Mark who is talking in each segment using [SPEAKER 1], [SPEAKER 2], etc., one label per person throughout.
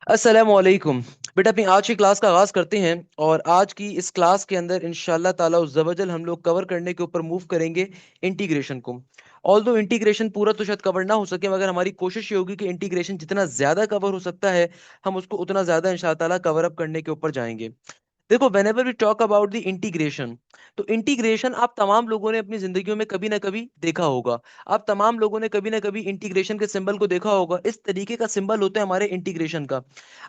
[SPEAKER 1] अस्सलामुअलैकुम। बेटा अपनी आज की क्लास का आगाज करते हैं। और आज की इस क्लास के अंदर इंशाल्लाह ताला उज़ ज़वजल हम लोग कवर करने के ऊपर मूव करेंगे इंटीग्रेशन को। ऑल दो इंटीग्रेशन पूरा तो शायद कवर ना हो सके, मगर हमारी कोशिश ये होगी कि इंटीग्रेशन जितना ज्यादा कवर हो सकता है हम उसको उतना ज्यादा इंशाल्लाह ताला कवर अप करने के ऊपर जाएंगे। देखो, whenever we talk about the integration, तो इंटीग्रेशन आप तमाम लोगों ने अपनी जिंदगियों में कभी ना कभी देखा होगा। आप तमाम लोगों ने कभी ना कभी इंटीग्रेशन के सिंबल को देखा होगा। इस तरीके का सिंबल होता है हमारे इंटीग्रेशन का।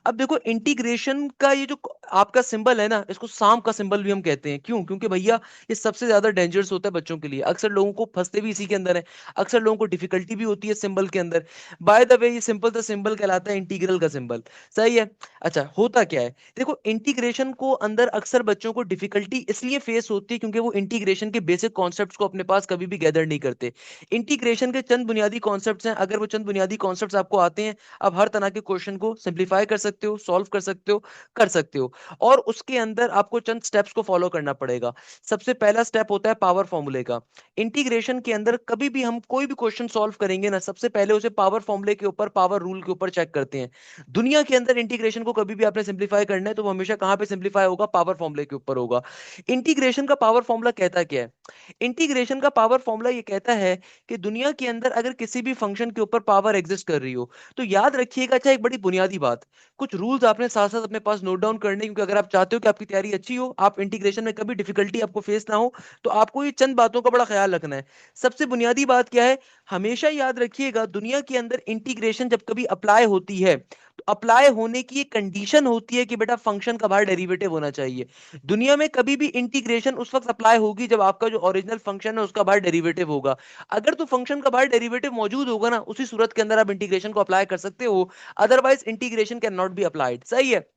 [SPEAKER 1] अब देखो, इंटीग्रेशन का ये जो आपका सिंबल है ना, इसको सांप का सिंबल भी हम कहते हैं। क्यों? क्योंकि भैया ये सबसे ज्यादा डेंजरस होता है बच्चों के लिए। अक्सर लोगों को फंसते भी इसी के अंदर है। अक्सर लोगों को डिफिकल्टी भी होती है सिंबल के अंदर। बाय द वे, ये सिंपल सा सिंबल कहलाता है इंटीग्रल का सिंबल। सही है। अच्छा, होता क्या है? देखो, इंटीग्रेशन को अंदर अक्सर बच्चों को डिफिकल्टी इसलिए फेस होती है क्योंकि वो इंटीग्रेशन के बेसिक कॉन्सेप्ट्स को अपने पास कभी भी गैदर नहीं करते। इंटीग्रेशन के चंद बुनियादी कॉन्सेप्ट्स हैं। अगर वो चंद बुनियादी कॉन्सेप्ट्स आपको आते हैं, आप हर तरह के क्वेश्चन को सिंप्लीफाई कर सकते हो, सॉल्व कर सकते हो, कर सकते हो। और उसके अंदर आपको चंद स्टेप्स को फॉलो करना पड़ेगा। सबसे पहला स्टेप होता है पावर फॉर्मूले का। इंटीग्रेशन के अंदर कभी भी हम कोई भी क्वेश्चन सॉल्व करेंगे ना, सबसे पहले उसे पावर फॉर्मूले के ऊपर, पावर रूल के ऊपर चेक करते हैं। दुनिया के अंदर इंटीग्रेशन को कभी भी आपने सिंप्लीफाई करना है तो वो हमेशा कहां पे सिंप्लीफाई होगा? पावर फॉर्मूले के ऊपर होगा। इंटीग्रेशन का पावर फॉर्मूला कहता क्या है? इंटीग्रेशन का पावर फॉर्मूला ये कहता है कि दुनिया के अंदर अगर किसी भी फंक्शन के ऊपर पावर एग्जिस्ट कर रही हो, तो याद रखिएगा, अच्छा एक बड़ी बुनियादी बात, कुछ रूल्स आपने साथ साथ अपने पास नोट डाउन करने, क्योंकि अगर आप चाहते हो कि आपकी तैयारी अच्छी हो, आप इंटीग्रेशन में कभी डिफिकल्टी आपको फेस ना हो, तो आपको ये चंद बातों का बड़ा ख्याल रखना है। सबसे बुनियादी बात क्या है? हमेशा याद रखिएगा, दुनिया के अंदर इंटीग्रेशन जब कभी अप्लाई होती है, तो अप्लाई होने की एक कंडीशन होती है कि बेटा फंक्शन का बाहर डेरिवेटिव होना चाहिए। दुनिया में कभी भी इंटीग्रेशन उस वक्त अप्लाई होगी जब आपका जो ओरिजिनल फंक्शन है उसका बाहर डेरिवेटिव होगा। अगर तो फंक्शन का बाहर डेरिवेटिव मौजूद होगा ना, उसी सूरत के अंदर आप इंटीग्रेशन को अप्लाई कर सकते हो। Otherwise integration can not be applied. सही है।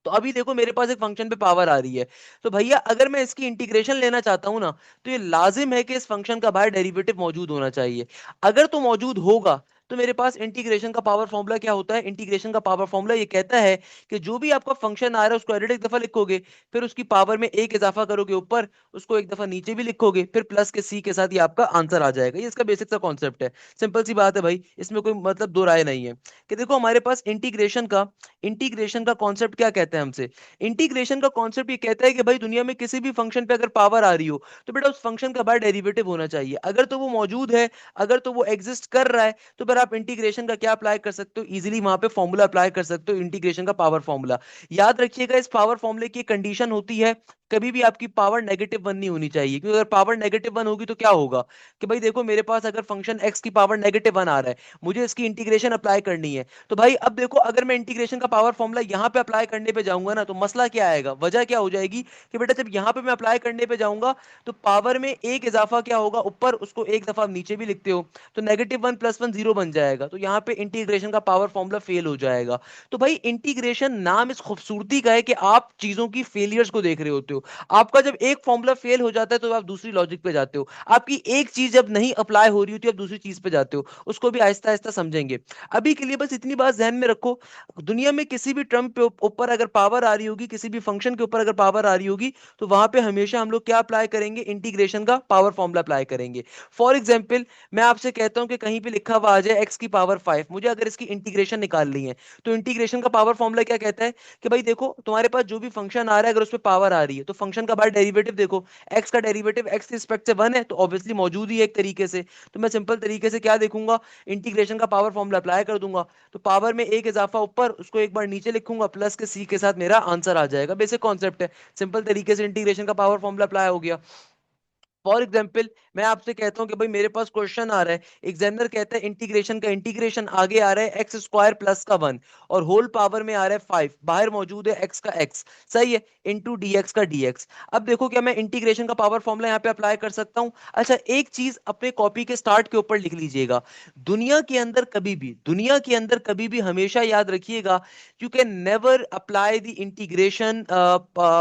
[SPEAKER 1] तो अभी देखो, मेरे पास एक फंक्शन पे पावर आ रही है, तो भैया अगर मैं इसकी इंटीग्रेशन लेना चाहता हूं ना, तो ये लाजिम है कि इस फंक्शन का बाहर डेरिवेटिव मौजूद होना चाहिए। अगर तो मौजूद होगा, तो मेरे पास इंटीग्रेशन का पावर फॉर्मूला क्या होता है? इंटीग्रेशन का पावर फॉर्मूला ये कहता है कि जो भी आपका फंक्शन आ रहा है उसको एडिट एक दफा लिखोगे, फिर उसकी पावर में एक इजाफा करोगे ऊपर, उसको एक दफा नीचे भी लिखोगे, फिर प्लस के सी के साथ ये आपका आंसर आ जाएगा। ये इसका बेसिक सा कॉन्सेप्ट है। सिंपल सी बात है भाई, इसमें कोई मतलब दो राय नहीं है। कि देखो, हमारे पास इंटीग्रेशन का कॉन्सेप्ट क्या कहता है हमसे? इंटीग्रेशन का कॉन्सेप्ट ये कहता है कि भाई दुनिया में किसी भी फंक्शन पे अगर पावर आ रही हो, तो बेटा उस फंक्शन का बाहर डेरिवेटिव होना चाहिए। अगर तो वो मौजूद है, अगर तो वो एग्जिस्ट कर रहा है, तो फिर आप इंटीग्रेशन का क्या अप्लाई कर सकते हो? इजीली वहां पे फॉर्मूला अप्लाई कर सकते हो, इंटीग्रेशन का पावर फॉर्मूला। याद रखिएगा, इस पावर फॉर्मूले की कंडीशन होती है, कभी भी आपकी पावर -1 नहीं होनी चाहिए। क्योंकि अगर पावर -1 होगी तो क्या होगा? कि भाई देखो, मेरे पास अगर फंक्शन एक्स की पावर -1 आ रहा है, मुझे इसकी इंटीग्रेशन अप्लाई करनी है, तो भाई अब देखो, अगर मैं इंटीग्रेशन का पावर फॉर्मूला यहां पे अप्लाई करने पे जाऊंगा ना, तो मसला क्या आएगा? वजह क्या हो जाएगी कि बेटा जब यहां पे मैं अप्लाई करने पे जाऊंगा, तो पावर में एक इजाफा क्या होगा ऊपर, उसको एक दफा नीचे भी लिखते हो, तो -1 + 1 0 बन जाएगा। तो यहाँ पे इंटीग्रेशन का पावर फॉर्मूला फेल हो जाएगा। तो भाई इंटीग्रेशन नाम इस खूबसूरती का है कि आप चीजों की फेलियर्स को देख रहे होते हो। आपका जब एक फॉर्मूला फेल हो जाता है तो आप दूसरी लॉजिक पे जाते हो। आपकी एक चीज जब नहीं अप्लाई हो रही होती, आप दूसरी चीज पे जाते हो। उसको भी आहिस्ता आहिस्ता समझेंगे। अभी के लिए बस इतनी बात ध्यान में रखो, दुनिया में किसी भी ट्रम्प पे ऊपर अगर पावर आ रही होगी, किसी भी फंक्शन के ऊपर अगर पावर आ रही होगी, तो वहां पे हमेशा हम लोग क्या अप्लाई करेंगे? इंटीग्रेशन का पावर फॉर्मूला अप्लाई करेंगे। फॉर एग्जाम्पल, मैं आपसे कहता हूं कि कहीं पे लिखा हुआ आ जाए एक्स की पावर 5, मुझे अगर इसकी इंटीग्रेशन निकालनी है, तो इंटीग्रेशन का पावर फॉर्मूला क्या कहता है? कि भाई देखो, तुम्हारे पास जो भी फंक्शन आ रहा है, अगर उस पर पावर आ रही है, तो फंक्शन का बाहर डेरिवेटिव देखो। एक्स का डेरिवेटिव एक्स के रिस्पेक्ट से 1 है, तो ऑब्वियसली मौजूद ही है एक तरीके से। तो मैं सिंपल तरीके से क्या देखूंगा? इंटीग्रेशन का पावर फॉर्मूला अप्लाई कर दूंगा। तो पावर में एक इजाफा ऊपर, उसको एक बार नीचे लिखूंगा, प्लस के सी के साथ मेरा आंसर आ जाएगा। बेसिक कॉन्सेप्ट है। सिंपल तरीके से इंटीग्रेशन का पावर फॉर्मूला अप्लाई हो गया। फॉर एग्जाम्पल, मैं आपसे कहता हूं कि भाई मेरे पास क्वेश्चन आ रहा है, एग्जामिनर कहता है इंटीग्रेशन का इंटीग्रेशन आगे आ रहा है x² + का 1, और होल पावर में आ रहा है 5, बाहर मौजूद है x का x। सही है। इंटू dx का dx। अब देखो, क्या मैं इंटीग्रेशन का पावर फॉर्मूला यहाँ पे अप्लाई कर सकता हूँ? अच्छा, एक चीज अपने कॉपी के स्टार्ट के ऊपर लिख लीजिएगा। दुनिया के अंदर कभी भी हमेशा याद रखिएगा, you can never apply the integration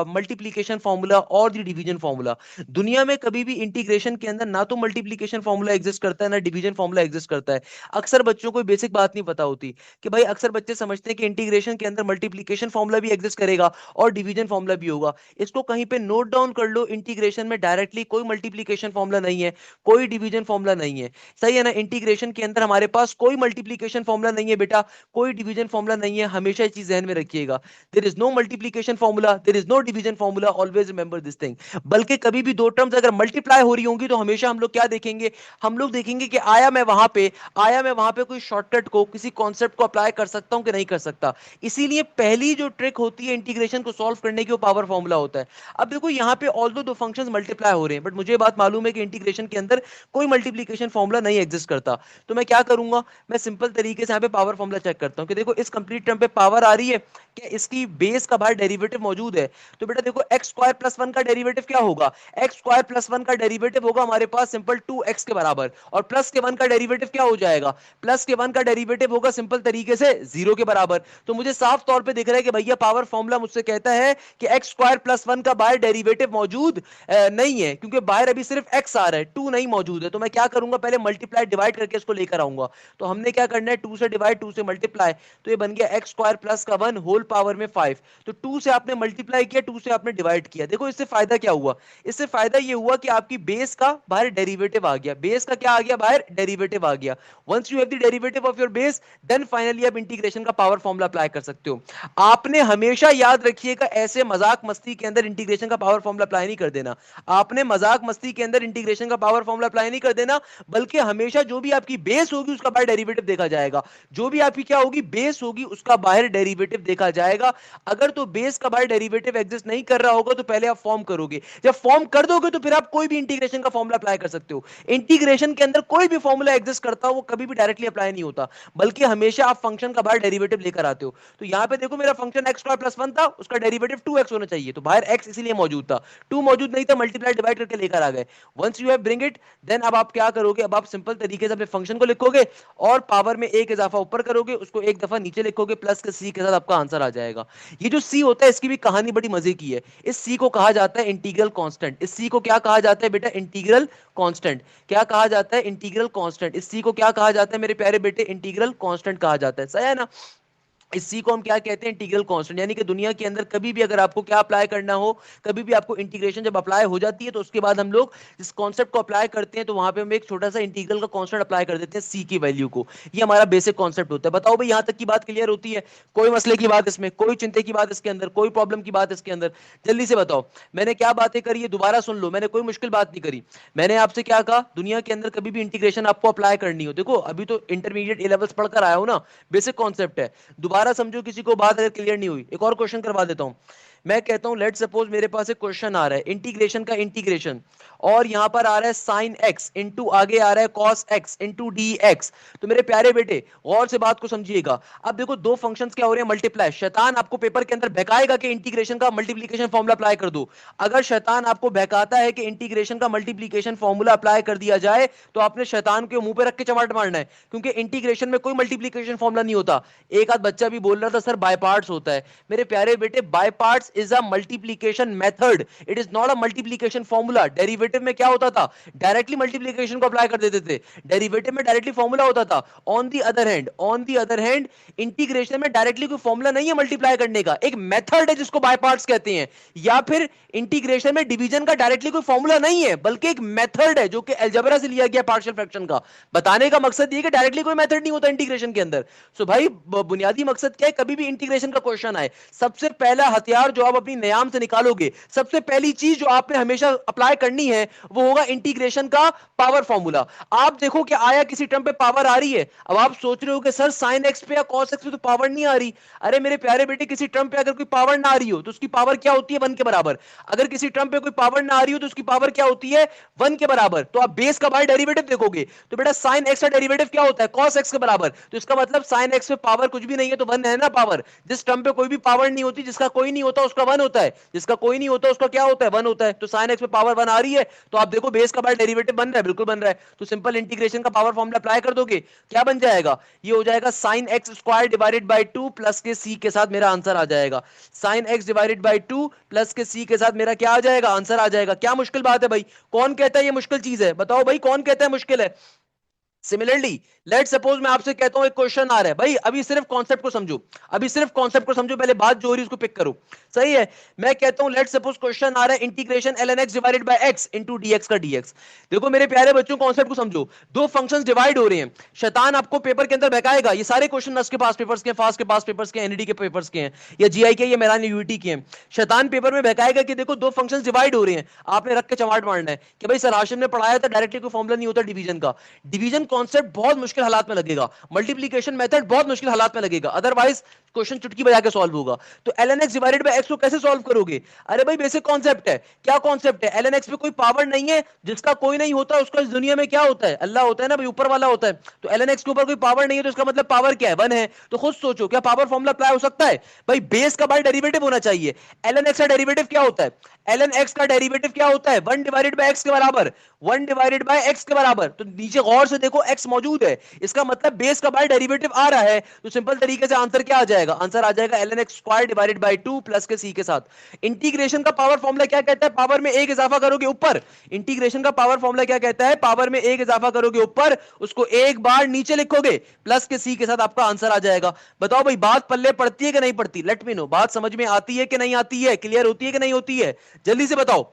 [SPEAKER 1] multiplication formula और द डिवीजन फॉर्मूला। दुनिया में कभी भी इंटीग्रेशन के अंदर अंदर ना तो मल्टीप्लीकेशन फॉर्मूला एग्जिस्ट करता है ना डिवीजन फॉर्मूला एग्जिस्ट करता है। अक्सर बच्चों को बेसिक बात नहीं पता होती कि भाई अक्सर बच्चे समझते हैं कि इंटीग्रेशन के अंदर मल्टीप्लीकेशन फॉर्मूला भी एग्जिस्ट करेगा और डिवीजन फॉर्मूला भी होगा। इसको कहीं पे नोट डाउन कर लो, इंटीग्रेशन में डायरेक्टली कोई मल्टीप्लीकेशन फॉर्मूला नहीं है, कोई डिवीजन फॉर्मूला नहीं है। सही है ना? इंटीग्रेशन के अंदर हमारे पास कोई मल्टीप्लीकेशन फॉर्मूला नहीं है बेटा, कोई डिवीजन फॉर्मूला नहीं है, हमेशा ये चीज ध्यान में रखिएगा। There is no multiplication formula, there is no division formula, always remember this thing. बल्कि कभी भी दो टर्म्स अगर मल्टीप्लाई हो रही होंगी तो हमेशा हम लोग क्या देखेंगे, हम लोग देखेंगे कि आया मैं वहां पे कोई शॉर्टकट को, किसी कॉन्सेप्ट को अप्लाई कर सकता हूं कि नहीं कर सकता। इसीलिए पहली जो ट्रिक होती है इंटीग्रेशन को सॉल्व करने की, वो पावर फॉर्मूला होता है। अब देखो यहाँ पे ऑल्दो दो फंक्शंस मल्टीप्लाई हो रहे हैं, बट मुझे बात मालूम है कि इंटीग्रेशन के अंदर कोई मल्टीप्लीकेशन फॉर्मूला नहीं एग्जिस्ट करता। तो मैं क्या करूंगा, मैं सिंपल तरीके से यहाँ पे पावर फॉर्मूला चेक करता हूँ कि देखो इस कंप्लीट टर्म पे पावर आ रही है, क्या इसकी बेस का बाहर डेरिवेटिव मौजूद है। तो बेटा देखो एक्स स्क्वायर प्लस वन का डेरिवेटिव क्या होगा, एक्स स्क्वायर प्लस वन का डेरिवेटिव होगा हमारे पास सिंपल 2x के बराबर, और प्लस के वन का डेरिवेटिव क्या हो जाएगा, प्लस के वन का डेरिवेटिव होगा सिंपल तरीके से 0 के बराबर। तो मुझे साफ तौर पे दिख रहा है कि भैया पावर फॉर्मूला मुझसे कहता है कि एक्स स्क्वायर प्लस वन का बाहर डेरिवेटिव मौजूद नहीं है, क्योंकि बाहर अभी सिर्फ x आ रहा है, 2 नहीं मौजूद है। तो मैं क्या करूंगा, पहले मल्टीप्लाई डिवाइड करके इसको लेकर आऊंगा। तो हमने क्या करना है, 2 से डिवाइड, 2 से मल्टीप्लाई, तो ये बन गया एक्स स्क्वायर प्लस का 1 होल पावर में 5। तो 2 से आपने मल्टीप्लाई किया, 2 से आपने डिवाइड किया। देखो इससे फायदा क्या हुआ, इससे फायदा ये हुआ कि आपकी बेस का बाहर डेरिवेटिव आ गया, बेस का क्या आ गया, बाहर डेरिवेटिव आ गया। Once you have the derivative of your base, then finally आप इंटीग्रेशन का पावर फॉर्मूला अप्लाई कर सकते हो। आपने हमेशा याद रखिएगा, ऐसे मजाक मस्ती के अंदर इंटीग्रेशन का पावर फॉर्मूला अप्लाई नहीं कर देना। आपने मजाक मस्ती के अंदर इंटीग्रेशन का पावर फॉर्मूला अप्लाई नहीं कर देना, बल्कि हमेशा जो भी आपकी बेस होगी उसका बाहर डेरिवेटिव देखा जाएगा। जो भी आपकी क्या होगी, बेस होगी, उसका बाहर डेरिवेटिव देखा जाएगा। अगर तो बेस का बाहर डेरिवेटिव एग्जिस्ट नहीं कर रहा होगा तो पहले आप फॉर्म करोगे, जब फॉर्म कर दोगे तो फिर आप कोई भी इंटीग्रेशन का फॉर्मूला अप्लाई कर सकते हो। इंटीग्रेशन के अंदर कोई भी फॉर्मूला एग्जिस्ट करता हो वो कभी भी डायरेक्टली अप्लाई नहीं होता, बल्कि हमेशा आप फंक्शन का बाहर डेरिवेटिव लेकर आते हो। तो यहां पे देखो मेरा function x square plus one था, उसका डेरिवेटिव 2x होना चाहिए, तो बाहर x इसीलिए मौजूद था, 2 मौजूद नहीं था, मल्टीप्लाई डिवाइड करके लेकर आ गए। Once you have bring it, then अब आप क्या करोगे, अब आप सिंपल तरीके से अपने फंक्शन को लिखोगे और पावर में एक इजाफा ऊपर करोगे, उसको एक दफा नीचे लिखोगे, प्लस के सी के साथ आपका आंसर आ जाएगा। ये जो सी होता है इसकी भी कहानी बड़ी मजे की है। इस सी को कहा जाता है इंटीग्रल कांस्टेंट। इस सी को क्या कहा जाता है बेटा, इंटीग्रल कांस्टेंट। क्या कहा जाता है, इंटीग्रल कांस्टेंट। इस सी को क्या कहा जाता है मेरे प्यारे बेटे, इंटीग्रल कांस्टेंट कहा जाता है। सही है ना? इसी को हम क्या कहते हैं, इंटीग्रल कांस्टेंट। यानी कि दुनिया के अंदर कभी भी अगर आपको क्या अप्लाई करना हो, कभी भी आपको इंटीग्रेशन जब अप्लाई हो जाती है तो उसके बाद हम लोग इस कॉन्सेप्ट को अप्लाई करते हैं, तो वहां पे हम एक छोटा सा इंटीग्रल का कांस्टेंट अप्लाई कर देते हैं सी की वैल्यू को। ये हमारा बेसिक कॉन्सेप्ट होता है। बताओ भाई यहां तक की बात क्लियर होती है? कोई मसले की बात इसमें, कोई चिंता की बात इसके अंदर, कोई प्रॉब्लम की बात इसके अंदर? जल्दी से बताओ मैंने क्या बातें करी है, दोबारा सुन लो, मैंने कोई मुश्किल बात नहीं करी। मैंने आपसे क्या कहा, दुनिया के अंदर कभी भी इंटीग्रेशन आपको अप्लाई करनी हो, देखो अभी तो इंटरमीडिएट ए लेवल्स पढ़कर आया हो ना, बेसिक कॉन्सेप्ट है, दोबारा समझो किसी को बात अगर क्लियर नहीं हुई। एक और क्वेश्चन करवा देता हूं। मैं कहता हूं लेट सपोज मेरे पास एक क्वेश्चन आ रहा है इंटीग्रेशन का, इंटीग्रेशन, और यहां पर आ रहा है साइन एक्स इंटू आगे आ रहा है cos x into D x. तो मेरे प्यारे बेटे गौर से बात को समझिएगा। अब देखो दो फंक्शंस क्या हो रहे हैं, मल्टीप्लाई। शैतान आपको पेपर के अंदर बहकाएगा कि इंटीग्रेशन का मल्टीप्लीकेशन फॉर्मूला अप्लाई कर दो। अगर शैतान आपको बहकाता है कि इंटीग्रेशन का मल्टीप्लीकेशन फॉर्मूला अप्लाई कर दिया जाए, तो आपने शैतान के मुंह पे रख के चमाट मारना है, क्योंकि इंटीग्रेशन में कोई मल्टीप्लीकेशन फॉर्मूला नहीं होता। एक आध बच्चा भी बोल रहा था सर बाय पार्ट्स होता है। मेरे प्यारे बेटे by parts is a multiplication method, it is not a multiplication formula. Derivative में क्या होता था, डायरेक्टली मल्टीप्लीकेशन को अप्लाई कर देते थे, डेरिवेटिव में डायरेक्टली फॉर्मूला होता था। On the other hand integration में डायरेक्टली कोई फॉर्मूला नहीं है मल्टीप्लाई करने का, एक मेथड है जिसको बाय पार्ट्स कहते हैं। या फिर इंटीग्रेशन में डिवीजन का डायरेक्टली कोई फॉर्मूला नहीं है, बल्कि एक मेथड है जो कि अलजेब्रा से लिया गया पार्शियल फ्रैक्शन का। बताने का मकसद ये कि डायरेक्टली कोई मेथड नहीं होता इंटीग्रेशन के अंदर। सो भाई बुनियादी मकसद क्या है, कभी भी इंटीग्रेशन का क्वेश्चन आए, सबसे पहला हथियार जो आप अपनी नियाम से निकालोगे, सबसे पहली चीज जो आपने हमेशा अप्लाई करनी है वो होगा इंटीग्रेशन का पावर फॉर्मूला। आप देखो कि आया किसी टर्म पे पावर आ रही है, अब आप सोच रहे हो कि सर साइन एक्स पे या कॉस एक्स पे तो पावर नहीं आ रही। अरे मेरे प्यारे बेटे किसी टर्म पे अगर कोई पावर ना आ रही हो तो उसकी पावर क्या होती है, 1 के बराबर। अगर किसी टर्म पे कोई पावर ना आ रही हो तो उसकी पावर क्या होती है, 1 के बराबर। तो आप बेस का बाहर डेरिवेटिव देखोगे तो बेटा साइन एक्स का डेरिवेटिव क्या होता है, कॉस एक्स के बराबर। तो इसका मतलब साइन एक्स पे पावर कुछ भी नहीं है तो 1 है ना पावर। जिस टर्म पे कोई भी पावर नहीं होती, जिसका कोई नहीं होता, उसका 1 होता है, जिसका कोई नहीं होता उसका क्या होता है, 1 होता है। तो साइन एक्स में पावर 1 आ रही है तो आप देखो बेस का बाय डेरिवेटिव बन रहा है, बिल्कुल बन रहा है। तो सिंपल इंटीग्रेशन का पावर फॉर्मूला अप्लाई कर दोगे, क्या बन जाएगा, ये हो जाएगा sine x square divided by 2 plus के सी के साथ मेरा आंसर आ जाएगा। Sine x divided by 2 plus के सी के साथ मेरा क्या आ जाएगा, आंसर आ जाएगा। क्या मुश्किल बात है भाई, कौन कहता है ये मुश्किल चीज है, बताओ भाई कौन कहता है मुश्किल है। सिमिलरली लेट सपोज मैं आपसे कहता हूं एक क्वेश्चन आ रहा है, भाई अभी सिर्फ कॉन्सेप्ट को समझो, अभी सिर्फ कॉन्सेप्ट को समझो, पहले बात जो हो रही है उसको पिक करो, सही है। मैं कहता हूं लेट सपोज क्वेश्चन आ रहा है integration ln x divided by x into dx का dx। देखो मेरे प्यारे बच्चों कॉन्सेप्ट को समझो, दो फंक्शंस डिवाइड हो रहे हैं, शैतान आपको पेपर के अंदर बहकाएगा, ये सारे क्वेश्चन नस के पास पेपर्स के, फास्ट के पास पेपर्स के, एनईडी के पेपर्स के हैं, या जीआई के, या मेरान यूटी के हैं। शैतान पेपर में बहकाएगा कि देखो दो फंक्शंस डिवाइड हो रहे हैं, आपने रख के चमाट मारना है कि भाई सर हाशिम ने पढ़ाया था डायरेक्टली कोई फॉर्मूला नहीं होता डिवीजन का। डिवीजन कॉन्सेप्ट बहुत मुश्किल हालात में लगेगा, मल्टीप्लिकेशन मेथड बहुत मुश्किल हालात में लगेगा, अदरवाइज क्वेश्चन चुटकी बजा के सॉल्व होगा। तो ln x divided by x को कैसे सॉल्व करोगे, अरे भाई बेसिक कॉन्सेप्ट है। क्या कॉन्सेप्ट है, ln x पे कोई पावर नहीं है, जिसका कोई नहीं होता उसका इस दुनिया में क्या होता है, अल्लाह होता है ना भाई, ऊपर वाला होता है। तो ln x के ऊपर कोई पावर नहीं है तो इसका मतलब पावर क्या है, 1 है। तो खुद सोचो क्या पावर फॉर्मूला अप्लाई हो सकता है, भाई बेस का बाय डेरिवेटिव होना चाहिए। ln x का डेरिवेटिव क्या होता है, ln x का डेरिवेटिव क्या होता है, 1 डिवाइडेड बाय x के बराबर, 1 डिवाइडेड बाय x के बराबर। तो नीचे गौर से देखो x मौजूद है, इसका मतलब बेस का बाय डेरिवेटिव आ रहा है। तो सिंपल तरीके से आंसर क्या आ जाएगा, आंसर आ जाएगा ln x square divided by 2 plus के c के साथ। इंटीग्रेशन का पावर फॉर्मूला क्या कहता है, पावर में एक इजाफा करोगे ऊपर। इंटीग्रेशन का पावर फॉर्मूला क्या कहता है, पावर में एक इजाफा करोगे ऊपर, उसको एक बार नीचे लिखोगे, प्लस के c के साथ आपका आंसर आ जाएगा। बताओ भाई बात पल्ले पड़ती है कि नहीं पड़ती, लेट मी नो, बात समझ में आती है कि नहीं आती है, क्लियर होती है कि नहीं होती है, जल्दी से बताओ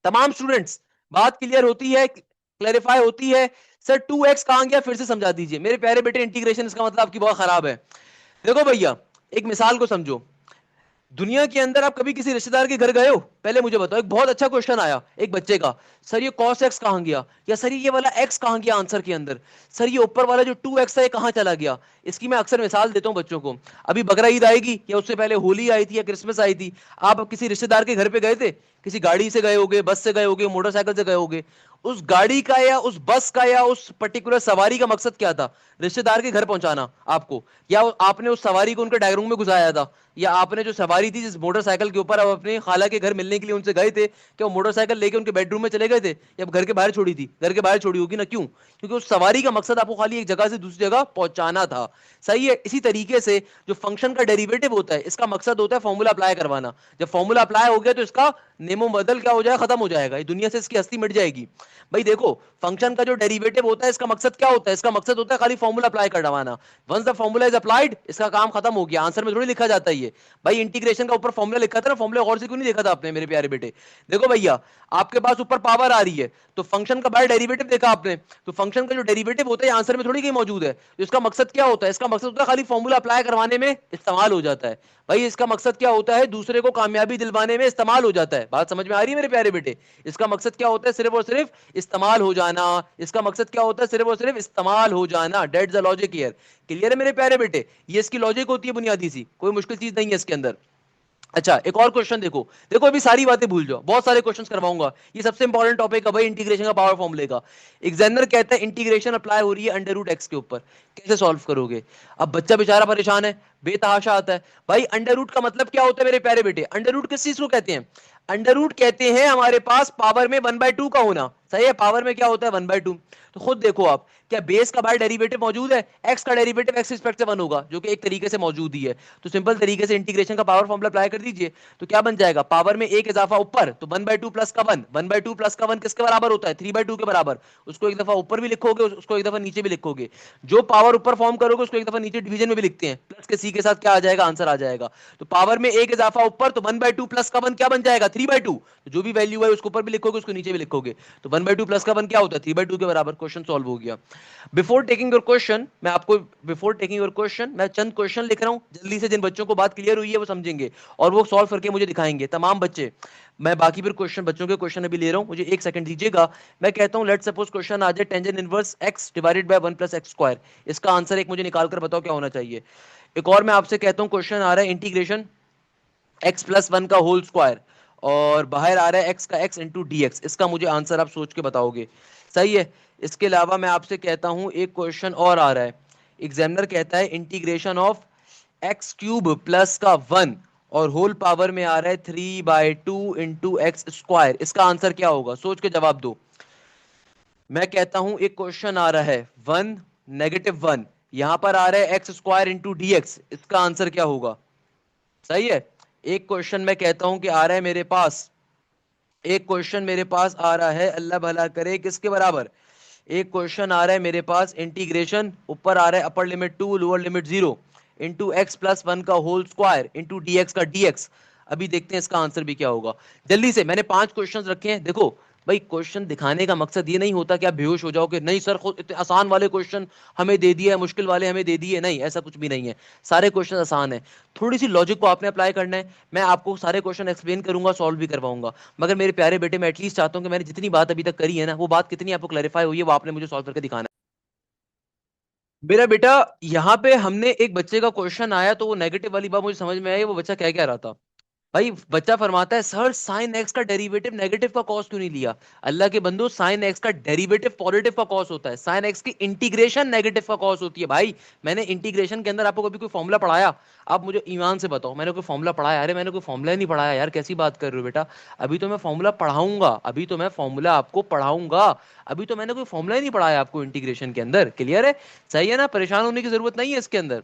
[SPEAKER 1] तमाम स्टूडेंट्स, बात क्लियर होती है, क्लैरिफाई होती है। सर 2x कहां गया, फिर से समझा दीजिए मेरे प्यारे बेटे, इंटीग्रेशन इसका मतलब आपकी बहुत खराब है। देखो भैया एक मिसाल को समझो, दुनिया के अंदर आप कभी किसी रिश्तेदार के घर गए हो, पहले मुझे बताओ, एक बहुत अच्छा क्वेश्चन आया एक बच्चे का, सर ये cos x कहां गया, या सर ये वाला x कहां गया आंसर के अंदर, सर ये ऊपर वाला जो 2x है कहां चला गया। इसकी मैं अक्सर मिसाल देता हूं बच्चों को, अभी बकरा ईद आएगी या उससे पहले होली आई थी या क्रिसमस आई थी, आप किसी रिश्तेदार के घर पे गए थे, किसी गाड़ी से गए होगे, बस से गए होगे, मोटरसाइकिल से गए होगे, उस गाड़ी का या उस बस का या उस पर्टिकुलर सवारी का मकसद क्या था, रिश्तेदार के घर पहुंचाना आपको, या आपने उस सवारी को उनके डायरिंग रूम में घुसाया था, या आपने जो सवारी थी जिस मोटरसाइकिल के ऊपर आप अपने खाला के घर मिलने के लिए उनसे गए थे, क्या वो मोटरसाइकिल लेके उनके बेडरूम में चले गए थे, या घर के बाहर छोड़ी थी, घर के बाहर छोड़ी होगी ना, क्यों, क्योंकि उस सवारी का मकसद आपको खाली एक जगह से दूसरी जगह पहुंचाना था, सही है। इसी तरीके से जो फंक्शन का डेरिवेटिव होता है इसका मकसद होता है फॉर्मूला अप्लाई करवाना, जब फॉर्मूला अप्लाई हो गया तो इसका नेमो बदल क्या हो जाएगा, खत्म हो जाएगा, ये दुनिया से इसकी हस्ती मिट जाएगी। भाई देखो फंक्शन का जो डेरिवेटिव होता है इसका मकसद क्या होता है, इसका मकसद होता है खाली फॉर्मूला अप्लाई करवाना, once the formula is applied इसका काम खत्म हो गया, आंसर में थोड़ी लिखा जाता है ये। भाई इंटीग्रेशन का ऊपर फॉर्मूला लिखा था ना, फॉर्मूला गौर से क्यों नहीं देखा था आपने मेरे प्यारे बेटे। देखो भैया आपके पास ऊपर पावर आ रही है तो फंक्शन का बाय डेरिवेटिव देखा आपने, तो फंक्शन का जो डेरिवेटिव होता है आंसर में थोड़ी कहीं मौजूद है, तो इसका मकसद क्या होता है, इसका मकसद होता है खाली फॉर्मूला अप्लाई करवाने में इस्तेमाल हो जाता है। भाई इसका मकसद क्या होता है, दूसरे को कामयाबी दिलवाने में इस्तेमाल हो जाता है, बात समझ में आ रही है मेरे प्यारे बेटे। इसका मकसद क्या होता है, सिर्फ और सिर्फ इस्तेमाल हो जाना, इसका मकसद क्या होता है, सिर्फ और सिर्फ इस्तेमाल हो जाना, that the logic here, clear है मेरे प्यारे बेटे, ये इसकी लॉजिक होती है बुनियादी सी, कोई मुश्किल चीज नहीं है इसके अंदर। अच्छा एक और क्वेश्चन देखो, देखो अभी सारी बातें भूल जाओ, बहुत सारे क्वेश्चंस करवाऊंगा, ये सबसे इंपॉर्टेंट टॉपिक है भाई इंटीग्रेशन का पावर फॉर्मूले का। एग्जामिनर कहता है इंटीग्रेशन अप्लाई हो रही है अंडर रूट एक्स के ऊपर, कैसे सॉल्व करोगे। अब बच्चा बेचारा परेशान है, बेतहाशा आता है, भाई अंडर रूट का मतलब क्या होता है मेरे प्यारे बेटे, अंडर रूट किस चीज को कहते हैं, अंडर रूट कहते हैं हमारे पास पावर में 1/2 का होना, सही है, पावर में क्या होता है 1/2। तो खुद देखो आप, क्या बेस का बाय डेरिवेटिव मौजूद है, एक्स का डेरिवेटिव एक्स रिस्पेक्ट से 1 होगा, जो कि एक तरीके से मौजूद ही है। तो सिंपल तरीके से इंटीग्रेशन का पावर फॉर्मूला अप्लाई कर दीजिए, तो क्या बन जाएगा, पावर में एक इजाफा ऊपर, तो 1/2 प्लस का 1, 1/2 प्लस का 1 किसके बराबर होता है, 3/2 के बराबर, उसको एक दफा ऊपर भी लिखोगे उसको एक दफा नीचे भी लिखोगे, जो पावर ऊपर फॉर्म करोगे उसको एक दफा नीचे डिवीजन में भी लिखते हैं, प्लस के सी के साथ क्या आ जाएगा, आंसर आ जाएगा। तो पावर में एक इजाफा ऊपर, तो 1/2 प्लस का 1 क्या बन जाएगा, 3/2, तो जो भी वैल्यू है उसको ऊपर भी लिखोगे उसको नीचे भी लिखोगे, तो 1/2 प्लस का 1 क्या होता है, 3/2 के बराबर, क्वेश्चन सॉल्व हो गया। बिफोर टेकिंग योर क्वेश्चन मैं आपको, बिफोर टेकिंग योर क्वेश्चन मैं चंद क्वेश्चन लिख रहा हूं, जल्दी से जिन बच्चों को बात क्लियर हुई है वो समझेंगे और वो सॉल्व करके मुझे दिखाएंगे तमाम बच्चे। मैं बाकी फिर क्वेश्चन बच्चों के क्वेश्चन अभी ले रहा हूं, मुझे एक सेकंड दीजिएगा। मैं कहता हूं लेट सपोज क्वेश्चन आ जाए tangent inverse x divided by 1 plus x square, इसका आंसर एक मुझे निकाल कर बताओ क्या होना चाहिए। एक और मैं आपसे कहता हूं क्वेश्चन आ रहा है इंटीग्रेशन x प्लस 1 का होल स्क्वायर, और बाहर आ रहा है x का x इंटू डी एक्स, इसका मुझे आंसर आप सोच के बताओगे, सही है। इसके अलावा मैं आपसे कहता हूं एक क्वेश्चन और आ रहा है, एग्जामिनर कहता है integration of x cube plus का 1 और होल पावर में आ रहा है 3/2 इंटू एक्स स्क्वायर। इसका आंसर क्या होगा, सोच के जवाब दो। मैं कहता हूं एक क्वेश्चन आ रहा है 1 - 1, यहां पर आ रहा है x square into D x, इसका आंसर क्या होगा? सही है। एक क्वेश्चन मैं कहता हूं कि आ रहा है मेरे पास, एक क्वेश्चन मेरे पास आ रहा है, अल्लाह भला करे, किसके बराबर? एक क्वेश्चन आ रहा है मेरे पास, इंटीग्रेशन ऊपर आ रहा है upper limit 2 lower limit 0 into X plus one का whole square into D x का डीएक्स। अभी देखते हैं इसका आंसर भी क्या होगा। जल्दी से, मैंने 5 क्वेश्चन रखे हैं। देखो भाई, क्वेश्चन दिखाने का मकसद ये नहीं होता कि आप बेहोश हो जाओ कि नहीं सर खुद इतने आसान वाले क्वेश्चन हमें दे दिए, मुश्किल वाले हमें दे दिए। नहीं, ऐसा कुछ भी नहीं है, सारे क्वेश्चन आसान है। थोड़ी सी लॉजिक को आपने अप्लाई करना है। मैं आपको सारे क्वेश्चन एक्सप्लेन करूंगा, सॉल्व भी करवाऊंगा, मगर मेरे प्यारे बेटे मैं एटलीस्ट चाहता हूं कि मैंने जितनी बात अभी तक करी है ना, वो बात कितनी आपको क्लैरिफाई हुई है, वो आपने मुझे सॉल्व करके दिखाना है। मेरा बेटा, यहाँ पे हमने एक बच्चे का क्वेश्चन आया तो वो नेगेटिव वाली बात मुझे समझ में आई, वो बच्चा क्या कह रहा था। भाई बच्चा फरमाता है सर साइन एक्स का डेरिवेटिव नेगेटिव का कॉस क्यों नहीं लिया? अल्लाह के बंदो, साइन एक्स का डेरिवेटिव पॉजिटिव का कॉस होता है, साइन एक्स की इंटीग्रेशन नेगेटिव का कॉस होती है। भाई मैंने इंटीग्रेशन के अंदर आपको कभी कोई फॉर्मूला पढ़ाया? आप मुझे ईमान से बताओ, मैंने कोई फॉर्मूला पढ़ाया? अरे मैंने कोई फॉर्मूला ही नहीं पढ़ाया यार, कैसी बात कर रहे हो बेटा? अभी तो मैं फॉर्मूला पढ़ाऊंगा, अभी तो मैं फॉर्मूला आपको पढ़ाऊंगा। अभी तो मैंने कोई फॉर्मूला ही नहीं पढ़ाया आपको इंटीग्रेशन के अंदर। क्लियर है? सही है ना? परेशान होने की जरूरत नहीं है इसके अंदर।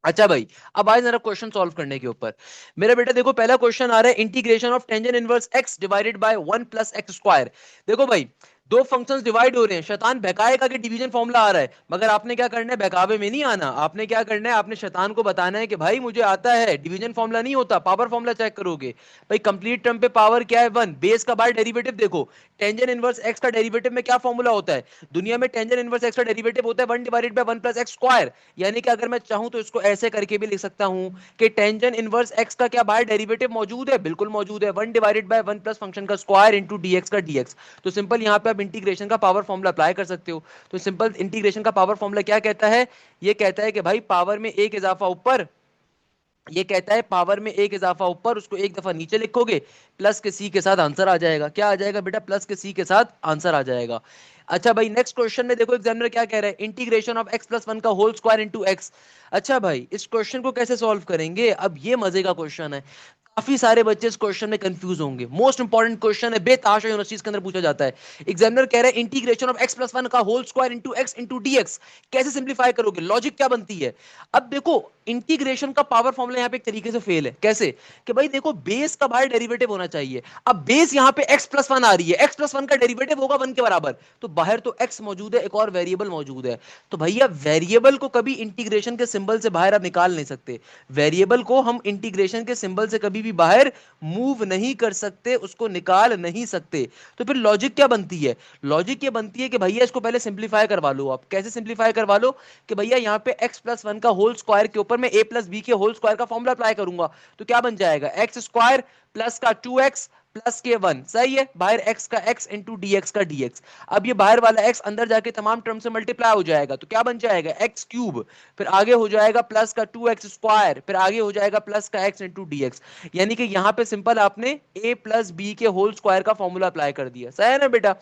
[SPEAKER 1] अच्छा भाई, अब आए जरा क्वेश्चन सॉल्व करने के ऊपर। मेरा बेटा देखो, पहला क्वेश्चन आ रहा है integration of tangent inverse x divided bye 1 plus x square. देखो भाई, दो फंक्शंस डिवाइड हो रहे हैं, शैतान बहकाएगा कि डिवीजन फॉर्मूला आ रहा है, मगर आपने क्या करना है, बहकावे में नहीं आना। आपने क्या करना है, आपने शैतान को बताना है कि भाई मुझे आता है, डिवीजन फॉर्मूला नहीं होता, पावर फॉर्मूला चेक करोगे। भाई कंप्लीट टर्म पे पावर क्या है 1, बेस का बाय डेरिवेटिव। देखो टेंजेंट इनवर्स एक्स का डेरिवेटिव में क्या फॉर्मूला होता है? दुनिया में टेंजेंट इनवर्स एक्स का डेरिवेटिव होता है 1 divided bye 1 plus x square. यानी कि अगर मैं चाहूं तो इसको ऐसे करके भी लिख सकता हूं कि टेंजेंट इनवर्स एक्स का क्या बाय डेरिवेटिव मौजूद है? बिल्कुल मौजूद है, 1 डिवाइडेड बाय 1 प्लस फंक्शन का स्क्वायर इंटू डीएक्स का डीएक्स। तो सिंपल यहां पे आप इंटीग्रेशन का पावर फॉर्मूला अप्लाई कर सकते हो। तो सिंपल इंटीग्रेशन का पावर फॉर्मूला क्या कहता है? ये कहता है कि भाई पावर में एक इजाफा ऊपर, ये कहता है पावर में एक इजाफा ऊपर, उसको एक दफा नीचे लिखोगे, प्लस के सी के साथ आंसर आ जाएगा। क्या आ जाएगा बेटा? प्लस के सी के साथ आंसर आ जाएगा। अच्छा भाई, नेक्स्ट क्वेश्चन में देखो एग्जामिनर क्या कह रहा है, integration of X plus one का होल स्क्वायर इंटू एक्स। अच्छा भाई, इस क्वेश्चन को कैसे सॉल्व करेंगे? अब ये मजे का क्वेश्चन है, काफी सारे बच्चे इस क्वेश्चन में कंफ्यूज होंगे। मोस्ट इंपॉर्टेंट क्वेश्चन है, बेताशा यूनिवर्सिटीज के अंदर पूछा जाता है। एग्जामिनर कह रहा है integration of X plus one का whole square into X into DX कैसे सिंप्लीफाई करोगे, लॉजिक क्या बनती है? अब देखो, इंटीग्रेशन का पावर फॉर्मूला यहाँ पे एक तरीके से फेल है। कैसे? कि भाई देखो, बेस का बाहर डेरिवेटिव होना चाहिए। अब बेस यहाँ पे एक्स प्लस वन आ रही है, एक्स प्लस वन का डेरिवेटिव होगा 1 के बराबर, तो बाहर तो एक्स मौजूद है, एक और वेरिएबल मौजूद है। तो भैया वेरिएबल को कभी इंटीग्रेशन के सिंबल से बाहर आप निकाल नहीं सकते। वेरिएबल को हम इंटीग्रेशन के सिंबल से कभी भी बाहर मूव नहीं कर सकते, उसको निकाल नहीं सकते। तो फिर लॉजिक क्या बनती है? लॉजिक ये बनती है कि भैया इसको पहले सिंप्लीफाई करवा लो। आप कैसे सिंप्लीफाई करवा लो? कि भैया यहाँ पे एक्स प्लस वन का होल स्क्वायर के ऊपर मैं ए प्लस बी के होल स्क्वायर का फॉर्मूला अप्लाई करूंगा, तो क्या बन जाएगा? एक्स स्क्वायर प्लस का 2x प्लस के 1। सही है, बाहर x का x इंटू डी एक्स का dx। अब ये बाहर वाला x अंदर जाके तमाम टर्म से मल्टीप्लाई हो जाएगा, तो क्या बन जाएगा? एक्स क्यूब, फिर आगे हो जाएगा प्लस का 2x स्क्वायर, फिर आगे हो जाएगा प्लस का x इंटू डी एक्स। यानी कि यहाँ पे सिंपल आपने a प्लस बी के होल स्क्वायर का फॉर्मूला अप्लाई कर दिया। सही है ना बेटा?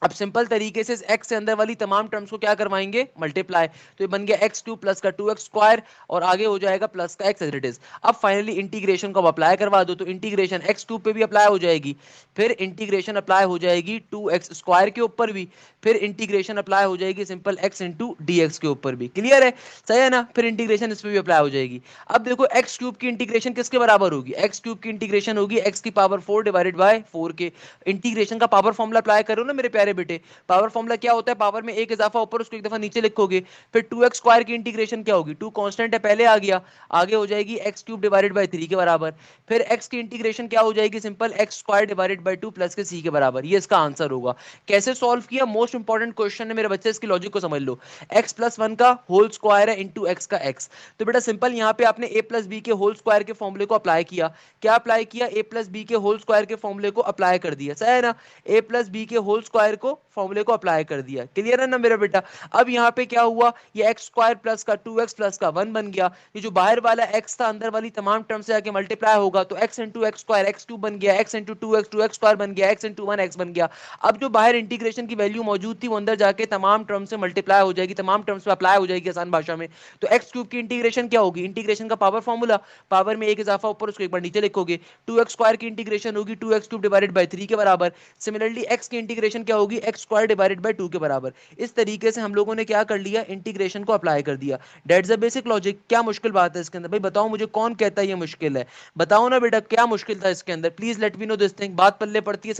[SPEAKER 1] अब सिंपल तरीके से x से अंदर वाली तमाम टर्म्स को क्या करवाएंगे? मल्टीप्लाई। तो ये बन गया एक्स क्यूब प्लस का 2x स्क्वायर, और आगे हो जाएगा प्लस का x एज इट इज। अब फाइनली इंटीग्रेशन को अप्लाई करवा दो, तो इंटीग्रेशन एक्स क्यूब पे भी अप्लाई हो जाएगी, फिर इंटीग्रेशन अप्लाई हो जाएगी 2x स्क्वायर के ऊपर भी, फिर इंटीग्रेशन अप्लाई हो जाएगी simple x into D x के ऊपर भी। क्लियर है? सही है ना? फिर इंटीग्रेशन इस पर भी अप्लाई हो जाएगी। अब देखो, एक्स क्यूब की इंटीग्रेशन किसके बराबर होगी? एक्स क्यूब की इंटीग्रेशन होगी एक्स की पावर 4 डिवाइडेड बाय 4 के। इंटीग्रेशन का पावर फॉर्मूला अप्लाई करो ना मेरे प्यारे बेटे। पावर फॉर्मूला क्या होता है? पावर में एक इजाफा ऊपर, उसको एक दफा नीचे लिखोगे। फिर 2x स्क्वायर की इंटीग्रेशन क्या होगी? 2 कांस्टेंट है, पहले आ गया, आगे हो जाएगी एक्स क्यूब डिवाइडेड बाय 3 के बराबर। फिर x की इंटीग्रेशन क्या हो जाएगी? Simple x square divided by 2 plus के c के बराबर। ये इसका आंसर होगा। कैसे सॉल्व किया? मोस्ट इंपॉर्टेंट क्वेश्चन है मेरे बच्चे, इसकी लॉजिक को समझ लो। x प्लस वन का होल स्क्वायर है इंटू एक्स का x, तो बेटा सिंपल यहाँ पे आपने a प्लस बी के होल स्क्वायर के फॉर्मूले को अप्लाई किया। क्या अप्लाई किया? a प्लस बी के होल स्क्वायर के फॉर्मूले को अप्लाई कर दिया। सही है ना? a प्लस बी के होल स्क्वायर को फॉर्मूले को अप्लाई कर दिया। क्लियर है ना मेरा बेटा? अब यहाँ पे क्या हुआ, ये एक्स स्क्वायर प्लस का 2x प्लस का 1 बन गया। ये जो बाहर वाला x था अंदर वाली तमाम टर्म से आके मल्टीप्लाई होगा तो x into x square x cube बन गया, x इंटू 2x स्क्वायर बन गया, x इंटू 1 x बन गया। अब जो बाहर इंटीग्रेशन की वैल्यू मौजूद थी वो अंदर जाके तमाम टर्म से मल्टीप्लाई हो जाएगी, तमाम टर्म्स पे अप्लाई हो जाएगी आसान भाषा में। तो एक्स क्यूब की इंटीग्रेशन क्या होगी, इंटीग्रेशन का पावर फॉर्मूला, पावर में एक इजाफा ऊपर उसको एक बार नीचे लिखोगे। 2x स्क्वायर की इंटीग्रेशन होगी 2x क्यूब डिवाइडेड बाय 3 के बराबर। सिमिलरली x की इंटीग्रेशन क्या होगी, x स्क्वायर डिवाइडेड बाय 2 के बराबर। इस तरीके से हम लोगों ने क्या कर लिया, इंटीग्रेशन को अप्लाई कर दिया। That's the basic logic. क्या मुश्किल बात है इसके अंदर? भाई बताओ मुझे, कौन कहता है ये मुश्किल है? बताओ ना बेटा क्या मुश्किल था इसके अंदर, please let me know this thing. बात पल्ले पड़ती है।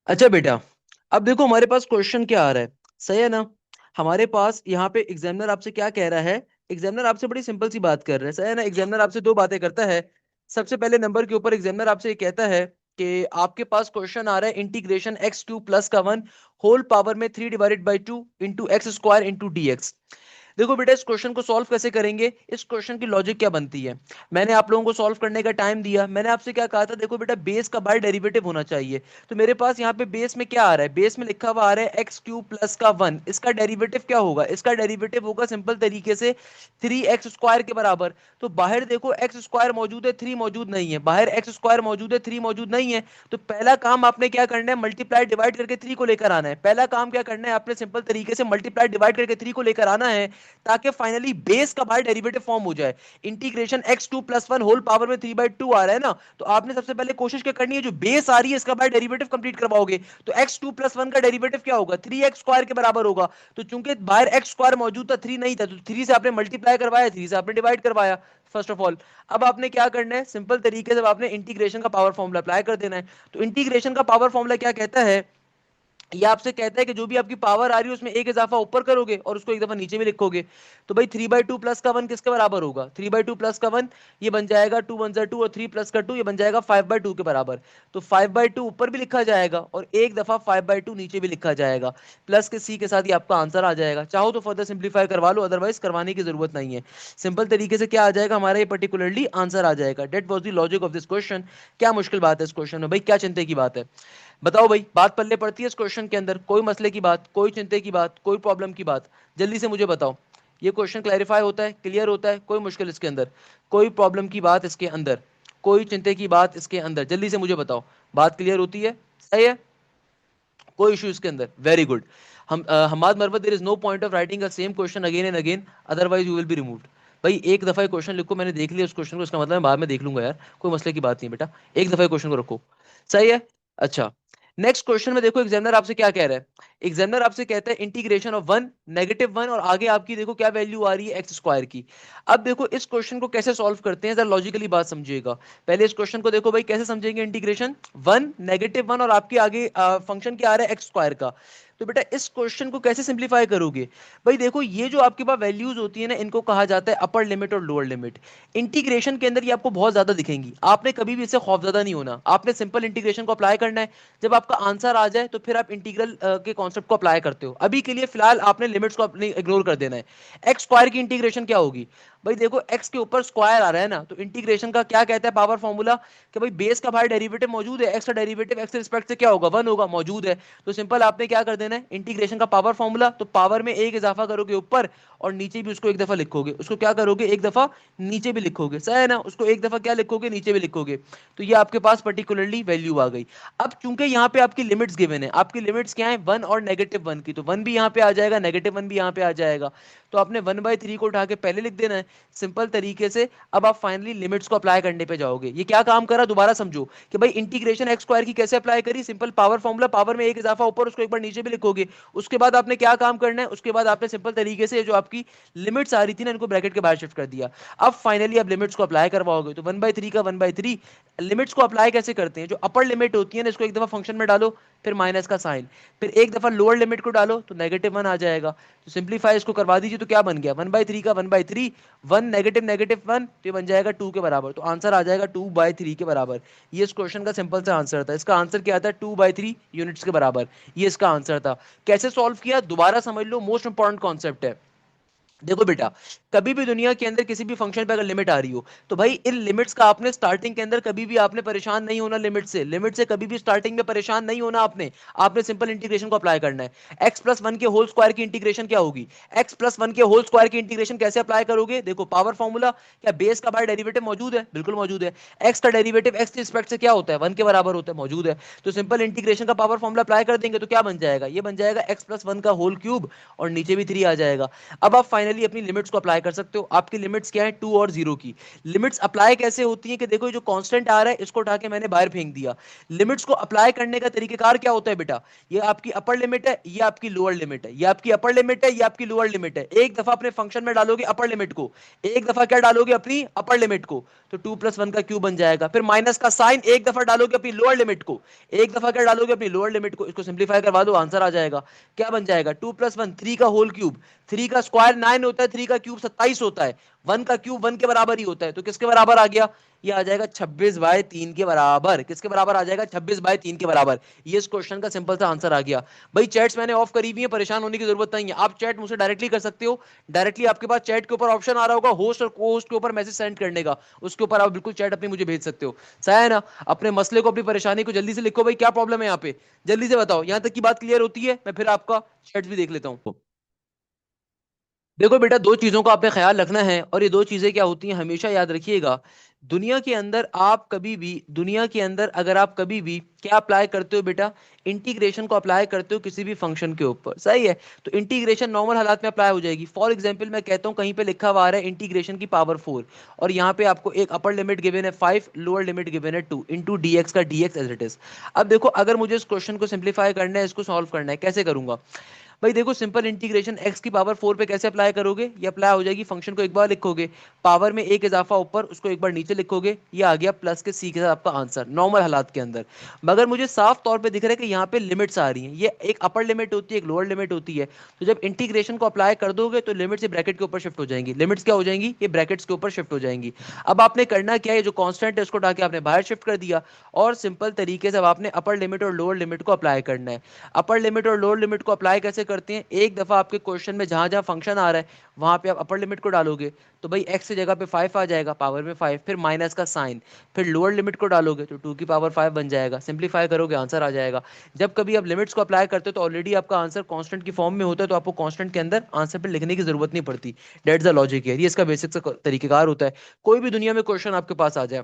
[SPEAKER 1] अच्छा बेटा, अब देखो हमारे पास क्वेश्चन क्या आ रहा है, सही है ना? हमारे पास यहाँ पे एग्जामिनर आपसे क्या कह रहा है, एग्जामिनर आपसे बड़ी सिंपल सी बात कर रहा है, सही है ना? एग्जामिनर आपसे दो बातें करता है। सबसे पहले नंबर के ऊपर एग्जामिनर आपसे ये कहता है कि आपके पास क्वेश्चन आ रहा है इंटीग्रेशन एक्स क्यूब प्लस का 1 होल पावर में 3 divided by 2 into x square into D x. देखो बेटा, इस क्वेश्चन को सॉल्व कैसे करेंगे, इस क्वेश्चन की लॉजिक क्या बनती है। मैंने आप लोगों को सॉल्व करने का टाइम दिया, मैंने आपसे क्या कहा था, देखो बेटा बेस का बाय डेरिवेटिव होना चाहिए। तो मेरे पास यहाँ पे बेस में क्या आ रहा है, बेस में लिखा हुआ आ रहा है एक्स क्यूब प्लस का 1। इसका डेरिवेटिव क्या होगा, इसका डेरिवेटिव होगा सिंपल तरीके से 3x स्क्वायर के बराबर। तो बाहर देखो एक्स स्क्वायर मौजूद है, 3 मौजूद नहीं है। बाहर एक्स स्क्वायर मौजूद है, 3 मौजूद नहीं है। तो पहला काम आपने क्या करना है, मल्टीप्लाई डिवाइड करके 3 को लेकर आना है। पहला काम क्या करना है, आपने सिंपल तरीके से मल्टीप्लाई डिवाइड करके 3 को लेकर आना है, ताकि फाइनली बेस का बाहर डेरिवेटिव फॉर्म हो जाए। Integration x two plus one whole power में 3/2 आ रहा है ना, तो आपने सबसे पहले कोशिश क्या करनी है, जो बेस आ रही है इसका बाहर डेरिवेटिव कंप्लीट करवाओगे। तो एक्स टू प्लस वन का डेरिवेटिव क्या होगा, 3x स्क्वायर के बराबर होगा। तो चूंकि बाहर एक्स स्क्वायर मौजूद था, 3 नहीं था, तो 3 से आपने मल्टीप्लाई करवाया, 3 से आपने डिवाइड करवाया। फर्स्ट ऑफ ऑल अब आपने क्या करना है, सिंपल तरीके से आपने इंटीग्रेशन का पावर फॉर्मूला अप्लाई कर देना है। तो इंटीग्रेशन का पावर फॉर्मूला क्या कहता है, ये आपसे कहता है कि जो भी आपकी पावर आ रही है उसमें एक इजाफा ऊपर करोगे और उसको एक दफा नीचे भी लिखोगे। तो भाई 3/2 प्लस का 1 किसके बराबर होगा, 3/2 प्लस का 1 ये बन जाएगा 2 1 2 और 3 प्लस का 2 ये बन जाएगा 5/2 के बराबर। तो 5/2 ऊपर भी लिखा जाएगा और एक दफा 5/2 नीचे भी लिखा जाएगा। प्लस के सी के साथ ये आपका आंसर आ जाएगा। चाहो तो फर्दर सिंप्लीफाई करवा लो, अदरवाइज करवाने की जरूरत नहीं है। सिंपल तरीके से क्या आ जाएगा हमारा, ये पर्टिकुलरली आंसर आ जाएगा। That was the logic of this question. क्या मुश्किल बात है इस क्वेश्चन में, भाई क्या चिंता की बात है? बताओ भाई, बात पल्ले पड़ती है इस क्वेश्चन के अंदर? कोई मसले की बात, कोई चिंता की बात, कोई प्रॉब्लम की बात, जल्दी से मुझे बताओ। ये क्वेश्चन क्लैरिफाई होता है, क्लियर होता है, कोई मुश्किल इसके अंदर, कोई प्रॉब्लम की बात इसके अंदर, कोई चिंता की बात इसके अंदर, जल्दी से मुझे बताओ। बात क्लियर होती है, सही है, कोई इशू इसके अंदर? Very good. हम Hamad Marwat, there is no point of writing the same question again and again, otherwise you will be removed. भाई एक दफा क्वेश्चन लिखो, मैंने देख लिया उस क्वेश्चन को, इसका मतलब मैं बाद में देख लूंगा यार, कोई मसले की बात नहीं बेटा, एक दफा क्वेश्चन को रखो, सही है। अच्छा, नेक्स्ट क्वेश्चन में देखो एग्जामिनर आपसे क्या कह रहा है। एग्जामिनर आपसे कहता है इंटीग्रेशन ऑफ 1 -1 और आगे आपकी देखो क्या वैल्यू आ रही है एक्स स्क्वायर की। अब देखो इस क्वेश्चन को कैसे सॉल्व करते हैं, जरा लॉजिकली बात समझिएगा। पहले इस क्वेश्चन को देखो भाई, कैसे समझेंगे, इंटीग्रेशन 1 -1 और आपके आगे फंक्शन क्या आ रहा है एक्स स्क्वायर का। तो बेटा इस क्वेश्चन को कैसे सिंप्लीफाई करोगे? भाई देखो ये जो आपके पास वैल्यूज होती है ना, इनको कहा जाता है अपर लिमिट और लोअर लिमिट। इंटीग्रेशन के अंदर ये आपको बहुत ज्यादा दिखेंगी, आपने कभी भी इससे खौफजदा नहीं होना, आपने सिंपल इंटीग्रेशन को अप्लाई करना है। जब आपका आंसर आ जाए तो फिर आप इंटीग्रल के कॉन्सेप्ट को अप्लाई करते हो। अभी के लिए फिलहाल आपने लिमिट्स को अपनी इग्नोर कर देना है। एक्स स्क्वायर की इंटीग्रेशन क्या होगी, भाई देखो एक्स के ऊपर स्क्वायर आ रहा है ना, तो इंटीग्रेशन का क्या कहता है पावर फॉर्मूला, कि भाई बेस का बाहर डेरिवेटिव मौजूद है, एक्स का डेरिवेटिव एक्स के रिस्पेक्ट से क्या होगा, 1 होगा, मौजूद है। तो सिंपल आपने क्या कर देना है, इंटीग्रेशन का पावर फॉर्मूला, तो पावर में एक इजाफा करोगे ऊपर और नीचे भी उसको एक दफा लिखोगे, उसको क्या करोगे, एक दफा नीचे भी लिखोगे, सही है ना, उसको एक दफा क्या लिखोगे, नीचे भी लिखोगे। तो ये आपके पास पर्टिकुलरली वैल्यू आ गई। अब चूंकि यहाँ पे आपकी लिमिट्स गिवन है, आपकी लिमिट्स क्या है, 1 और -1 की, तो 1 भी यहाँ पे आ जाएगा, -1 भी यहाँ पे आ जाएगा। तो आपने 1/3 को उठा के पहले लिख देना है सिंपल तरीके से। अब आप फाइनली लिमिट्स को अप्लाई करने पे जाओगे। ये क्या काम करा, दोबारा समझो कि भाई इंटीग्रेशन एक्स स्क्वायर की कैसे अप्लाई करी, सिंपल पावर फॉर्मूला, पावर में एक इजाफा ऊपर, उसको एक बार नीचे भी लिखोगे। उसके बाद आपने क्या काम करना है, उसके बाद आपने सिंपल तरीके से जो आपकी लिमिट्स आ रही थी ना, इनको ब्रैकेट के बाहर शिफ्ट कर दिया। अब फाइनली आप लिमिट्स को अप्लाई करवाओगे, तो 1/3 का 1/3। लिमिट्स को अप्लाई कैसे करते हैं, जो अपर लिमिट होती है ना, इसको एक दफा फंक्शन में डालो, फिर माइनस का साइन, फिर एक दफा लोअर लिमिट को डालो तो -1 आ जाएगा। तो सिंप्लीफाई इसको करवा दीजिए, तो क्या बन गया, 1/3 का 1/3, 1 -1, तो ये बन जाएगा 2 के बराबर। तो आंसर आ जाएगा 2/3 के बराबर। ये इस क्वेश्चन का सिंपल सा आंसर था। इसका आंसर क्या था, 2/3 यूनिट्स के बराबर, ये इसका आंसर था। कैसे सॉल्व किया, दोबारा समझ लो, मोस्ट इंपॉर्टेंट कॉन्सेप्ट है। देखो बेटा, कभी भी दुनिया के अंदर किसी भी फंक्शन पे अगर लिमिट आ रही हो तो भाई इन लिमिट्स का आपने स्टार्टिंग के अंदर कभी भी आपने परेशान नहीं होना। लिमिट से कभी भी स्टार्टिंग में परेशान नहीं होना आपने। आपने सिंपल इंटीग्रेशन को अप्लाई करना है। एक्स प्लस वन के होल स्क्वायर की इंटीग्रेशन क्या होगी? एक्स प्लस वन के होल स्क्वायर की इंटीग्रेशन कैसे अप्लाई करोगे? देखो पावर फॉर्मूला, क्या बेस का बाहर डेरिवेटिव मौजूद है? बिल्कुल मौजूद है। एक्स का डेरिवेटिव एक्स के रिस्पेक्ट से क्या होता है? वन के बराबर होता है, मौजूद है। तो सिंपल इंटीग्रेशन का पावर फॉर्मूला अप्लाई कर देंगे तो क्या बन जाएगा? ये बन जाएगा एक्स प्लस वन का होल क्यूब और नीचे भी थ्री आ जाएगा। अब आप फाइनली अपनी लिमिट्स को अप्लाई कर सकते हो। आपकी लिमिट्स क्या है? टू और जीरो की। लिमिट्स अप्लाई कैसे होती है कि देखो ये जो कांस्टेंट आ रहा है इसको उठा के मैंने बाहर फेंक दिया। लिमिट्स को अप्लाई करने का तरीकेकार क्या होता है बेटा? ये आपकी अपर लिमिट है, ये आपकी लोअर लिमिट है। ये आपकी अपर लिमिट है, ये आपकी लोअर लिमिट है। एक दफा अपने फंक्शन में डालोगे अपर लिमिट को, एक दफा क्या डालोगे? अपनी अपर लिमिट को, तो टू प्लस वन का क्यूब बन जाएगा। फिर माइनस का साइन एक दफा डालोगे अपनी लोअर लिमिट को, एक दफा क्या डालोगे? अपनी लोअर लिमिट को। इसको सिंप्लीफाई करवा दो, आंसर आ जाएगा। क्या बन जाएगा? टू प्लस वन, थ्री का होल क्यूब। थ्री का स्क्वायर नाइन होता है, थ्री का क्यूब 27 होता है। वन का क्यूब वन के बराबर ही होता है, तो किसके बराबर आ गया? ये आ जाएगा 26/3 के बराबर। किसके बराबर आ जाएगा? 26/3 के बराबर। ये इस क्वेश्चन का सिंपल सा आंसर आ गया। भाई चैट्स मैंने ऑफ करी हुई है, परेशान होने की जरूरत नहीं है। आप चैट मुझसे डायरेक्टली कर सकते हो। डायरेक्टली आपके पास चैट के ऊपर ऑप्शन आ रहा होगा होस्ट और को होस्ट के ऊपर मैसेज सेंड करने का, उसके ऊपर आप बिल्कुल चैट अपनी मुझे भेज सकते हो। सही है ना? अपने मसले को, अपनी परेशानी को जल्दी से लिखो। भाई क्या प्रॉब्लम है यहाँ पे? जल्दी से बताओ। यहां तक की बात क्लियर होती है? मैं फिर आपका चैट भी देख लेता हूँ। देखो बेटा, दो चीजों का आपने ख्याल रखना है और ये दो चीजें क्या होती हैं हमेशा याद रखिएगा। दुनिया के अंदर आप कभी भी, दुनिया के अंदर अगर आप कभी भी क्या अप्लाई करते हो बेटा? इंटीग्रेशन को अप्लाई करते हो किसी भी फंक्शन के ऊपर, सही है? तो इंटीग्रेशन नॉर्मल हालात में अप्लाई हो जाएगी। फॉर एग्जांपल मैं कहता हूं कहीं पे लिखा हुआ आ रहा है इंटीग्रेशन की पावर 4 और यहाँ पे आपको एक अपर लिमिट गिवन है 5, लोअर लिमिट गिवन है 2 इंटू डी एक्स का d x as it is. अब देखो, अगर मुझे इस क्वेश्चन को सिंप्लीफाई करना है, इसको सॉल्व करना है, कैसे करूंगा? भाई देखो, सिंपल इंटीग्रेशन x की पावर 4 पे कैसे अप्लाई करोगे? ये अप्लाई हो जाएगी, फंक्शन को एक बार लिखोगे, पावर में एक इजाफा ऊपर, उसको एक बार नीचे लिखोगे, ये आ गया प्लस के c के साथ आपका आंसर नॉर्मल हालात के अंदर। मगर मुझे साफ तौर पे दिख रहा है कि यहाँ पे लिमिट्स आ रही हैं। ये एक अपर लिमिट होती है, एक लोअर लिमिट होती है। तो जब इंटीग्रेशन को अप्लाई कर दोगे तो लिमिट से ब्रैकेट के ऊपर शिफ्ट हो जाएंगी। लिमिट्स क्या हो जाएंगी? ये ब्रैकेट्स के ऊपर शिफ्ट हो जाएंगी। अब आपने करना क्या है? जो कांस्टेंट है उसको उठा के आपने बाहर शिफ्ट कर दिया और सिंपल तरीके से अब आपने अपर लिमिट और लोअर लिमिट को अप्लाई करना है। अपर लिमिट और लोअर लिमिट को अप्लाई कैसे करते हैं? एक दफा आपके क्वेश्चन में जहां जहां फंक्शन आ रहा है वहां पे आप अपर लिमिट को डालोगे तो भाई x की जगह पे 5 आ जाएगा, पावर में 5, फिर माइनस का साइन, फिर लोअर लिमिट को डालोगे तो 2 की पावर 5 बन जाएगा। सिंप्लीफाई करोगे आंसर आ जाएगा। जब कभी आप लिमिट्स को अप्लाई करते हो तो ऑलरेडी आपका आंसर कांस्टेंट की फॉर्म में होता है, तो आपको कांस्टेंट के अंदर आंसर पे लिखने की जरूरत नहीं पड़ती। दैट्स द लॉजिक है, ये इसका बेसिक सा तरीकेकार होता है। कोई भी दुनिया में क्वेश्चन आपके पास आ जाए,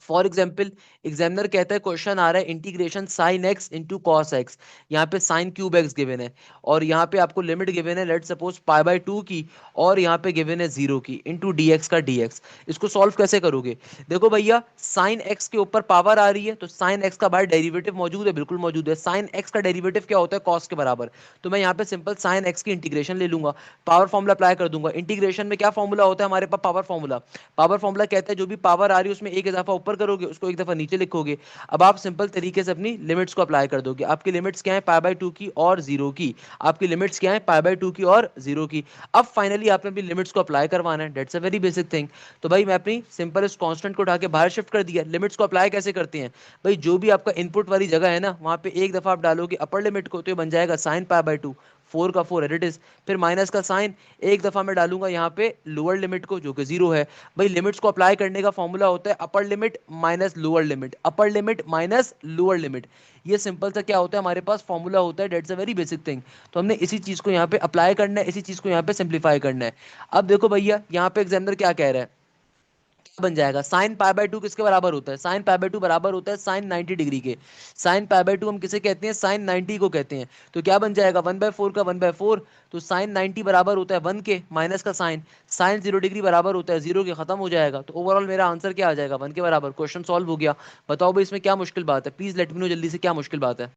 [SPEAKER 1] फॉर एग्जाम्पल एग्जामिनर कहता है क्वेश्चन आ रहा है integration sine x into cos x, यहाँ पे साइन क्यूब एक्स गिवन है और यहाँ पे आपको लिमिट गिवन है लेट सपोज पाई/2 की और यहाँ पे गिवन है 0 की इंटू डी एक्स का डी एक्स। इसको सॉल्व कैसे करोगे? देखो भैया, साइन एक्स के ऊपर पावर आ रही है तो साइन एक्स का बाहर डेरिवेटिव मौजूद है, बिल्कुल मौजूद है। साइन एक्स का डेरिवेटिव क्या होता है? कॉस के बराबर। तो मैं यहाँ पे सिंपल साइन एक्स की इंटीग्रेशन ले लूंगा, पावर फॉर्मूला अप्लाई कर दूंगा। इंटीग्रेशन में क्या फॉर्मूला होता है हमारे पास? Power formula. पावर फॉर्मूला कहता है जो भी पावर आ रही है उसमें एक इजाफा ऊपर करोगे, उसको एक दफा नीचे लिखोगे। अब आप सिंपल तरीके से अपनी लिमिट्स को अप्लाई कर दोगे। आपकी लिमिट्स क्या है? पाई/2 की और 0 की। आपकी लिमिट्स क्या है? पाई/2 की और 0 की। अब फाइनली आपने अपनी लिमिट्स को अप्लाई करवाना है। That's a very basic thing. तो भाई मैं अपनी सिंपल इस कांस्टेंट को उठा के बाहर शिफ्ट कर दिया। लिमिट्स को अप्लाई कैसे करते हैं? भाई जो भी आपका इनपुट वाली जगह है ना, वहां पे एक दफा आप डालोगे अपर लिमिट को तो ये बन जाएगा साइन पाई/2, 4 का 4 एट इट इज। फिर माइनस का साइन, एक दफा मैं डालूंगा यहाँ पे लोअर लिमिट को जो कि 0 है। भाई लिमिट्स को अप्लाई करने का फॉर्मूला होता है upper limit minus lower limit, upper limit minus lower limit. ये सिंपल सा क्या होता है हमारे पास फॉर्मूला होता है। That's a very basic thing. तो हमने इसी चीज को यहाँ पे अप्लाई करना है, इसी चीज को यहाँ पे सिंप्लीफाई करना है। अब देखो भैया, यहाँ पे एग्जामिनर क्या कह रहा है, क्या बन जाएगा? साइन पाई/2 किसके बराबर होता है? साइन पाई/2 बराबर होता है साइन 90 डिग्री के। साइन पाई/2 हम किसे कहते हैं? साइन 90 को कहते हैं। तो क्या बन जाएगा? 1/4 का 1/4, तो साइन 90 बराबर होता है 1 के, माइनस का साइन, साइन 0 डिग्री बराबर होता है 0 के, खत्म हो जाएगा। तो ओवरऑल मेरा आंसर क्या आ जाएगा? 1 के बराबर। क्वेश्चन सॉल्व हो गया। बताओ भाई इसमें क्या मुश्किल बात है? प्लीज लेट मी नो जल्दी से, क्या मुश्किल बात है?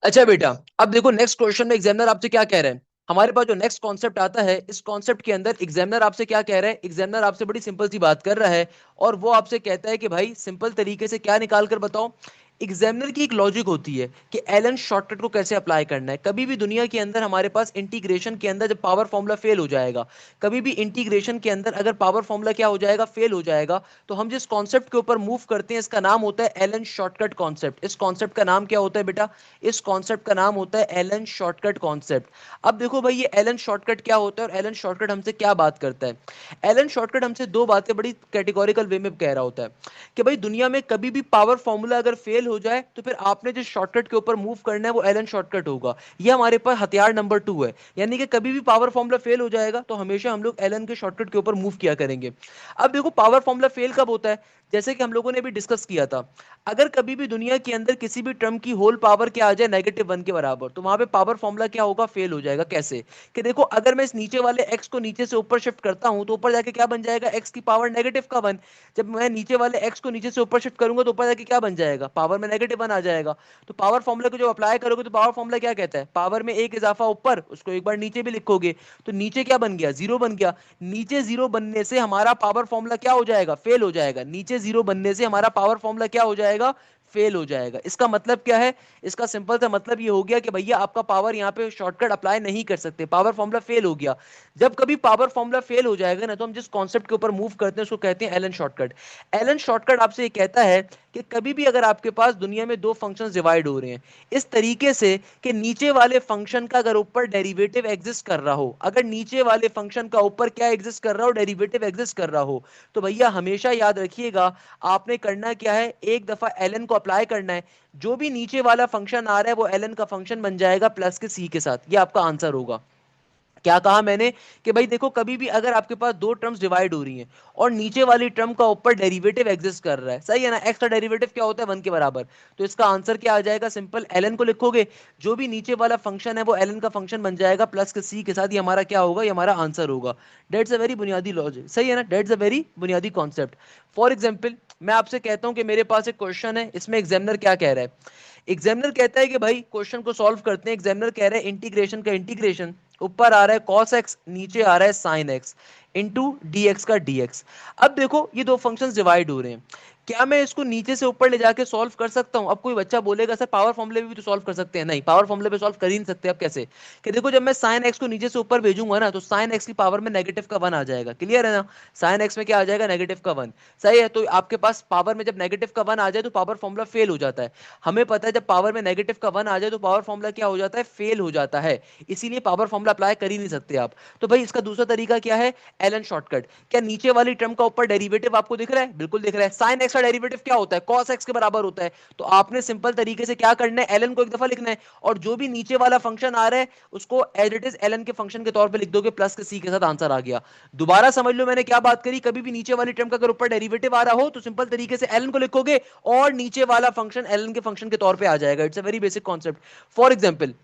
[SPEAKER 1] अच्छा बेटा, अब देखो नेक्स्ट क्वेश्चन में एग्जामिनर आपसे क्या कह रहे हैं। हमारे पास जो नेक्स्ट कॉन्सेप्ट आता है, इस कॉन्सेप्ट के अंदर एग्जामिनर आपसे क्या कह रहा है? एग्जामिनर आपसे बड़ी सिंपल सी बात कर रहा है और वो आपसे कहता है कि भाई सिंपल तरीके से क्या निकाल कर बताओ? एग्जामिनर की एक लॉजिक होती है कि एलन शॉर्टकट को कैसे अप्लाई करना है। कभी भी दुनिया के अंदर हमारे पास इंटीग्रेशन के अंदर जब पावर फॉर्मूला फेल हो जाएगा, कभी भी इंटीग्रेशन के अंदर अगर पावर फॉर्मूला क्या हो जाएगा, फेल हो जाएगा, तो हम जिस कॉन्सेप्ट के ऊपर मूव करते हैं इसका नाम होता है एलन शॉर्टकट कॉन्सेप्ट। इस कॉन्सेप्ट का नाम क्या होता है बेटा? इस कॉन्सेप्ट का नाम होता है एलन शॉर्टकट कॉन्सेप्ट। अब देखो भाई, ये एलन शॉर्टकट क्या होता है और एलन शॉर्टकट हमसे क्या बात करता है? एलन शॉर्टकट हमसे दो बातें बड़ी कैटेगोरिकल वे में कह रहा होता है कि भाई दुनिया में कभी भी पावर फॉर्मूला अगर फेल हो जाए तो फिर आपने जिस शॉर्टकट के ऊपर मूव करना है वो एलन शॉर्टकट होगा। ये हमारे पास हथियार नंबर 2 है। यानी कि कभी भी पावर फॉर्मूला फेल हो जाएगा तो हमेशा हम लोग एलन के शॉर्टकट के ऊपर मूव किया करेंगे। अब देखो, पावर फॉर्मूला फेल कब होता है? जैसे कि हम लोगों ने भी डिस्कस किया था, अगर कभी भी दुनिया के अंदर किसी भी टर्म की होल पावर क्या आ जाए -1 के बराबर, तो वहां पे पावर फॉर्मूला क्या होगा? फेल हो जाएगा। कैसे? कि देखो, अगर मैं इस नीचे वाले x को नीचे से ऊपर शिफ्ट करता हूं तो ऊपर जाके क्या बन जाएगा? x की पावर -1। जब मैं नीचे वाले x को नीचे से ऊपर शिफ्ट करूंगा तो ऊपर जाके क्या बन जाएगा? पावर में -1 आ जाएगा। तो पावर फॉर्मूला को जब अप्लाई करोगे तो पावर फॉर्मूला क्या कहता है? पावर में एक इजाफा ऊपर, उसको एक बार नीचे भी लिखोगे तो नीचे क्या बन गया? 0 बन गया। नीचे 0 बनने से हमारा पावर फॉर्मूला क्या हो जाएगा? फेल हो जाएगा। नीचे 0 बनने से हमारा पावर फॉर्मूला क्या हो जाएगा? फेल हो जाएगा। इसका मतलब क्या है? इसका सिंपल सा मतलब ये हो गया कि भैया आपका पावर यहां पे शॉर्टकट अप्लाई नहीं कर सकते, पावर फॉर्मूला फेल हो गया। जब कभी पावर फॉर्मूला फेल हो जाएगा ना, तो हम जिस कॉन्सेप्ट के ऊपर मूव करते हैं उसको कहते हैं एलन शॉर्टकट। एलन शॉर्टकट आपसे ये कहता है कि कभी भी अगर आपके पास दुनिया में दो फंक्शंस डिवाइड हो रहे हैं इस तरीके से कि नीचे वाले फंक्शन का अगर ऊपर डेरिवेटिव एग्जिस्ट कर रहा हो, अगर नीचे वाले फंक्शन का ऊपर क्या एग्जिस्ट कर रहा हो? डेरिवेटिव एग्जिस्ट कर रहा हो, तो भैया हमेशा याद रखिएगा आपने करना क्या है? एक दफा एलन को अप्लाई करना है। जो भी नीचे वाला फंक्शन आ रहा है वो एलन का फंक्शन बन जाएगा प्लस के सी के साथ। ये आपका आंसर होगा। क्या कहा मैंने? कि भाई देखो, कभी भी अगर आपके पास दो टर्म्स डिवाइड हो रही हैं और नीचे वाली टर्म का ऊपर डेरिवेटिव एग्जिस्ट कर रहा है, सही है ना? एक्स का डेरिवेटिव क्या होता है? 1 के बराबर। तो इसका आंसर क्या आ जाएगा? सिंपल, एलन को लिखोगे, जो भी नीचे वाला फंक्शन है वो एलन का फंक्शन बन जाएगा प्लस के सी के साथ। ये हमारा क्या होगा? ये हमारा आंसर होगा। डेट्स अ वेरी बुनियादी लॉजिक, सही है ना? डेट्स अ वेरी बुनियादी कॉन्सेप्ट। फॉर एग्जाम्पल, मैं आपसे कहता हूं कि मेरे पास एक क्वेश्चन है, इसमें एग्जामिनर क्या कह रहा है? एग्जामिनर कहता है कि भाई क्वेश्चन को सॉल्व करते हैं। एग्जामिनर कह रहा है इंटीग्रेशन का इंटीग्रेशन, ऊपर आ रहा है cos x, नीचे आ रहा है sin x into D x का dx। अब देखो, ये दो फंक्शंस डिवाइड हो रहे हैं, क्या मैं इसको नीचे से ऊपर ले जाके सॉल्व कर सकता हूं? अब कोई बच्चा बोलेगा सर पावर फॉर्मूले पे भी तो सॉल्व कर सकते हैं। नहीं, पावर फॉर्मूले पे सॉल्व कर ही नहीं सकते। अब कैसे? कि देखो, जब मैं sin x को नीचे से ऊपर भेजूंगा ना तो sin x की पावर में -1 आ जाएगा। क्लियर है ना? sin x में क्या आ जाएगा? -1। सही है? तो आपके पास पावर में जब -1 आ जाए तो पावर फॉर्मूला फेल हो जाता है। हमें पता है जब पावर में -1 आ जाए तो पावर फॉर्मूला क्या हो जाता है? फेल हो जाता है। इसीलिए पावर फॉर्मूला अप्लाई कर ही नहीं सकते आप। तो भाई इसका दूसरा तरीका क्या है? Allen shortcut. क्या नीचे वाली टर्म का ऊपर डेरिवेटिव आपको दिख रहा है? बिल्कुल दिख रहा है। साइन एक्स का डेरिवेटिव क्या होता है? कॉस एक्स के बराबर होता है। तो आपने सिंपल तरीके से क्या करना है? एलन को एक दफा लिखना है और जो भी नीचे वाला फंक्शन आ रहा है उसको एज इट इज एलन के फंक्शन के तौर पर लिख दोगे प्लस के सी के साथ। आंसर आ गया। दोबारा समझ लो मैंने क्या बात करी। कभी भी नीचे वाली टर्म का अगर ऊपर डेरिवेटिव आ रहा हो तो सिंपल तरीके से एलन को लिखोगे और नीचे वाला फंक्शन एलन के फंक्शन के तौर पे आ जाएगा। It's a very basic concept. For example,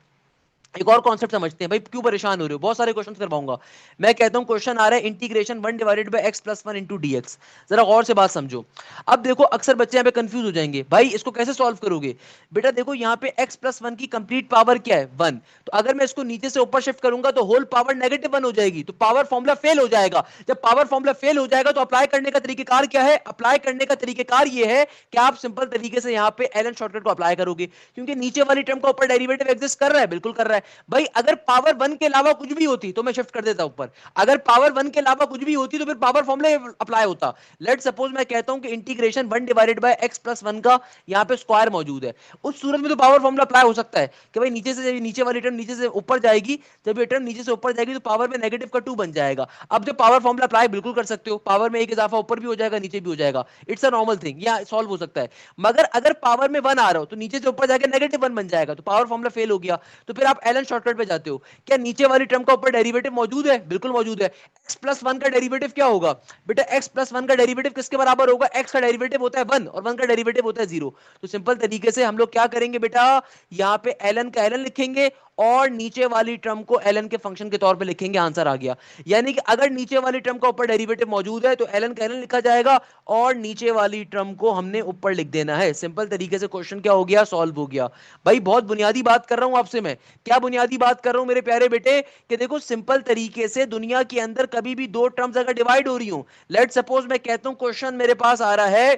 [SPEAKER 1] एक और कॉन्सेप्ट समझते हैं। भाई क्यों परेशान हो रहे हो? बहुत सारे क्वेश्चन करवाऊंगा। मैं कहता हूं क्वेश्चन आ रहा है इंटीग्रेशन 1/x+1 इंटू dx। जरा गौर से बात समझो। अब देखो, अक्सर बच्चे यहाँ पे कंफ्यूज हो जाएंगे, भाई इसको कैसे सॉल्व करोगे? बेटा देखो, यहाँ पे x+1 की कंप्लीट पावर क्या है? 1। तो अगर मैं इसको नीचे से ऊपर शिफ्ट करूंगा तो होल पावर -1 हो जाएगी, तो पावर फॉर्मूला फेल हो जाएगा। जब पावर फॉर्मूला फेल हो जाएगा तो अप्लाई करने का तरीकेकार क्या है? अप्लाई करने का तरीकेकार ये है कि आप सिंपल तरीके से यहाँ पे एलन शॉर्टकट को अप्लाई करोगे, क्योंकि नीचे वाली टर्म का ऊपर डेरिवेटिव एग्जिस्ट कर रहा है। बिल्कुल कर रहा है भाई। अगर पावर 1 के अलावा कुछ भी होती तो मैं शिफ्ट कर देता ऊपर। अगर पावर 1 के अलावा कुछ भी होती तो फिर पावर फॉर्मूला अप्लाई होता। लेट सपोज मैं कहता हूं कि इंटीग्रेशन 1/x+1 का यहाँ पे स्क्वायर मौजूद है, उस सूरत में तो पावर फॉर्मूला अप्लाई हो सकता है कि भाई नीचे से नीचे वाली टर्म नीचे से ऊपर जाएगी, जब ये टर्म नीचे से ऊपर जाएगी तो पावर में -2 बन जाएगा। अब जो पावर फॉर्मूला अप्लाई बिल्कुल कर सकते हो, पावर में एक इजाफा ऊपर भी हो जाएगा नीचे भी हो जाएगा। इट्स अ नॉर्मल थिंग, या सॉल्व हो सकता है। मगर अगर पावर में 1 आ रहा हो तो नीचे से ऊपर जाकर -1 बन जाएगा, तो पावर फॉर्मूला फेल हो गया। तो फिर आप एलन शॉर्टकट पे जाते हो। क्या नीचे वाली टर्म का ऊपर डेरिवेटिव मौजूद है? बिल्कुल मौजूद है। x+1 का डेरिवेटिव क्या होगा? बेटा x+1 का डेरिवेटिव किसके बराबर होगा? x का डेरिवेटिव होता है 1 और 1 का डेरिवेटिव होता है 0। तो सिंपल तरीके से हम लोग क्या करेंगे बेटा, यहाँ पे एलन का एलन लिखेंगे और नीचे वाली टर्म को एलन के फंक्शन के तौर पे लिखेंगे। आंसर आ गया। यानी कि अगर नीचे वाली टर्म का ऊपर डेरिवेटिव मौजूद है तो एलन का एलन लिखा जाएगा और नीचे वाली टर्म को हमने ऊपर लिख देना है। सिंपल तरीके से क्वेश्चन क्या हो गया? सॉल्व हो गया। भाई बहुत बुनियादी बात कर रहा हूं आपसे मैं। क्या बुनियादी बात कर रहा हूं मेरे प्यारे बेटे? कि देखो, सिंपल तरीके से दुनिया के अंदर कभी भी दो टर्म्स अगर डिवाइड हो रही हो, लेट सपोज मैं कहता हूं क्वेश्चन मेरे पास आ रहा है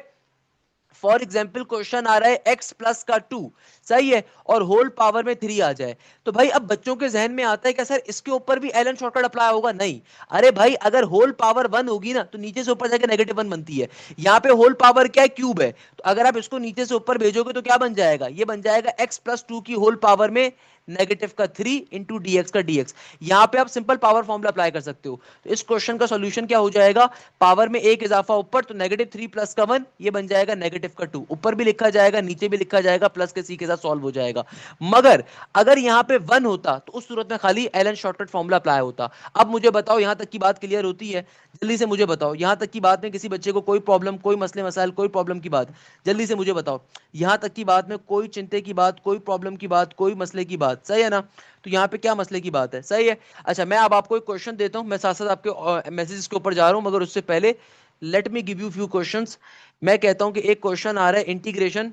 [SPEAKER 1] फॉर एग्जाम्पल क्वेश्चन आ रहा है x प्लस का 2, सही है, और होल पावर में 3 आ जाए, तो भाई अब बच्चों के जहन में आता है कि सर इसके ऊपर भी एलन शॉर्टकट अप्लाई होगा? नहीं। अरे भाई अगर होल पावर 1 होगी ना तो नीचे से ऊपर जाके -1 बनती है। यहाँ पे होल पावर क्या है? क्यूब है। तो अगर आप इसको नीचे से ऊपर भेजोगे तो क्या बन जाएगा? ये बन जाएगा x प्लस 2 की होल पावर में -3 इंटू dx का dx। यहां पे आप सिंपल पावर फॉर्मूला अप्लाई कर सकते हो। तो इस क्वेश्चन का सॉल्यूशन क्या हो जाएगा? पावर में एक इजाफा ऊपर, तो -3 प्लस का 1, ये बन जाएगा -2। ऊपर भी लिखा जाएगा, नीचे भी लिखा जाएगा, प्लस के सी के साथ सॉल्व हो जाएगा। मगर अगर यहां पे 1 होता तो उस सूरत में खाली एलन शॉर्टकट फॉर्मूला अप्लाई होता। अब मुझे बताओ, यहां तक की बात क्लियर होती है? जल्दी से मुझे बताओ, यहां तक की बात में किसी बच्चे को कोई प्रॉब्लम, कोई मसले मसाइल, कोई प्रॉब्लम की बात? जल्दी से मुझे बताओ, यहां तक की बात में कोई चिंता की बात, कोई प्रॉब्लम की बात, कोई मसले की बात? सही है ना? तो यहाँ पे क्या मसले की बात है? सही है। अच्छा, मैं अब आपको एक क्वेश्चन देता हूँ, मैं साथ साथ आपके मैसेजेस के ऊपर जा रहा हूँ, मगर उससे पहले let me give you few questions. मैं कहता हूँ कि एक क्वेश्चन आ रहा है, integration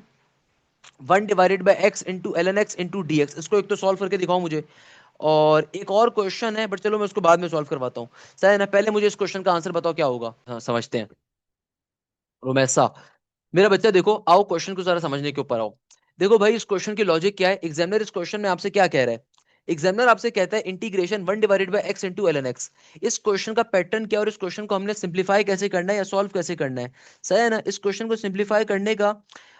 [SPEAKER 1] 1 divided by x into L N x into D x. इसको एक तो सॉल्व करके दिखाओ मुझे। और एक और क्वेश्चन है, बट चलो मैं उसको बाद में सॉल्व करवाता हूँ। सही है ना? पहले मुझे इस क्वेश्चन का आंसर बताओ क्या होगा। हाँ, समझते हैं। रोमैसा, मेरा बच्चा देखो, आओ क्वेश्चन को जरा समझने के ऊपर आओ। देखो भाई, इस क्वेश्चन की लॉजिक क्या है? एग्जामिनर इस क्वेश्चन में आपसे क्या कह रहा है? एग्जामिनर आपसे कहता है integration 1 divided by x into L N x. इस क्वेश्चन का पैटर्न क्या है और इस क्वेश्चन को हमने सिंप्लीफाई कैसे करना है या सॉल्व कैसे करना है? सही है ना? इस क्वेश्चन को सिंप्लीफाई करने का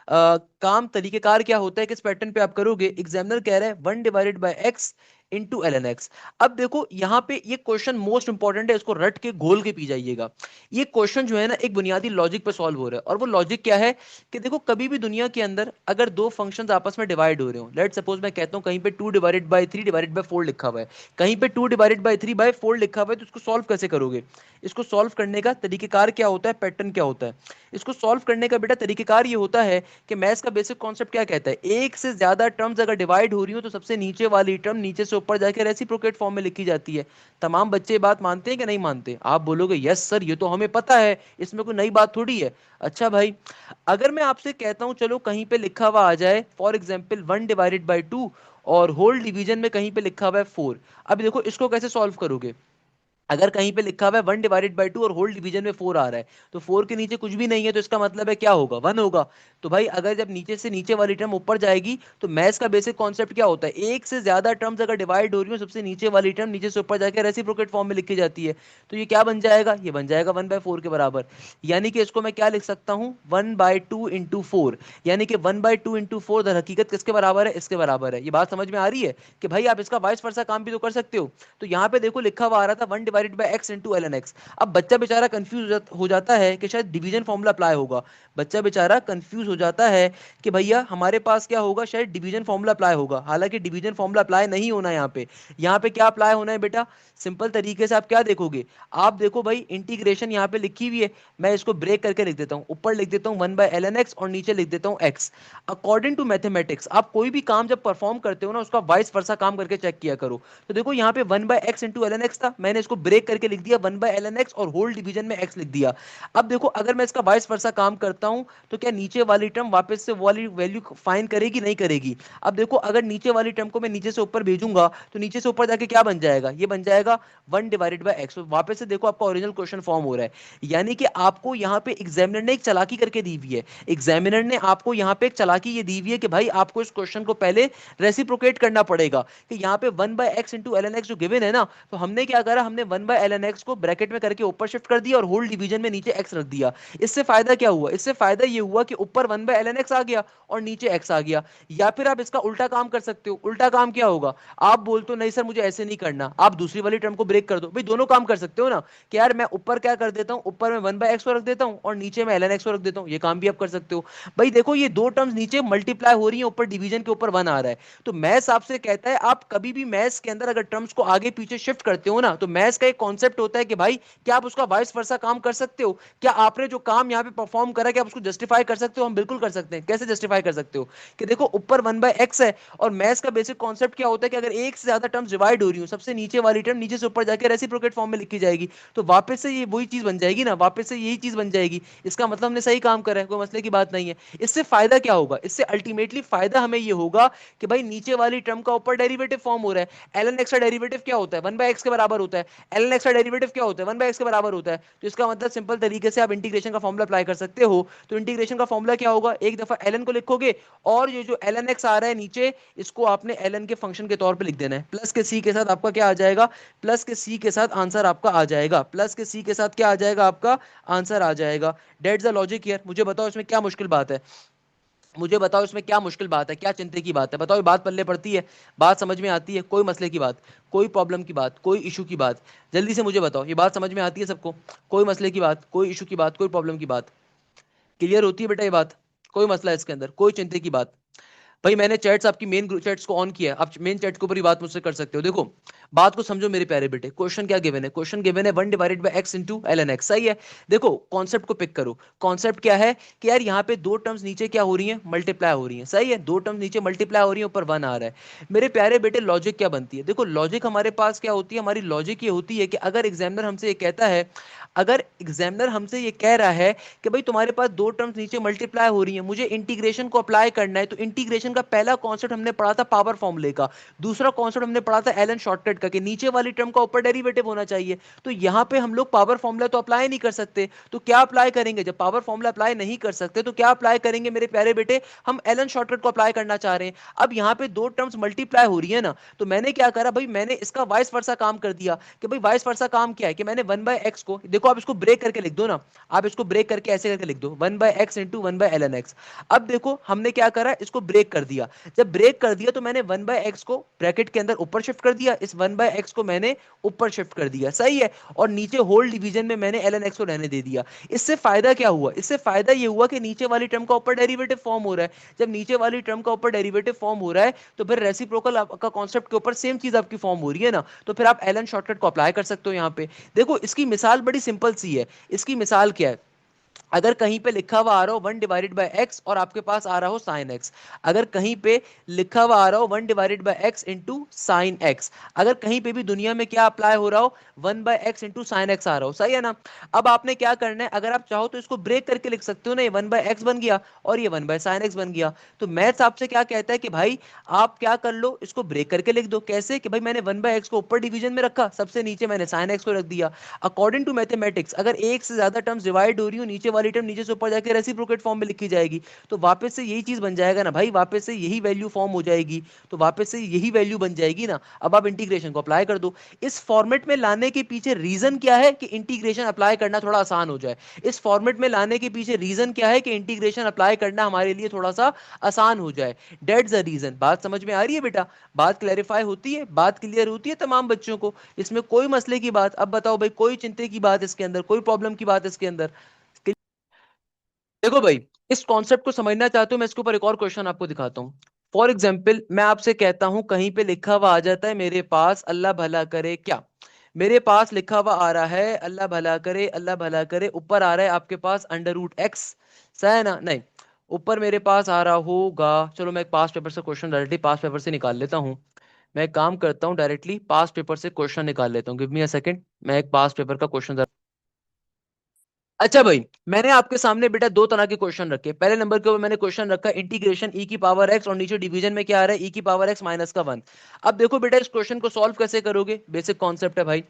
[SPEAKER 1] काम, तरीकेकार क्या होता है, किस पैटर्न पे आप करोगे? एग्जामिनर कह रहा है 1 divided by x into L N x. अब देखो यहाँ पे ये क्वेश्चन मोस्ट इंपॉर्टेंट है, इसको रट के घोल के पी जाइएगा। ये क्वेश्चन जो है ना, एक बुनियादी लॉजिक पे सॉल्व हो रहा है, और वो लॉजिक क्या है कि देखो, कभी भी दुनिया के अंदर अगर दो फंक्शंस आपस में डिवाइड हो रहे हो, लेट सपोज मैं कहता हूं कहीं पे 2 डिवाइडेड बाय 3 डिवाइडेड बाय 4 लिखा हुआ है, कहीं पे 2 डिवाइडेड बाय 3 बाय 4 लिखा हुआ है, तो इसको सॉल्व कैसे करोगे? इसको सॉल्व करने का तरीकेकार क्या होता है, पैटर्न क्या होता है? इसको सॉल्व करने का बेटा तरीकेकार ये होता है कि मैथ्स का बेसिक कॉन्सेप्ट क्या कहता है, एक से ज्यादा टर्म्स अगर डिवाइड हो रही हो तो सबसे नीचे वाली टर्म नीचे से ऊपर जाकर रेसिप्रोकेट फॉर्म में लिखी जाती है। तमाम बच्चे ये बात मानते हैं कि नहीं मानते? आप बोलोगे यस सर, ये तो हमें पता है, इसमें कोई नई बात थोड़ी है। अच्छा भाई, अगर मैं आपसे कहता हूं चलो कहीं पे लिखा हुआ आ जाए फॉर एग्जाम्पल 1 डिवाइडेड बाई 2, और होल डिवीजन में कहीं पे लिखा हुआ है 4। अब देखो इसको कैसे सॉल्व करोगे? अगर कहीं पे लिखा हुआ है 1 डिवाइडेड बाई 2 और होल डिवीजन में 4 आ रहा है, तो 4 के नीचे कुछ भी नहीं है, तो इसका मतलब है क्या होगा? 1 होगा। तो भाई अगर जब नीचे से नीचे वाली टर्म ऊपर जाएगी, तो मैथ्स का बेसिक कॉन्सेप्ट क्या होता है? एक से ज्यादा टर्म्स अगर डिवाइड हो रही हो, सबसे नीचे वाली टर्म नीचे से ऊपर जाकर रेसिप्रोकेट फॉर्म में लिखी जाती है। तो ये क्या बन जाएगा? ये बन जाएगा 1/4 के बराबर। यानी कि इसको मैं क्या लिख सकता हूँ? 1/2 इंटू 4। यानी कि 1/2 इंटू 4 दर हकीकत किसके बराबर है? इसके बराबर है। ये बात समझ में आ रही है कि भाई आप इसका वाइस वर्सा काम भी तो कर सकते हो। तो यहाँ पे देखो लिखा हुआ आ रहा था 1 divided by x into L N x. अब बच्चा बेचारा कंफ्यूज हो जाता है कि शायद डिवीजन फॉर्मूला अप्लाई होगा। बच्चा बेचारा कंफ्यूज हो जाता है कि भैया हमारे पास क्या होगा, शायद डिवीजन फॉर्मूला अप्लाई होगा। हालांकि डिवीजन फॉर्मूला अप्लाई नहीं होना यहाँ पे। यहाँ पे क्या अप्लाई होना है बेटा? सिंपल तरीके से आप क्या देखोगे? आप देखो भाई, इंटीग्रेशन यहाँ पे लिखी हुई है, मैं इसको ब्रेक करके लिख देता हूँ। ऊपर लिख देता हूँ 1 बाय एल एन एक्स और नीचे लिख देता हूँ x। अकॉर्डिंग टू मैथमेटिक्स, आप कोई भी काम जब परफॉर्म करते हो ना, उसका वाइस वर्सा काम करके चेक किया करो। तो देखो यहाँ पे 1 by x into L N x था, मैंने इसको ब्रेक करके लिख दिया 1 बाय एल एन एक्स और होल डिवीजन में x लिख दिया। अब देखो अगर मैं इसका वाइस वर्सा काम करता हूं, तो क्या नीचे वाली टर्म वापस से वाली वैल्यू फाइंड करेगी? नहीं करेगी। अब देखो अगर नीचे वाली टर्म को मैं नीचे से ऊपर भेजूंगा, तो नीचे से ऊपर जाके क्या बन जाएगा? ये बन जाएगा 1 डिवाइडेड बाय एक्स। वापस से देखो आपका ओरिजिनल क्वेश्चन फॉर्म हो रहा है। यानी कि आपको यहाँ पे एग्जामिनर ने एक चालाकी करके दी हुई है। एग्जामिनर ने आपको यहाँ पे एक चालाकी ये दी हुई है कि भाई आपको इस क्वेश्चन को पहले रेसिप्रोकेट करना पड़ेगा, कि यहाँ पे 1 by x into L N x जो गिवन है ना, तो हमने क्या करा, हमने 1 बाय एल एन एक्स को ब्रैकेट में करके ऊपर शिफ्ट कर दिया और होल डिवीजन में नीचे एक्स रख दिया। इससे फायदा क्या हुआ? इससे फायदा ये हुआ कि ऊपर 1 बाय एल एन एक्स आ गया और नीचे एक्स आ गया। या फिर आप इसका उल्टा काम कर सकते हो। उल्टा काम क्या होगा? आप बोलते हो नहीं सर मुझे ऐसे नहीं करना, आप दूसरी वाली टर्म को ब्रेक कर दो। भाई दोनों काम कर सकते हो ना, कि यार मैं ऊपर क्या कर देता हूं, ऊपर मैं 1 बाय एक्स को रख देता हूं और नीचे मैं एल एन एक्स को रख देता हूं। ये काम भी आप कर सकते हो। भाई देखो ये दो टर्म्स नीचे मल्टीप्लाई हो रही है, ऊपर डिवीजन के ऊपर 1 आ रहा है। तो मैथ्स आपसे कहता है, आप कभी भी मैथ्स के अंदर अगर टर्म्स को आगे पीछे शिफ्ट करते हो ना, तो मैथ्स का एक कॉन्सेप्ट होता है कि भाई क्या आप उसका वाइस वर्सा काम कर सकते हो? क्या आपने जो काम यहाँ पे परफॉर्म करा, क्या आप उसको जस्टिफाई कर सकते हो? हम बिल्कुल कर सकते हैं। कैसे जस्टिफाई कर सकते हो? कि देखो ऊपर 1 बाय एक्स है, और मैथ्स का बेसिक कॉन्सेप्ट क्या होता है कि अगर एक से ज्यादा टर्म्स डिवाइड हो रही हो, सबसे नीचे वाली टर्म नीचे से ऊपर जाकर रेसिप्रोकेट फॉर्म में लिखी जाएगी, तो वापस से ये वही चीज बन जाएगी ना, वापस से यही चीज बन जाएगी। इसका मतलब हमने सही काम करा है, कोई मसले की बात नहीं है। इससे फायदा क्या होगा? इससे अल्टीमेटली फायदा हमें ये होगा कि भाई नीचे वाली टर्म का ऊपर डेरिवेटिव फॉर्म हो रहा है। एल एन एक्स का डेरिवेटिव क्या होता है? 1 बाय एक्स के बराबर होता है। ln x का डेरिवेटिव क्या होता है, 1/x के बराबर होता है। तो इसका मतलब सिंपल तरीके से आप इंटीग्रेशन का फॉर्मूला अप्लाई कर सकते हो। तो इंटीग्रेशन का फॉर्मूला क्या होगा, एक दफा ln को लिखोगे और ये जो ln x आ रहा है नीचे, इसको आपने ln के फंक्शन के तौर पे लिख देना है, प्लस के c के साथ आपका क्या आ जाएगा, प्लस के c के साथ आंसर आपका आ जाएगा, प्लस के c के साथ क्या आ जाएगा, आपका आंसर आ जाएगा। That's the logic here. मुझे बताओ इसमें क्या मुश्किल बात है, मुझे बताओ इसमें क्या मुश्किल बात है, क्या चिंता की बात है, बताओ। ये बात पल्ले पड़ती है, बात समझ में आती है, कोई मसले की बात, कोई प्रॉब्लम की बात, कोई इशू की बात, जल्दी से मुझे बताओ। ये बात समझ में आती है सबको, कोई मसले की बात, कोई इशू की बात, कोई प्रॉब्लम की बात, क्लियर होती है बेटा ये बात, कोई मसला है इसके अंदर, कोई चिंता की बात। भाई मैंने चैट्स आपकी मेन चैट्स को ऑन किया है, आप मेन चैट के ऊपर ही बात मुझसे कर सकते हो। देखो बात को समझो मेरे प्यारे बेटे, क्वेश्चन क्या गिवन है, क्वेश्चन गिवन है 1/x इंटू ln x, सही है। देखो कॉन्सेप्ट को पिक करो, कॉन्सेप्ट क्या है कि यार यहाँ पे दो टर्म्स नीचे क्या हो रही हैं, मल्टीप्लाई हो रही हैं, सही है, दो टर्म्स नीचे मल्टीप्लाई हो रही है, ऊपर 1 आ रहा है। मेरे प्यारे बेटे लॉजिक क्या बनती है, देखो लॉजिक हमारे पास क्या होती है, हमारी लॉजिक ये होती है कि अगर एग्जामिनर हमसे ये कहता है, अगर एग्जामिनर हमसे ये कह रहा है कि भाई तुम्हारे पास दो टर्म्स नीचे मल्टीप्लाई हो रही हैं, मुझे इंटीग्रेशन को अप्लाई करना है, तो इंटीग्रेशन का पहला कॉन्सेप्ट हमने पढ़ा था पावर फॉर्मूले का, दूसरा कॉन्सेप्ट हमने पढ़ा था एलन शॉर्टकट का, कि नीचे वाली टर्म का ऊपर डेरिवेटिव होना चाहिए। तो यहां पे हम लोग पावर फॉर्मूला तो अप्लाई नहीं कर सकते, तो क्या अप्लाई करेंगे, जब पावर फॉर्मूला अप्लाई नहीं कर सकते तो क्या अप्लाई करेंगे मेरे प्यारे बेटे, हम एलन शॉर्टकट को अप्लाई करना चाह रहे हैं। अब यहां पे दो टर्म्स मल्टीप्लाई हो रही है ना, तो मैंने क्या करा भाई, मैंने इसका वाइस वर्सा काम कर दिया, कि भाई वाइस वर्सा काम क्या है, कि मैंने 1/x को, देखो आप इसको ब्रेक करके लिख दो ना, आप इसको ब्रेक करके ऐसे करके लिख दो 1/x इंटू 1/ln x। अब देखो हमने क्या करा, इसको ब्रेक कर दिया, जब ब्रेक कर दिया तो मैंने 1/x को ब्रैकेट के अंदर ऊपर शिफ्ट कर दिया, इस 1/x को मैंने ऊपर शिफ्ट कर दिया, सही है, और नीचे होल डिवीजन में मैंने ln x को रहने दे दिया। इससे फायदा क्या हुआ, इससे फायदा ये हुआ कि नीचे वाली टर्म का ऊपर डेरिवेटिव फॉर्म हो रहा है, जब नीचे वाली टर्म का ऊपर डेरिवेटिव फॉर्म हो रहा है तो फिर रेसिप्रोकल का कॉन्सेप्ट के ऊपर सेम चीज आपकी फॉर्म हो रही है ना, तो फिर आप एलन शॉर्टकट को अप्लाई कर सकते हो यहाँ पे। देखो इसकी मिसाल बड़ी सिंपल सी है, इसकी मिसाल क्या है, अगर कहीं पे लिखा हुआ आ रहा हो 1/x और आपके पास आ रहा हो साइन एक्स, अगर कहीं पे लिखा हुआ आ रहा हो 1/x इंटू साइन एक्स, अगर कहीं पे भी दुनिया में क्या अप्लाई हो रहा हो 1/x इंटू साइन एक्स आ रहा हो, सही है ना। अब आपने क्या करना है, अगर आप चाहो तो इसको ब्रेक करके लिख सकते हो ना, ये 1/x बन गया और ये 1/sin x बन गया। तो मैथ्स आपसे क्या कहता है कि भाई आप क्या कर लो, इसको ब्रेक करके लिख दो, कैसे कि भाई मैंने 1/x को ऊपर डिवीजन में रखा, सबसे नीचे मैंने साइन एक्स को रख दिया। अकॉर्डिंग टू मैथमेटिक्स अगर एक से ज्यादा टर्म्स डिवाइड हो रही हो, नीचे वाली टर्म नीचे से ऊपर जाकर रेसिप्रोकेट फॉर्म में लिखी जाएगी, तो वापस से यही चीज बन जाएगा ना भाई, वापस से यही वैल्यू फॉर्म हो जाएगी, तो वापस से यही वैल्यू बन जाएगी ना। अब आप इंटीग्रेशन को अप्लाई कर दो, इस फॉर्मेट में लाने के पीछे रीजन क्या है कि इंटीग्रेशन अप्लाई करना थोड़ा आसान हो जाए, इस फॉर्मेट में लाने के पीछे रीजन क्या है कि इंटीग्रेशन अप्लाई करना हमारे लिए थोड़ा सा आसान हो जाए, डेट्स द रीजन। बात समझ में आ रही है बेटा, बात क्लैरिफाई होती है, बात क्लियर होती है तमाम बच्चों को, इसमें कोई मसले की बात, अब बताओ भाई कोई चिंता की बात इसके अंदर, कोई प्रॉब्लम की बात इसके अंदर। देखो भाई इस कॉन्सेप्ट को समझना चाहते हो, मैं इसके ऊपर एक और क्वेश्चन आपको दिखाता हूँ। फॉर एग्जाम्पल मैं आपसे कहता हूं कहीं पे लिखा हुआ आ जाता है मेरे पास, अल्लाह भला करे क्या, मेरे पास लिखा हुआ आ रहा है अल्लाह भला करे, अल्लाह भला करे, ऊपर आ रहा है आपके पास √x, सही है ना, नहीं ऊपर मेरे पास आ रहा होगा, चलो मैं एक पास पेपर से क्वेश्चन डायरेक्टली पास पेपर से निकाल लेता हूँ, मैं एक काम करता हूँ डायरेक्टली पास पेपर से क्वेश्चन निकाल लेता हूँ, गिव मी अ सेकंड, मैं एक पास पेपर का क्वेश्चन। अच्छा भाई मैंने आपके सामने बेटा दो तरह के क्वेश्चन रखे, पहले नंबर के ऊपर मैंने क्वेश्चन रखा इंटीग्रेशन ई की पावर एक्स और नीचे डिवीजन में क्या आ रहा है ई की पावर एक्स माइनस का 1। अब देखो बेटा इस क्वेश्चन को सॉल्व कैसे करोगे, बेसिक कॉन्सेप्ट है भाई,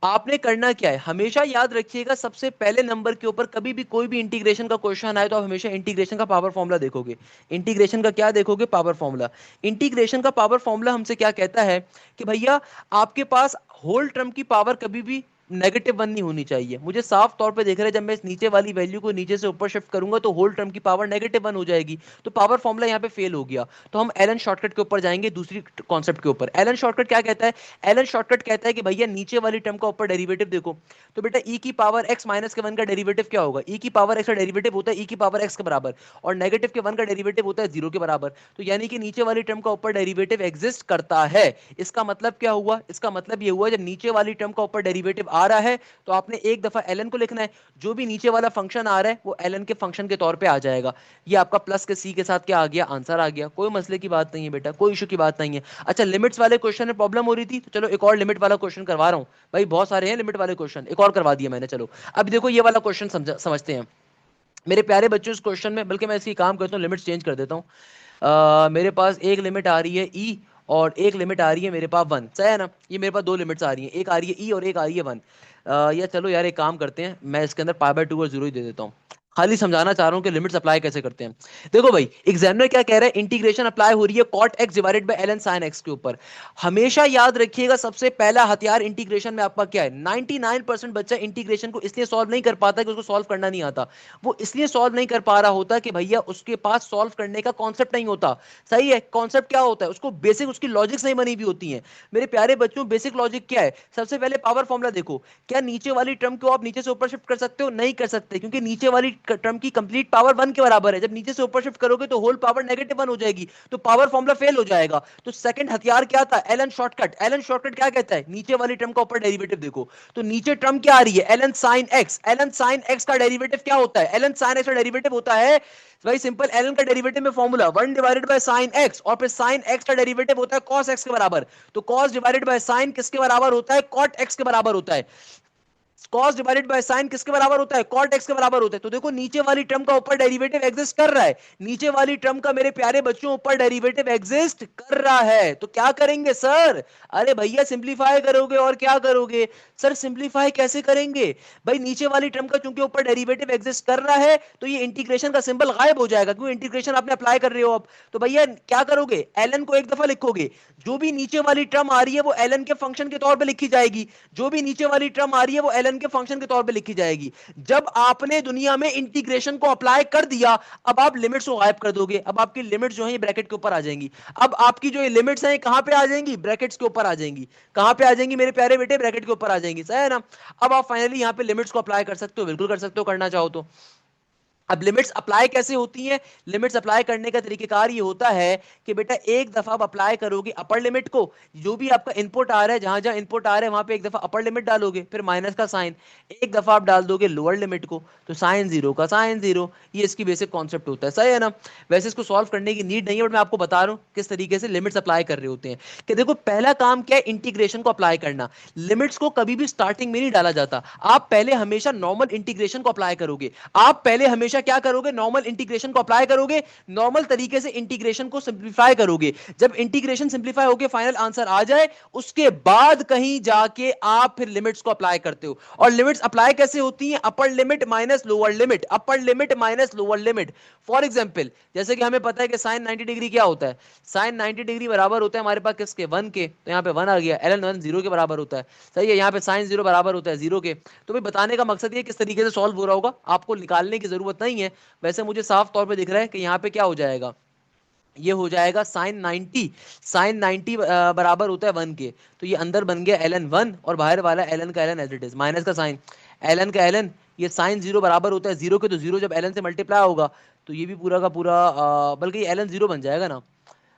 [SPEAKER 1] आपने करना क्या है, हमेशा याद रखिएगा सबसे पहले नंबर के ऊपर कभी भी कोई भी इंटीग्रेशन का क्वेश्चन आए तो आप हमेशा इंटीग्रेशन का पावर फॉर्मूला देखोगे, इंटीग्रेशन का क्या देखोगे, पावर फॉर्मूला। इंटीग्रेशन का पावर फॉर्मूला हमसे क्या कहता है कि भैया आपके पास होल टर्म की पावर कभी भी -1 नहीं होनी चाहिए, मुझे साफ तौर पे देख रहे हैं जब मैं इस नीचे वाली वैल्यू को नीचे से ऊपर शिफ्ट करूंगा तो होल टर्म की पावर -1 हो जाएगी, तो पावर फॉर्मूला यहाँ पे फेल हो गया। तो हम एलन शॉर्टकट के ऊपर जाएंगे, दूसरी कॉन्सेप्ट के ऊपर। एलन शॉर्टकट क्या कहता है, एलन शॉर्टकट कहता है कि भैया नीचे वाली टर्म का ऊपर डेरिवेटिव देखो, तो बेटा ई की पावर एक्स माइनस के 1 का डेरिवेटिव क्या होगा, ई की पावर एक्स का डेरिवेटिव होता है ई की पावर एक्स के बराबर, और नेगेटिव के 1 का डेरिवेटिव होता है 0 के बराबर, तो यानी कि नीचे वाली टर्म का ऊपर डेरिवेटिव एग्जिस्ट करता है। इसका मतलब क्या हुआ, इसका मतलब ये हुआ जब नीचे वाली टर्म का ऊपर डेरिवेटिव आ रहा है तो आपने एक दफा एलन को लिखना है, जो भी नीचे वाला फंक्शन आ रहा है वो एलन के फंक्शन के तौर पे आ जाएगा। ये आपका प्लस के सी के साथ क्या आ गया, आंसर आ गया, कोई मसले की बात नहीं है बेटा, कोई इशू की बात नहीं है। अच्छा लिमिट्स वाले क्वेश्चन में प्रॉब्लम हो रही थी, तो चलो एक और लिमिट वाला क्वेश्चन करवा रहा हूं, भाई बहुत सारे हैं लिमिट वाले क्वेश्चन, एक और करवा दिया मैंने। चलो अब देखो ये वाला क्वेश्चन समझते हैं मेरे प्यारे बच्चों। इस क्वेश्चन में बल्कि मैं इसी काम करता हूँ, लिमिट्स चेंज कर देता हूँ। मेरे पास एक लिमिट आ रही है ई और एक लिमिट आ रही है मेरे पास 1, सही है ना। ये मेरे पास दो लिमिट्स आ रही हैं, एक आ रही है ई और एक आ रही है 1। या चलो यार एक काम करते हैं, मैं इसके अंदर पाई/2 और 0 ही दे देता हूँ। खाली समझाना चाह रहा हूँ कि लिमिट्स अप्लाई कैसे करते हैं। देखो भाई एग्जामिनर क्या कह रहा है, इंटीग्रेशन अप्लाई हो रही है cot x divided by ln sin x के ऊपर। हमेशा याद रखिएगा सबसे पहला हथियार इंटीग्रेशन में आपका क्या है। 99% बच्चा इंटीग्रेशन को इसलिए सॉल्व नहीं कर पाता कि उसको सॉल्व करना नहीं आता। वो इसलिए सॉल्व नहीं कर पा रहा होता कि भैया उसके पास सॉल्व करने का कॉन्सेप्ट नहीं होता। सही है, कॉन्सेप्ट क्या होता है, उसको बेसिक उसकी लॉजिक्स नहीं बनी हुई होती हैं। मेरे प्यारे बच्चों बेसिक लॉजिक क्या है, सबसे पहले पावर फॉर्मूला देखो। क्या नीचे वाली टर्म को आप नीचे से ऊपर शिफ्ट कर सकते हो, नहीं कर सकते, क्योंकि नीचे वाली टर्म की कंप्लीट पावर 1 के बराबर है। जब नीचे से ऊपर शिफ्ट करोगे तो होल पावर -1 हो जाएगी, तो पावर फॉर्मूला फेल हो जाएगा। तो सेकंड हथियार क्या था, एलन शॉर्टकट। एलन शॉर्टकट क्या कहता है, नीचे वाली टर्म का ऊपर डेरिवेटिव देखो। तो नीचे टर्म क्या आ रही है, L N sine x. L N sine x का डेरिवेटिव क्या होता है, एलन साइन एक्स का डेरिवेटिव होता है वेरी सिंपल, एलन का डेरिवेटिव में formula 1 divided by sine x, और फिर साइन एक्स का डेरिवेटिव होता है कॉस एक्स के बराबर। तो कॉस डिवाइडेड बाय साइन किसके बराबर होता है, कॉट एक्स के बराबर होता है। cos डिवाइडेड बाय sin किसके बराबर होता है, cot x के बराबर होता है। तो देखो नीचे वाली टर्म का ऊपर डेरिवेटिव एग्जिस्ट कर रहा है, नीचे वाली टर्म का मेरे प्यारे बच्चों ऊपर डेरिवेटिव एग्जिस्ट कर रहा है। तो क्या करेंगे सर, अरे भैया सिंपलीफाई करोगे और क्या करोगे सर, सिंपलीफाई कैसे करेंगे भाई, नीचे वाली टर्म का चूंकि ऊपर डेरिवेटिव एग्जिस्ट कर रहा है तो ये इंटीग्रेशन का सिंबल गायब हो जाएगा, क्योंकि इंटीग्रेशन आपने अप्लाई कर रहे हो अब। तो भैया क्या करोगे, ln को एक दफा लिखोगे, जो भी नीचे वाली टर्म आ रही है वो ln के फंक्शन के तौर पे लिखी जाएगी, जो भी नीचे वाली टर्म आ रही है वो ln के फंक्शन के तौर पे लिखी जाएगी। जब आपने दुनिया में इंटीग्रेशन को अप्लाई कर दिया, अब आप लिमिट्स को गायब कर दोगे। अब आपकी लिमिट्स जो है ये ब्रैकेट के ऊपर आ जाएंगी। अब आपकी जो ये लिमिट्स हैं कहां पे आ जाएंगी, ब्रैकेट्स के ऊपर आ जाएंगी। कहां पे आ जाएंगी मेरे प्यारे बेटे, ब्रैकेट के ऊपर आ जाएंगी, सही है ना। अब आप फाइनली यहां पे लिमिट्स को अप्लाई कर सकते हो, बिल्कुल कर सकते हो करना चाहो तो। अब लिमिट्स अप्लाई कैसे होती हैं, लिमिट्स अप्लाई करने का तरीकेकार ये होता है कि बेटा एक दफा आप अप्लाई करोगे अपर लिमिट को, जो भी आपका इनपुट आ रहा है, जहां जहां इनपुट आ रहा है वहां पे एक दफा अपर लिमिट डालोगे, फिर माइनस का साइन, एक दफा आप डाल दोगे लोअर लिमिट को, तो साइन जीरो का साइन जीरो। ये इसकी बेसिक कॉन्सेप्ट होता है, सही है ना। वैसे इसको सॉल्व करने की नीड नहीं है, बट मैं आपको बता रहा हूं किस तरीके से लिमिट्स अप्लाई कर रहे होते हैं। कि देखो पहला काम क्या है, इंटीग्रेशन को अप्लाई करना। लिमिट्स को कभी भी स्टार्टिंग में नहीं डाला जाता, आप पहले हमेशा नॉर्मल इंटीग्रेशन को अप्लाई करोगे। आप पहले हमेशा क्या करोगे, नॉर्मल इंटीग्रेशन को अप्लाई करोगे, नॉर्मल तरीके से इंटीग्रेशन को सिंप्लीफाई करोगे। जब इंटीग्रेशन सिंप्लीफाई होकर फाइनल आंसर आ जाए, उसके बाद कहीं जाके आप फिर लिमिट्स को अप्लाई करते हो। और लिमिट्स अप्लाई कैसे होती हैं, upper limit minus lower limit, upper limit minus lower limit. For example जैसे कि हमें पता है कि साइन 90 डिग्री क्या होता है, साइन 90 डिग्री बराबर होता है हमारे पास किसके, 1 के। तो यहाँ पे 1 आ गया, ln 1 0 के बराबर होता है, सही है। यहाँ पे साइन 0 बराबर होता है 0 के। तो भाई बताने का मकसद ये किस तरीके से सॉल्व हो रहा होगा, आपको निकालने की जरूरत नहीं है। वैसे मुझे साफ तौर पे दिख रहा है कि यहाँ पे क्या हो जाएगा, ये हो जाएगा साइन 90, साइन 90 बराबर होता है 1 के। तो ये अंदर बन गया ln 1 और बाहर वाला ln का ln as it is, minus का साइन, ln का ln। ये साइन 0 बराबर होता है 0 के, तो 0 जब ln से मल्टीप्लाई होगा तो ये भी पूरा का पूरा बल्कि ये ln 0 बन जाएगा ना,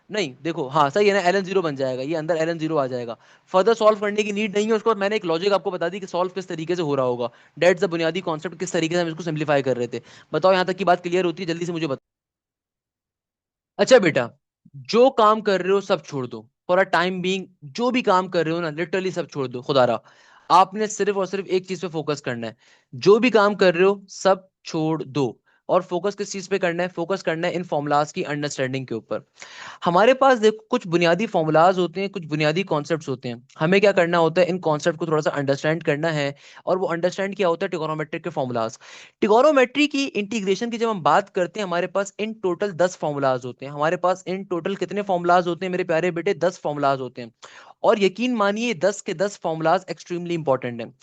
[SPEAKER 1] नहीं देखो हाँ सही है ना, ln 0 बन जाएगा, ये अंदर ln 0 आ जाएगा। फर्दर सॉल्व करने की नीड नहीं है, उसको मैंने एक लॉजिक आपको बता दी कि सॉल्व किस तरीके से हो रहा होगा। डेट्स द बुनियादी कॉन्सेप्ट, किस तरीके से हम इसको सिंप्लीफाई कर रहे थे। बताओ यहाँ तक की बात क्लियर होती है, जल्दी से मुझे बताओ। अच्छा बेटा, जो काम कर रहे हो सब छोड़ दो फॉर अ टाइम बीइंग, जो भी काम कर रहे हो ना लिटरली सब छोड़ दो खुदारा। आपने सिर्फ और सिर्फ एक चीज पे फोकस करना है, जो भी काम कर रहे हो सब छोड़ दो। और फोकस किस चीज पे करना है, फोकस करना है इन फॉर्मूलाज की अंडरस्टैंडिंग के ऊपर। हमारे पास देखो कुछ बुनियादी फॉर्मूलाज होते हैं, कुछ बुनियादी कॉन्सेप्ट्स होते हैं, हमें क्या करना होता है, इन कॉन्सेप्ट को थोड़ा सा अंडरस्टैंड करना है। और वो अंडरस्टैंड क्या होता है, ट्रिगोनोमेट्रिक के फॉर्मूलाज। ट्रिगोनोमेट्री की इंटीग्रेशन की जब हम बात करते हैं, हमारे पास इन टोटल 10 फॉर्मूलाज होते हैं। हमारे पास इन टोटल कितने फॉर्मूलाज होते हैं मेरे प्यारे बेटे, 10 फॉर्मूलाज होते हैं। और यकीन मानिए 10 के 10 फॉर्मूलाज एक्सट्रीमली इंपॉर्टेंट हैं।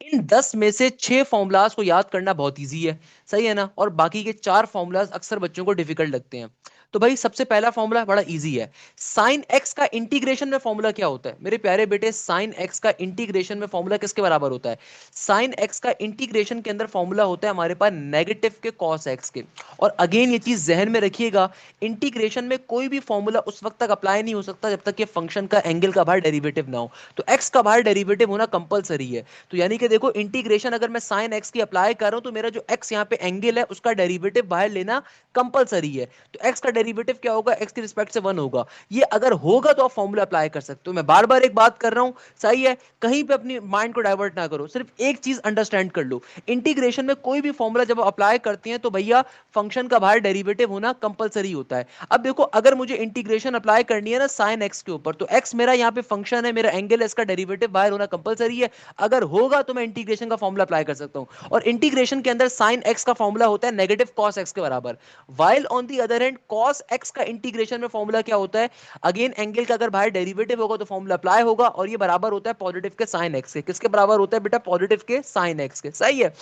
[SPEAKER 1] इन 10 में से 6 फॉर्मूलाज को याद करना बहुत ईजी है, सही है ना। और बाकी के 4 फॉर्मूलाज अक्सर बच्चों को डिफिकल्ट लगते हैं। तो भाई सबसे पहला फॉर्मूला बड़ा इजी है, साइन एक्स का इंटीग्रेशन में फॉर्मूला क्या होता है मेरे प्यारे बेटे, साइन एक्स का इंटीग्रेशन में फॉर्मूला किसके बराबर होता है, साइन एक्स का इंटीग्रेशन के अंदर फॉर्मूला होता है हमारे पास नेगेटिव के कॉस एक्स के। और अगेन ये चीज जहन में रखिएगा, इंटीग्रेशन में कोई भी फॉर्मूला उस वक्त तक अप्लाई नहीं हो सकता जब तक ये फंक्शन का एंगल का बाहर डेरिवेटिव ना हो। तो एक्स का बाहर डेरिवेटिव होना कंपलसरी है। तो यानी कि देखो इंटीग्रेशन अगर मैं साइन एक्स की अप्लाई कर रहा हूं तो मेरा जो एक्स यहाँ पे एंगल है उसका डेरिवेटिव बाहर लेना कंपलसरी है। तो एक्स का डेरिवेटिव क्या होगा, एक्स के रिस्पेक्ट से 1 होगा। ये अगर होगा तो आप फॉर्मूला अप्लाई कर सकते हो। मैं बार बार एक बात कर रहा हूं, सही है, कहीं पे अपनी माइंड को डाइवर्ट ना करो, सिर्फ एक चीज अंडरस्टैंड कर लो, इंटीग्रेशन में कोई भी फॉर्मूला जब अप्लाई करते हैं तो भैया फंक्शन का बाहर डेरिवेटिव होना कंपलसरी होता है। अब देखो, अगर मुझे इंटीग्रेशन अप्लाई करनी है ना साइन एक्स के ऊपर, तो एक्स मेरा यहाँ पे फंक्शन है, मेरा एंगल है, इसका डेरिवेटिव बाहर होना कंपलसरी है। अगर होगा तो मैं इंटीग्रेशन का फॉर्मूला अप्लाई कर सकता हूं, और इंटीग्रेशन के अंदर साइन एक्स का फॉर्मूला होता है नेगेटिव कॉस एक्स के बराबर। While on the other hand cos x का इंटीग्रेशन में फॉर्मूला क्या होता है, अगेन एंगल का अगर बाहर डेरिवेटिव होगा तो फॉर्मूला अप्लाई होगा, और ये बराबर होता है पॉजिटिव के साइन एक्स के। किसके बराबर होता है बेटा, पॉजिटिव के साइन एक्स के, सही है।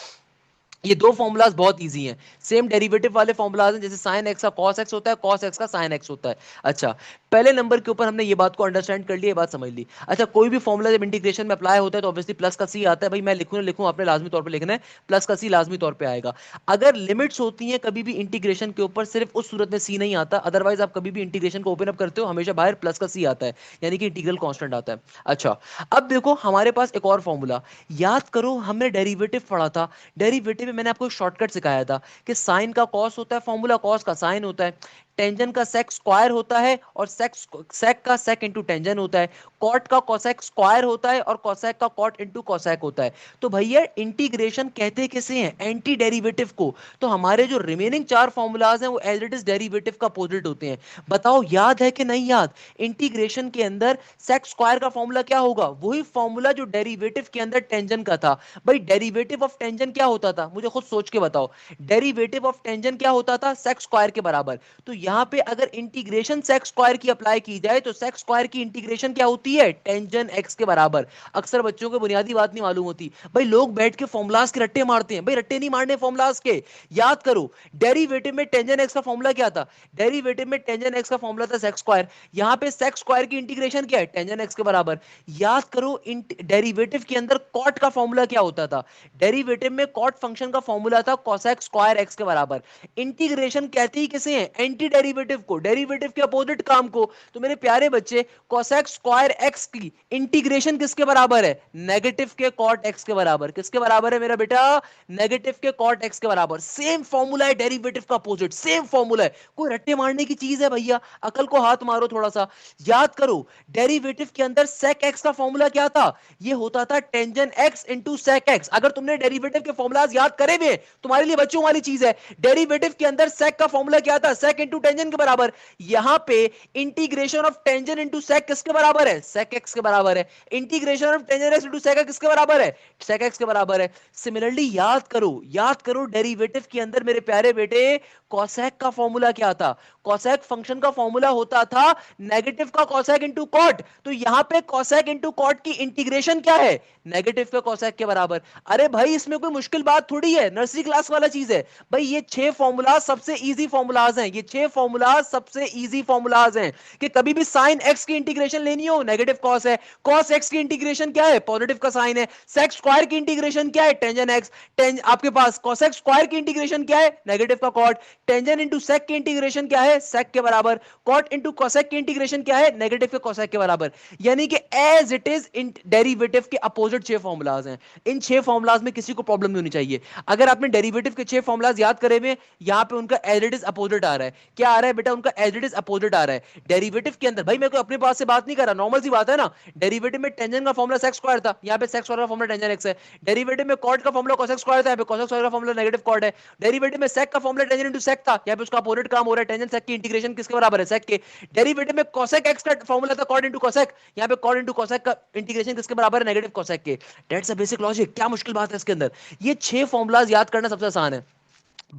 [SPEAKER 1] ये दो फॉर्मुलाज बहुत इजी हैं, सेम डेरिवेटिव वाले फॉर्मुलाज हैं, जैसे साइन एक्स का कॉस एक्स होता है, कॉस एक्स का साइन एक्स होता है। अच्छा, पहले नंबर के ऊपर हमने ये बात को अंडरस्टैंड कर लिया, ये बात समझ ली। अच्छा, कोई भी फॉर्मुला जब इंटीग्रेशन में अप्लाई होता है तो ऑब्वियसली प्लस का सी आता है। भाई मैं लिखूं ना लिखूं, आपने लाजमी तौर पे लिखना है, प्लस का सी लाजमी तौर पे आएगा। अगर लिमिट्स होती हैं कभी भी इंटीग्रेशन के ऊपर, सिर्फ उस सूरत में सी नहीं आता, अदरवाइज आप कभी भी इंटीग्रेशन को ओपन अप करते हो हमेशा बाहर प्लस का सी आता है, यानी कि इंटीग्रल कांस्टेंट आता है। अच्छा, अब देखो हमारे पास एक और फॉर्मूला, याद करो हमने डेरिवेटिव पढ़ा था, डेरिवेटिव में मैंने आपको एक शॉर्टकट सिखाया था कि साइन का कॉस होता है, फॉर्मूला कॉस का साइन होता है, टेंजन का सेक स्क्वायर होता है, और सेक का सेक इंटू टेंजन होता है, कॉट का कोसेक स्क्वायर होता है, और कोसेक का कॉट इंटू कोसेक होता है। तो भैया इंटीग्रेशन कहते किसे हैं, एंटी डेरिवेटिव को। तो हमारे जो रिमेनिंग चार फॉर्मूलाज हैं वो एज इट इज डेरिवेटिव का अपोजिट होते हैं। बताओ याद है कि नहीं याद, इंटीग्रेशन के अंदर सेक स्क्वायर का फॉर्मूला क्या होगा, वही फॉर्मूला जो डेरिवेटिव के अंदर टेंजन का था। भाई डेरिवेटिव ऑफ टेंजन क्या होता था, मुझे खुद सोच के बताओ, डेरिवेटिव ऑफ टेंजन क्या होता था, सेक स्क्वायर के बराबर। तो यहां पे अगर इंटीग्रेशन सेक स्क्वायर की अप्लाई की जाए तो सेक स्क्वायर की इंटीग्रेशन क्या होती है, टेंजन एक्स के बराबर। अक्सर बच्चों को बुनियादी बात नहीं मालूम होती, भाई लोग बैठ के फॉर्मुलाज के रट्टे मारते हैं। भाई रट्टे नहीं मारने फॉर्मुलाज के, याद करो डेरिवेटिव में टेंजन एक्स का फॉर्मूला क्या था, डेरिवेटिव में टेंजन एक्स का फॉर्मूला था सेक स्क्वायर। यहां पे सेक स्क्वायर की इंटीग्रेशन क्या है, टेंजन एक्स के बराबर। याद करो डेरिवेटिव के अंदर कॉट का फॉर्मूला क्या होता था, डेरिवेटिव में कॉट फंक्शन का फॉर्मूला था कोसेक स्क्वायर एक्स के बराबर। इंटीग्रेशन कहते ही किसे हैं, एंटी डेरिवेटिव को, डेरिवेटिव के अपोजिट काम को। तो मेरे प्यारे बच्चे कोसेक स्क्वायर एक्स की इंटीग्रेशन किसके बराबर है, नेगेटिव के कॉट एक्स के बराबर। किसके बराबर है मेरा बेटा, नेगेटिव के कॉट एक्स के बराबर। सेम फॉर्मूला है डेरिवेटिव का अपोजिट, सेम फॉर्मूला है, कोई रट्टे मारने की चीज है भैया, अकल को हाथ मारो थोड़ा सा। याद करो डेरिवेटिव के अंदर सेक एक्स का फॉर्मूला क्या था, ये होता था tangent x into sec x. अगर तुमने डेरिवेटिव के फॉर्मूलाज याद करे हुए तुम्हारे लिए बच्चों वाली चीज है। डेरिवेटिव के अंदर सेक का फॉर्मूला क्या था, सेक इंटू टेंजन के बराबर। यहां पे integration of tangent into sec किसके बराबर है, सेक एक्स के बराबर है। Integration of tangent x into sec x किसके बराबर है, सेक एक्स के बराबर है। सिमिलरली याद करो डेरिवेटिव के अंदर मेरे प्यारे बेटे कोसेक का फॉर्मूला क्या था, कोसेक फंक्शन का फॉर्मूला होता था नेगेटिव का कोसेक इंटू कॉट। तो यहां पे कोसेक इंटू कॉट की इंटीग्रेशन क्या है, नेगेटिव के कोसेक के बराबर। अरे भाई इसमें कोई मुश्किल बात थोड़ी है, नर्सरी क्लास वाला चीज है। भाई ये 6 फॉर्मूला सबसे इजी फॉर्मूलाज हैं, ये 6 फॉर्मूला सबसे इजी फॉर्मूलाज हैं। कि कभी भी साइन एक्स की इंटीग्रेशन लेनी हो, नेगेटिव कॉस है, कॉस एक्स की इंटीग्रेशन क्या है, पॉजिटिव का साइन है, सेक स्क्वायर की इंटीग्रेशन क्या है, टेंजन एक्स, आपके पास कोसेक स्क्वायर की इंटीग्रेशन क्या है, नेगेटिव का कॉट, टेंजन इंटू सेक की इंटीग्रेशन क्या है, सेक के बराबर, कॉट इंटू कोसेक की इंटीग्रेशन क्या है, नेगेटिव के कोसेक के बराबर। यानी कि एज इट इज इन डेरिवेटिव के अपोजिट 6 फॉर्मूलाज हैं। इन 6 फॉर्मूलाज में किसी को प्रॉब्लम नहीं होनी चाहिए। अगर आपने डेरिवेटिव के 6 फॉर्मूलाज याद करे हुए, यहां पे उनका एज इट इज अपोजिट आ रहा है। क्या आ रहा है बेटा, उनका एज इट इज अपोजिट आ रहा है डेरिवेटिव के अंदर। भाई मैं कोई अपने पास से बात नहीं कर रहा, नॉर्मल सी बात है ना। डेरिवेटिव में टेंजन का फॉर्मूला सेक स्क्वायर था, यहां पे सेक स्क्वायर का फॉर्मूला टेंजन एक्स है। डेरिवेटिव में कॉट का फॉर्मूला कोसेक स्क्वायर था, यहां पे कोसेक स्क्वायर का फॉर्मूला नेगेटिव कॉट है। डेरिवेटिव में सेक का फॉर्मूला टेंजन इनटू सेक था, यहां पे उसका अपोजिट काम हो रहा है, टेंजन सेक की इंटीग्रेशन किसके बराबर है, सेक के। डेरिवेटिव में कोसेक एक्स का फॉर्मूला था कॉट इंटू कोसेक, यहां पे कॉट इंटू कोसेक का इंटीग्रेशन किसके बराबर है, नेगेटिव कोसेक के। दैट्स अ बेसिक लॉजिक, क्या मुश्किल बात है इसके अंदर। ये 6 फॉर्मूलाज याद करना सबसे आसान है।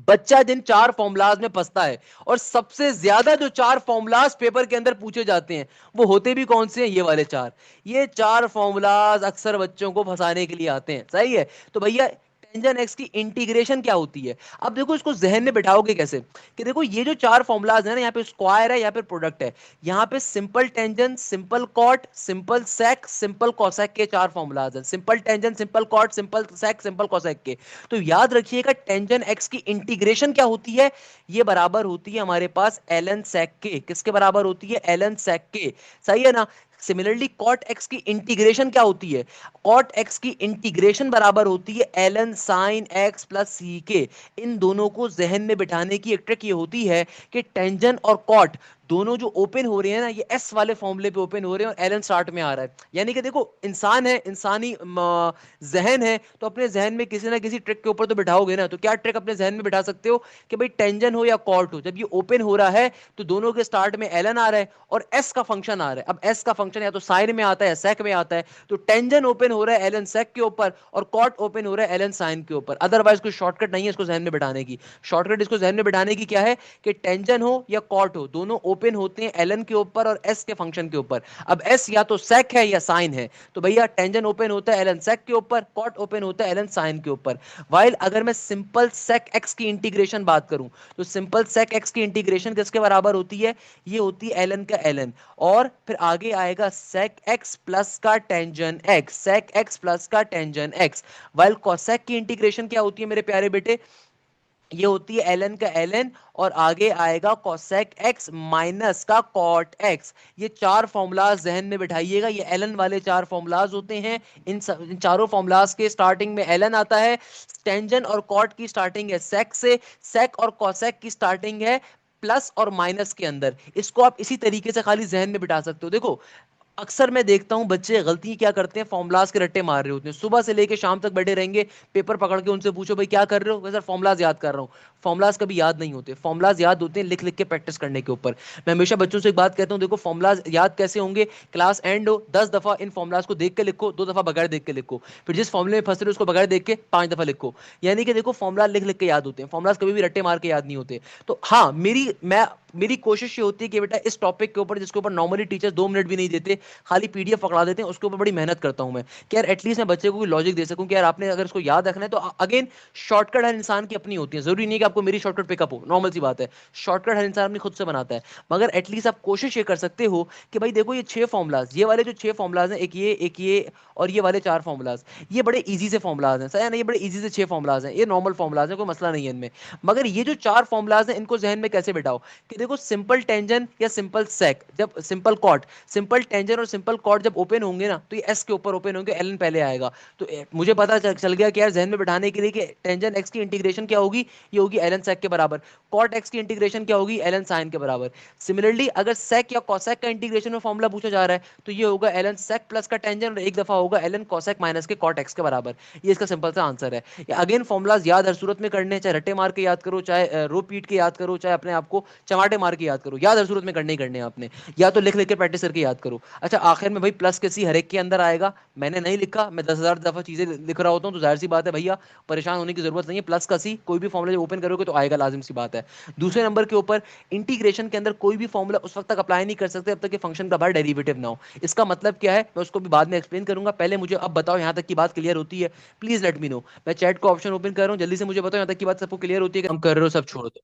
[SPEAKER 1] बच्चा जिन 4 फॉर्मुलाज में फंसता है, और सबसे ज्यादा जो 4 फॉर्मुलाज पेपर के अंदर पूछे जाते हैं वो होते भी कौन से हैं, ये वाले 4। ये 4 फॉर्मुलाज अक्सर बच्चों को फंसाने के लिए आते हैं, सही है। तो भैया टेंजन एक्स की इंटीग्रेशन क्या होती है, अब देखो इसको जहन में बैठाओगे कैसे, कि देखो ये जो 4 फॉर्मुलाज है ना, यहाँ पे स्क्वायर है, यहाँ पे प्रोडक्ट है, यहाँ पे simple tangent, simple cot, simple sec, simple cosec के 4 फॉर्मुलाज हैं। Simple tangent, simple cot, simple sec, simple cosec के। तो याद रखिएगा टेंजन एक्स की इंटीग्रेशन क्या होती है, ये बराबर होती है हमारे पास एलन सेक के। किसके बराबर होती है, एलन सेक के, सही है ना। सिमिलरली कॉट एक्स की इंटीग्रेशन क्या होती है? कॉट एक्स की इंटीग्रेशन बराबर होती है ln sine x plus C के। इन दोनों को जहन में बिठाने की एक ट्रिक ये होती है कि टेंजन और कॉट दोनों जो ओपन हो रहे हैं ना, ये एस वाले फॉर्मूले पे ओपन हो रहे हैं और एलन स्टार्ट में आ रहा है। यानी कि देखो, इंसान है, इंसानी जहन है, तो अपने जहन में किसी ना किसी ट्रिक के ऊपर तो बिठाओगे ना। तो क्या ट्रिक अपने जहन में बिठा सकते हो कि भाई टेंजन हो या कॉट हो, जब ये ओपन हो रहा है तो दोनों के स्टार्ट में एलन आ रहा है और एस का फंक्शन आ रहा है। अब एस का फंक्शन या तो साइन में आता है या सेक में आता है, तो टेंजन ओपन हो रहा है एलन सेक के ऊपर और कॉट ओपन हो रहा है एलन साइन के ऊपर। अदरवाइज कोई शॉर्टकट नहीं है इसको जहन में बिठाने की। शॉर्टकट इसको जहन में बिठाने की क्या है कि टेंजन हो या कॉट हो, दोनों ओपन होते हैं एलन के ऊपर और एस के फंक्शन के ऊपर। अब एस या तो सेक है या साइन है, तो भैया टेंजन ओपन होता है एलन सेक के ऊपर, कॉट ओपन होता है एलन साइन के ऊपर। वाइल अगर मैं सिंपल सेक एक्स की इंटीग्रेशन बात करूं, तो सिंपल सेक एक्स की इंटीग्रेशन किसके बराबर होती है? ये होती है एलन का एलन, और फिर आगे आएगा सेक एक्स प्लस का tangent x, sec x plus का टेंजन एक्स। वाइल कोसेक की इंटीग्रेशन क्या होती है मेरे प्यारे बेटे? ये होती है एलन का एलन और आगे आएगा कोसेक एक्स माइनस का कॉट एक्स। ये चार फॉर्मूलाज जहन में बिठाइएगा, ये एलन वाले चार फॉर्मूलाज होते हैं। इन चारों फॉर्मूलाज के स्टार्टिंग में एलन आता है। टेंजन और कॉट की स्टार्टिंग है सेक से, सेक और कोसेक की स्टार्टिंग है प्लस और माइनस के अंदर। इसको आप इसी तरीके से खाली जहन में बिठा सकते हो। देखो, अक्सर मैं देखता हूं बच्चे गलती क्या करते हैं, फॉर्मुलाज के रट्टे मार रहे होते हैं। सुबह से लेके शाम तक बैठे रहेंगे, पेपर पकड़ के उनसे पूछो भाई क्या कर रहे हो, सर फॉर्मुलाज याद कर रहा हूँ। फॉर्मुलाज कभी याद नहीं होते, फॉर्मुलाज याद होते हैं लिख लिख के प्रैक्टिस करने के ऊपर। मैं हमेशा बच्चों से एक बात कहता हूँ, देखो फॉर्मुलाज याद कैसे होंगे? क्लास एंड हो, 10 दफा इन फॉर्मुलाज को देख के लिखो, 2 दफा बगैर देख के लिखो, फिर जिस फॉर्मुले में फंस रहे हो उसको बगैर देख के 5 दफा लिखो। यानी कि देखो, फॉर्मुला लिख लिख के याद होते हैं, फॉर्मुलाज कभी भी रट्टे मार के याद नहीं होते। तो हाँ, मेरी कोशिश ये होती है कि बेटा इस टॉपिक के ऊपर, जिसके ऊपर नॉर्मली टीचर 2 मिनट भी नहीं देते, खाली पीडीएफ पकड़ा देते हैं, उसके ऊपर बड़ी मेहनत करता हूं मैं कि यार एटलीस्ट मैं बच्चे को कोई लॉजिक दे सकूं कि यार आपने अगर इसको याद रखना है तो अगेन शॉर्टकट हर इंसान की अपनी होती है। जरूरी नहीं कि आपको मेरी शॉर्टकट पिकअप हो, नॉर्मल सी बात है, शॉर्टकट हर इंसान अपनी खुद से बनाता है। मगर एटलीस्ट आप कोशिश ये कर सकते हो कि भाई देखो, ये 6 फॉर्मुलाज, ये वाले जो 6 फॉर्मुलाज हैं, एक ये और ये वाले 4 फॉर्मुलाज, ये बड़े ईजी से फॉर्मुलाज हैं। सही है ना? ये बड़े ईजी से 6 फॉर्मुलाज हैं, ये नॉर्मल फॉर्मुलाज हैं, कोई मसला नहीं है इनमें। मगर ये जो 4 फॉर्मुलाज हैं, इनको जहन में कैसे बिठाओ कि देखो, सिंपल टेंजन या सिंपल सेक, जब सिंपल कॉट, सिंपल टेंजन और सिंपल कॉट जब ओपन होंगे ना, तो ये एस के ऊपर ओपन होंगे, एलन पहले आएगा। तो मुझे पता चल गया कि यार जहन में बिठाने के लिए कि टेंजन एक्स की इंटीग्रेशन क्या होगी, ये होगी एलन सेक के बराबर। कॉट एक्स की इंटीग्रेशन क्या होगी? एलन साइन के बराबर। सिमिलरली अगर सेक या कॉसेक का इंटीग्रेशन में फॉर्मूला पूछा जा रहा है, तो ये होगा एलन सेक प्लस का टेंजन और एक दफा होगा एलन कॉसेक माइनस के कॉट एक्स के बराबर। ये इसका सिंपल सा आंसर है। अगेन फॉर्मुलाज याद हर सूरत में करने, चाहे रट्टे मार के याद करो, चाहे रो पीट के याद करो, चाहे अपने आप को चमाटे मार के याद करो, याद हर सूरत में करने ही करने हैं आपने, या तो लिख लिख के प्रैक्टिस करके याद करो। अच्छा, आखिर में भाई प्लस के सी हर एक के अंदर आएगा। मैंने नहीं लिखा, मैं 10,000 दफा चीजें लिख रहा होता हूँ, तो जाहिर सी बात है भैया, परेशान होने की जरूरत नहीं है। प्लस का सी कोई भी फॉर्मुला ओपन करोगे तो आएगा, लाजिम सी बात है। दूसरे नंबर के ऊपर, इंटीग्रेशन के अंदर कोई भी फॉर्मुला उस वक्त तक अप्लाई नहीं कर सकते जब तक कि फंक्शन का बाहर डेरिवेटिव ना हो। इसका मतलब क्या है, मैं उसको भी बाद में एक्सप्लेन करूंगा। पहले मुझे अब बताओ, यहां तक की बात क्लियर होती है? Please let me know. मैं चैट को ऑप्शन ओपन कर रहा हूँ, जल्दी से मुझे बताओ यहां तक की बात सबको क्लियर होती है कि हम कर रहे हो, सब छोड़ दो,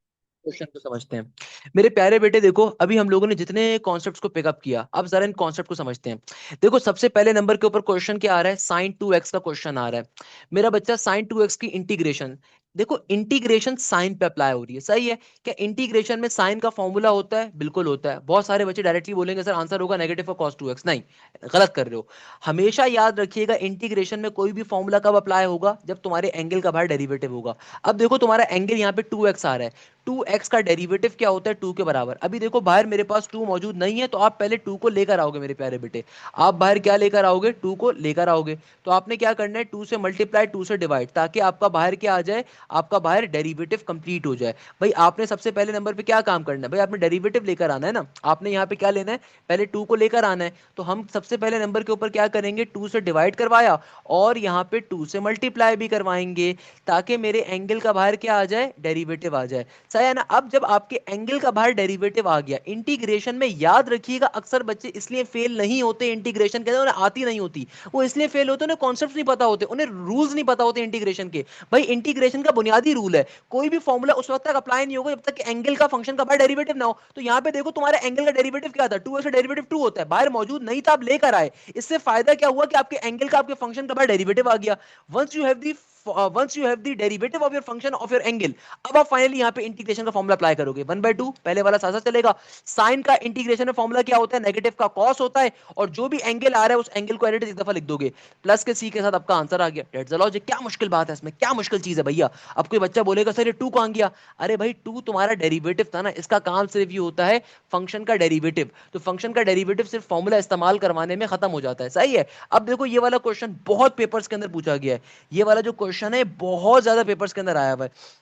[SPEAKER 1] क्वेश्चन को समझते हैं। मेरे प्यारे बेटे देखो, अभी हम लोगों ने जितने कॉन्सेप्ट्स को पिकअप किया, अब जरा इन कॉन्सेप्ट को समझते हैं। देखो, सबसे पहले नंबर के ऊपर क्वेश्चन क्या आ रहा है? साइन 2x का क्वेश्चन आ रहा है। मेरा बच्चा, साइन 2x की इंटीग्रेशन, देखो इंटीग्रेशन साइन पे अप्लाई हो रही है, सही है? क्या इंटीग्रेशन में साइन का फॉर्मूला होता है? बिल्कुल होता है। बहुत सारे बच्चे डायरेक्टली बोलेंगे सर आंसर होगा नेगेटिव फॉर cos 2x। नहीं, गलत कर रहे हो। हमेशा याद रखिएगा, इंटीग्रेशन में कोई भी फॉर्मूला कब अप्लाई होगा? जब तुम्हारे एंगल का बाहर डेरिवेटिव होगा। अब देखो, तुम्हारा एंगल यहाँ पे 2x आ रहा है, 2x का डेरिवेटिव क्या होता है? 2 के बराबर। अभी देखो, बाहर मेरे पास 2 मौजूद नहीं है, तो आप पहले 2 को लेकर आओगे मेरे प्यारे बेटे। आप बाहर क्या लेकर आओगे? 2 को लेकर आओगे। तो आपने क्या करना है? 2 से मल्टीप्लाई, 2 से डिवाइड, ताकि आपका बाहर क्या आ जाए? आपका बाहर डेरिवेटिव कंप्लीट हो जाए। भाई आपने सबसे पहले नंबर पे क्या काम करना है? भाई आपने डेरिवेटिव लेकर आना है ना, आपने यहाँ पे क्या लेना है? पहले 2 को लेकर आना है। तो हम सबसे पहले नंबर के ऊपर क्या करेंगे? 2 से डिवाइड करवाया और यहाँ पे 2 से मल्टीप्लाई भी करवाएंगे, ताकि मेरे एंगल का बाहर क्या आ जाए? डेरिवेटिव आ जाए। सही है ना? अब जब आपके एंगल का बाहर डेरिवेटिव आ गया, इंटीग्रेशन में याद रखिएगा, अक्सर बच्चे इसलिए फेल नहीं होते इंटीग्रेशन के अंदर, उन्हें आती नहीं होती, वो इसलिए फेल होते, उन्हें कॉन्सेप्ट्स नहीं पता होते, उन्हें रूल्स नहीं पता होते इंटीग्रेशन के। भाई इंटीग्रेशन का बुनियादी रूल है, कोई भी फॉर्मूला उस वक्त तक अप्लाई नहीं होगा जब तक एंगल का फंक्शन का बाहर डेरिवेटिव ना हो। तो यहाँ पे देखो, तुम्हारे एंगल का डेरिवेटिव क्या था? 2x का डेरिवेटिव 2 होता है, बाहर मौजूद नहीं था, आप लेकर आए। इससे फायदा क्या हुआ कि आपके एंगल का, आपके फंक्शन का बाहर डेरिवेटिव आ गया। Once you have the once you have the derivative of your function of your angle, अब आप फाइनली यहाँ पे इंटीग्रेशन का फॉर्मुला अप्लाई करोगे 1/2, पहले वाला साथ साथ चलेगा। साइन का इंटीग्रेशन में फॉर्मुला क्या होता है, नेगेटिव का कॉस होता है, और जो भी एंगल आ रहा है उस एंगल को एडिट एक दफा लिख दोगे, प्लस के सी के साथ आपका आंसर आ गया। That's the logic. क्या मुश्किल बात है इसमें, क्या मुश्किल चीज है भैया। अब कोई बच्चा बोलेगा सर ये टू कहां गया, अरे भाई टू तुम्हारा डेरिवेटिव था ना, इसका काम सिर्फ ये होता है फंक्शन का डेरिवेटिव, तो फंक्शन का डेरिवेटिव सिर्फ फॉर्मूला इस्तेमाल करवाने में खत्म हो जाता है, सही है। अब देखो ये वाला क्वेश्चन बहुत पेपर्स के अंदर पूछा गया है, ये वाला जो क्वेश्चन है बहुत ज्यादा पेपर्स के अंदर आया हुआ है।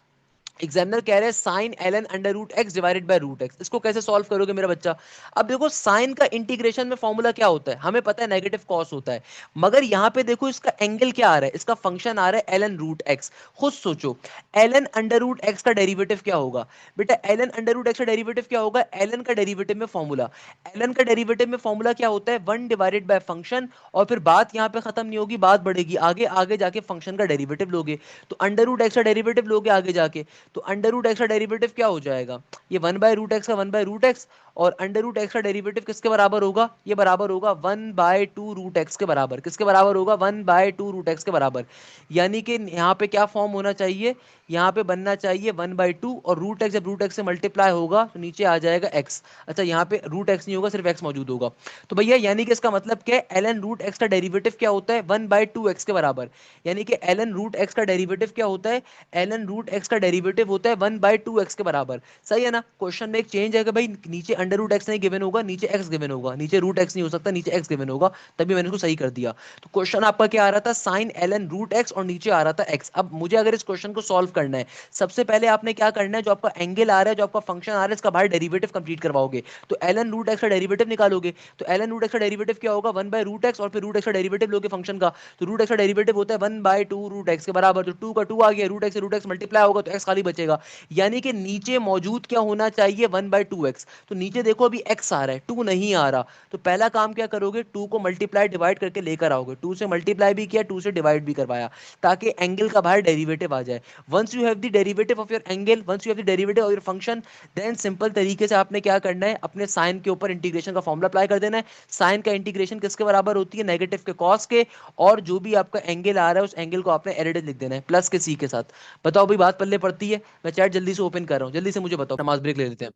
[SPEAKER 1] एग्जामिनर कह रहे हैं sine ln under root x divided by root x, इसको कैसे सॉल्व करोगे मेरा बच्चा। अब देखो साइन का इंटीग्रेशन में फॉर्मूला क्या होता है, हमें पता है नेगेटिव कॉस होता है, मगर यहां पे देखो इसका एंगल क्या आ रहा है, इसका फंक्शन आ रहा है ln रूट एक्स। खुद सोचो ln अंडर रूट एक्स का डेरिवेटिव क्या होगा बेटा, ln अंडर रूट एक्स का डेरिवेटिव क्या होगा, ln का डेरिवेटिव में फॉर्मूला, ln का डेरिवेटिव में फॉर्मूला क्या होता है 1 डिवाइडेड बाय फंक्शन, और फिर बात यहां पे खत्म नहीं होगी, बात बढ़ेगी आगे, आगे जाके फंक्शन का डेरिवेटिव लोगे, तो अंडर रूट एक्स का डेरिवेटिव लोगे आगे जाके, तो अंडर रूट एक्स का डेरिवेटिव क्या हो जाएगा, ये 1/√x का 1/√x, और अंडर रूट एक्स का डेरिवेटिव किसके बराबर होगा, ये बराबर होगा 1/2√x के बराबर, किसके बराबर होगा 1/2√x के बराबर। यानी कि यहाँ पे क्या फॉर्म होना चाहिए, यहाँ पे बनना चाहिए 1/2, और रूट एक्स जब रूट एक्स से मल्टीप्लाई होगा तो नीचे आ जाएगा x। अच्छा यहाँ पे रूट एक्स नहीं होगा, सिर्फ x मौजूद होगा। तो भैया यानी कि इसका मतलब क्या है, ln रूट एक्स का डेरिवेटिव क्या होता है 1/2x के बराबर, यानी कि ln रूट एक्स का डेरिवेटिव क्या होता है, ln रूट एक्स का डेरिवेटिव होता है 1/2x के बराबर, सही है ना। क्वेश्चन में एक चेंज है कि भाई नीचे अंडर रूट एक्स नहीं गिवन होगा, नीचे x गिवन होगा, नीचे रूट एक्स नहीं हो सकता, नीचे x गिवन होगा, तभी मैंने उसको सही कर दिया। तो क्वेश्चन आपका क्या आ रहा था, साइन ln रूट एक्स, और नीचे आ रहा था x। अब मुझे अगर इस क्वेश्चन को सॉल्व करना है, सबसे पहले आपने क्या करना है, जो आपका एंगल आ रहा है, जो आपका फंक्शन आ रहा है, इसका बाहर डेरिवेटिव कंप्लीट करवाओगे, तो ln रूट एक्स का डेरिवेटिव निकालोगे, तो ln रूट एक्स का डेरिवेटिव क्या होगा 1/√x, और फिर रूट एक्स का डेरिवेटिव लोगे फंक्शन का, तो रूट एक्स का डेरिवेटिव होता है 1/2√x के बराबर, तो 2 का 2 आ गया, रूट एक्स से रूट एक्स मल्टीप्लाई होगा तो x खाली बचेगा, यानी कि नीचे मौजूद क्या होना चाहिए 1/2x। तो नीचे देखो अभी x आ रहा है, 2 नहीं आ रहा, तो पहला काम क्या करोगे, 2 को मल्टीप्लाई डिवाइड करके लेकर आओगे, 2 से मल्टीप्लाई भी किया, 2 से डिवाइड भी करवाया, ताकि एंगल का बाहर डेरिवेटिव आ जाए। Once you have the derivative of your angle, once you have the derivative of your function, then simple तरीके से आपने क्या करना है, अपने साइन के ऊपर इंटीग्रेशन का फॉर्मूला अप्लाई कर देना है। साइन का इंटीग्रेशन किसके बराबर होती है, नेगेटिव के कॉस के, और जो भी आपका एंगल आ रहा है उस एंगल को आपने एडिट लिख देना है प्लस के सी के साथ। बताओ भाई बात पल्ले पड़ती है, मैं चैट जल्दी से ओपन कर रहा हूँ, जल्दी से मुझे बताओ, नमाज ब्रेक ले लेते हैं।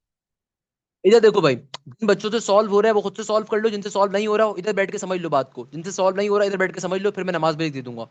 [SPEAKER 1] इधर देखो भाई, जिन बच्चों से सॉल्व हो रहा है वो खुद से सॉल्व कर लो, जिनसे सॉल्व नहीं हो रहा हो इधर बैठ के समझ लो बात को, जिनसे सॉल्व नहीं हो रहा इधर बैठ के समझ लो, फिर मैं नमाज ब्रेक दे दूंगा।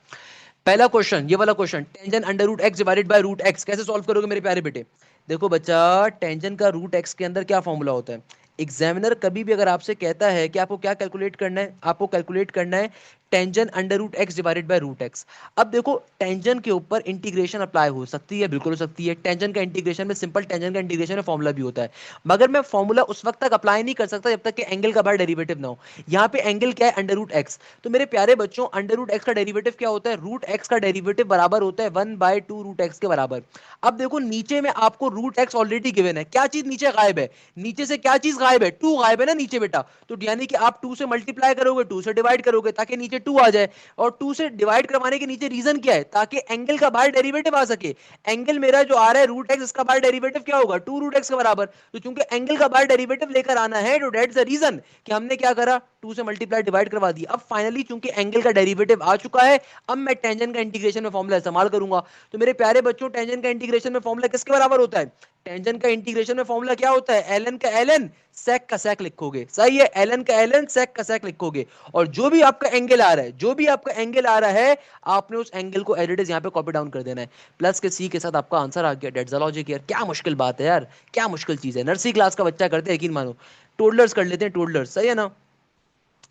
[SPEAKER 1] पहला क्वेश्चन, ये वाला question, tangent under root x divided by root x, कैसे सॉल्व करोगे मेरे प्यारे बेटे। देखो बच्चा, टेंजेंट का रूट एक्स के अंदर क्या फॉर्मूला होता है, एग्जामिनर कभी भी अगर आपसे कहता है कि आपको क्या कैलकुलेट करना है, आपको कैलकुलेट करना है tangent under root x divided by root x. अब देखो टेंजेंट के ऊपर इंटीग्रेशन अप्लाई हो सकती है, बिल्कुल हो सकती है, टेंजेंट का इंटीग्रेशन में सिंपल टेंजेंट का इंटीग्रेशन में फॉर्मूला भी होता है, मगर मैं फॉर्मूला उस वक्त तक अप्लाई नहीं कर सकता जब तक कि एंगल का बाहर डेरिवेटिव ना हो। यहाँ पे एंगल क्या है, अंडर रूट एक्स, तो मेरे प्यारे बच्चों अंडर रूट एक्स का डेरिवेटिव क्या होता है, रूट एक्स का डेरिवेटिव बराबर होता है 1/2√x के बराबर। अब देखो नीचे में आपको रूट एक्स ऑलरेडी गिवन है, क्या चीज नीचे गायब है, नीचे से क्या चीज गायब है, 2 गायब है ना नीचे बेटा, तो यानी कि आप 2 से मल्टीप्लाई करोगे, 2 से डिवाइड करोगे ताकि नीचे 2 आ जाए, और 2 से डिवाइड करवाने के नीचे रीजन क्या है, ताकि एंगल का बाहर डेरिवेटिव आ सके। एंगल मेरा जो आ रहा है रूट एक्स, इसका बाहर डेरिवेटिव क्या होगा 2√x के बराबर, तो चूंकि एंगल का बाहर डेरिवेटिव लेकर आना है, तो दैट्स द रीजन कि हमने क्या करा, 2 से मल्टीप्लाई डिवाइड करवा दिया। अब फाइनली चूंकि एंगल का डेरिवेटिव आ चुका है, अब मैं टेंजेंट का इंटीग्रेशन में फॉर्मूला इस्तेमाल करूंगा। तो मेरे प्यारे बच्चों टेंजेंट का इंटीग्रेशन में फॉर्मूला किसके बराबर होता है, टेंजेंट का इंटीग्रेशन में फॉर्मूला क्या होता है, एलन का एलन सेक का सेक लिखोगे, सही है, एलन का एलन सेक का सेक लिखोगे, और जो भी आपका एंगल आ रहा है, जो भी आपका एंगल आ रहा है, आपने उस एंगल को एज इट इज यहाँ पे कॉपी डाउन कर देना है, प्लस के सी के साथ आपका आंसर आ गया। दैट्स द लॉजिक यार, क्या मुश्किल बात है यार, क्या मुश्किल चीज है, नर्सरी क्लास का बच्चा करते हैं यकीन मानो, टोडलर्स कर लेते हैं, टोडलर्स, सही है ना।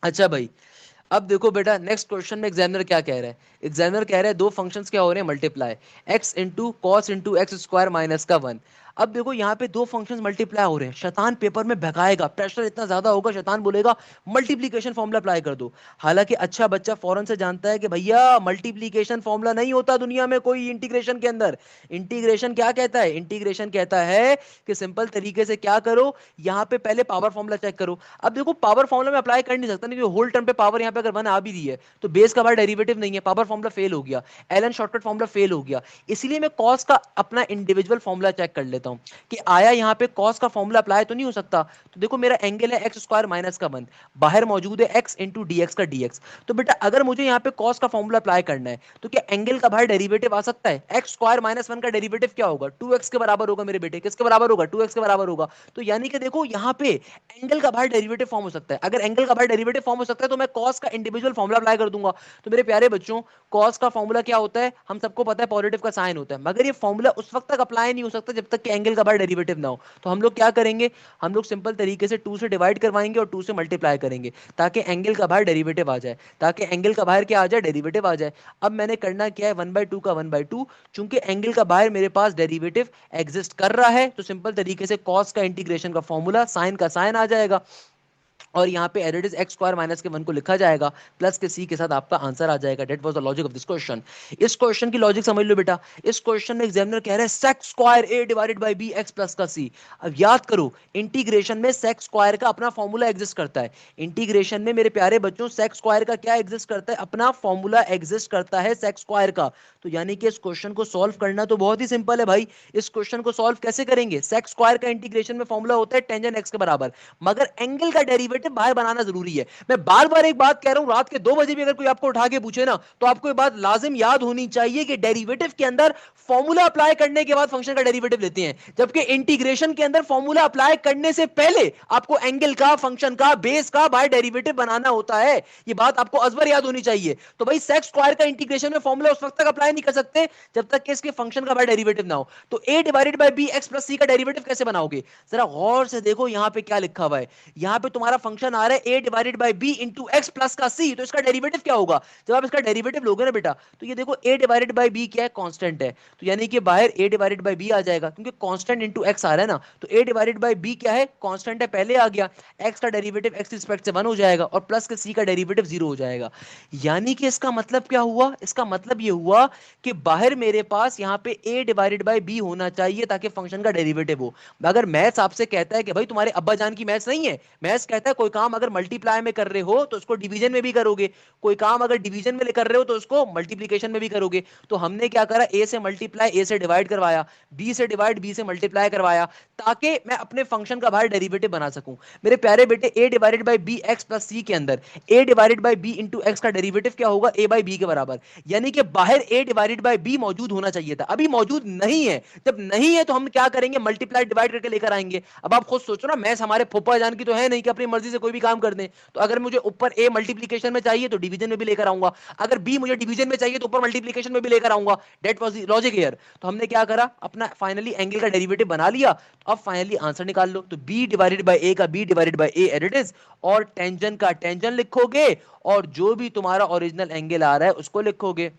[SPEAKER 1] अच्छा भाई, अब देखो बेटा नेक्स्ट क्वेश्चन में एग्जामिनर क्या कह रहा है, एग्जामिनर कह रहा है दो फंक्शंस क्या हो रहे हैं multiply, x into cos into x square minus का 1। अब देखो यहाँ पे दो फंक्शंस मल्टीप्लाई हो रहे हैं, शैतान पेपर में भगाएगा, प्रेशर इतना ज्यादा होगा, शैतान बोलेगा मल्टीप्लीकेशन फॉर्मूला अप्लाई कर दो। हालांकि अच्छा बच्चा फौरन से जानता है कि भैया मल्टीप्लीकेशन फॉर्मूला नहीं होता दुनिया में कोई इंटीग्रेशन के अंदर। इंटीग्रेशन क्या कहता है, इंटीग्रेशन कहता है कि सिंपल तरीके से क्या करो, यहाँ पे पहले पावर फॉर्मूला चेक करो। अब देखो पावर फॉर्मूला में अप्लाई कर नहीं सकता, नहीं होल टर्म पे पावर यहाँ पे अगर 1 आ भी रही है तो बेस का बाहर डेरिवेटिव नहीं है, पावर फॉर्मूला फेल हो गया, एलन शॉर्टकट फॉर्मूला फेल हो गया, इसलिए मैं कॉस का अपना इंडिविजुअल फॉर्मूला चेक कर लेता हूं। चाहता हूँ कि आया यहाँ पे कॉस का फॉर्मूला अप्लाई तो नहीं हो सकता। तो देखो मेरा एंगल है एक्स स्क्वायर माइनस का 1, बाहर मौजूद है एक्स इंटू डी एक्स का dx। तो बेटा अगर मुझे यहाँ पे कॉस का फॉर्मूला अप्लाई करना है तो क्या एंगल का बाहर डेरिवेटिव आ सकता है? एक्स स्क्वायर माइनस 1 का डेरिवेटिव क्या होगा? 2x के बराबर होगा मेरे बेटे। किसके बराबर होगा? 2x के बराबर होगा। तो यानी कि देखो यहाँ पे एंगल का बाहर डेरिवेटिव फॉर्म हो सकता है। अगर एंगल का बाहर डेरिवेटिव फॉर्म हो सकता है तो मैं कॉस का इंडिविजुअल फॉर्मूला अप्लाई कर दूंगा। तो मेरे प्यारे बच्चों, कॉस का फॉर्मूला क्या होता है? हम सबको पता है पॉजिटिव का साइन होता है, मगर ये फॉर्मूला उस वक्त तक अप्लाई नहीं हो सकता जब तक कि एंगल का बाहर डेरिवेटिव ना हो। तो हम लोग क्या करेंगे? हम लोग सिंपल तरीके से 2 से डिवाइड करवाएंगे और 2 से मल्टीप्लाई करेंगे ताकि एंगल का बाहर डेरिवेटिव आ जाए, ताकि एंगल का बाहर क्या आ जाए? डेरिवेटिव आ जाए। अब मैंने करना क्या है? 1/2 का 1/2, चूंकि एंगल का बाहर मेरे पास डेरिवेटिव एग्जिस्ट कर रहा है तो सिंपल तरीके से कॉस का इंटीग्रेशन का फॉर्मूला साइन का साइन आ जाएगा और यहाँ पे as it is x square minus के 1 को लिखा जाएगा, प्लस के सी के साथ आपका आंसर आ जाएगा। That was the logic of this question. इस क्वेश्चन की लॉजिक समझ लो बेटा। इस क्वेश्चन में एग्जामिनर कह रहा है sec square A divided by B x plus का सी। अब याद करो, इंटीग्रेशन में सेक स्क्वायर का अपना फॉर्मूला एग्जिस्ट करता है। इंटीग्रेशन में मेरे प्यारे बच्चों सेक स्क्वायर का क्या एग्जिस्ट करता है? अपना फॉर्मूला एग्जिस्ट करता है सेक स्क्वायर का। तो यानी कि इस क्वेश्चन को सॉल्व करना तो बहुत ही सिंपल है भाई। इस क्वेश्चन को सॉल्व कैसे करेंगे? सेक स्क्वायर का इंटीग्रेशन में फॉर्मूला होता है टेंजेंट एक्स के बराबर, मगर एंगल का डेरिवेटिव बाहर बनाना जरूरी है। मैं बार बार एक बात कह रहा हूं, रात के 2 बजे भी अगर कोई आपको उठा के पूछे ना तो आपको ये बात लाजिम याद होनी चाहिए कि डेरिवेटिव के अंदर फॉर्मूला अप्लाई करने के बाद फंक्शन का डेरिवेटिव लेते हैं, जबकि इंटीग्रेशन के अंदर फॉर्मूला अप्लाई करने से पहले आपको एंगल का, फंक्शन का, बेस का बाहर डेरिवेटिव बनाना होता है। ये बात आपको अजबर याद होनी चाहिए। तो भाई सेक स्क्वायर का इंटीग्रेशन में फॉर्मूला उस वक्त तक अप्लाई नहीं कर सकते जब तक कि इसके फंक्शन का बाहर डेरिवेटिव ना हो। तो a divided by B x plus C का डेरिवेटिव कैसे बनाओगे? जरा गौर से देखो यहां पे क्या लिखा हुआ है। यहां पे तुम्हारा फंक्शन आ रहा है a divided by b into X plus का c, तो इसका डेरिवेटिव क्या होगा? जब आप इसका डेरिवेटिव लोगे ना बेटा तो ये देखो a डिवाइडेड बाय b क्या है? कांस्टेंट है, तो यानी कि बाहर a डिवाइडेड बाय b आ जाएगा क्योंकि कांस्टेंट इंटू x आ रहा है ना। तो a डिवाइडेड बाय b क्या है? कांस्टेंट है, पहले आ गया। x का डेरिवेटिव x रिस्पेक्ट से 1 हो जाएगा और प्लस के c का डेरिवेटिव 0 हो जाएगा। यानी कि इसका मतलब क्या हुआ? इसका मतलब ये हुआ कि बाहर मेरे पास यहाँ पे a डिवाइडेड बाय b होना चाहिए ताकि फंक्शन का डेरिवेटिव हो। अगर मैथ्स आपसे कहता है कि भाई तुम्हारे अब्बा जान की मैथ्स नहीं है, मैथ्स कहता है कोई काम अगर मल्टीप्लाई में कर रहे हो तो उसको डिवीजन में भी करोगे, कोई काम अगर डिवीजन में कर रहे हो तो उसको मल्टीप्लीकेशन में भी करोगे। तो हमने क्या करा? a से मल्टीप्लाई a से डिवाइड करवाया, b से डिवाइड b से मल्टीप्लाई करवाया, ताकि मैं अपने फंक्शन का बाहर डेरिवेटिव बना सकूं। मेरे प्यारे बेटे a divided by b X plus C के अंदर a divided by b into X का डेरिवेटिव क्या होगा? a बाय b के बराबर। यानी कि बाहर a डिवाइडेड बाय b मौजूद होना चाहिए था, अभी मौजूद नहीं है। जब नहीं है तो हम क्या करेंगे? मल्टीप्लाई डिवाइड करके लेकर आएंगे। अब आप खुद सोचो ना, मैथ्स हमारे फूफा जान की तो है नहीं कि अपनी मर्जी से कोई भी काम कर दें। तो अगर मुझे ऊपर a मल्टीप्लीकेशन में चाहिए तो डिवीजन में भी लेकर आऊंगा, अगर b मुझे डिवीजन में चाहिए तो ऊपर मल्टीप्लीकेशन में भी लेकर आऊंगा। That was the logic here. तो हमने क्या करा? अपना फाइनली एंगल का डेरिवेटिव बना लिया। तो अब फाइनली आंसर निकाल लो। तो b डिवाइडेड बाय a का b divided by a as it is, और टेंजेंट का टेंजेंट लिखोगे और जो भी तुम्हारा ओरिजिनल एंगल आ रहा है उसको लिखोगे,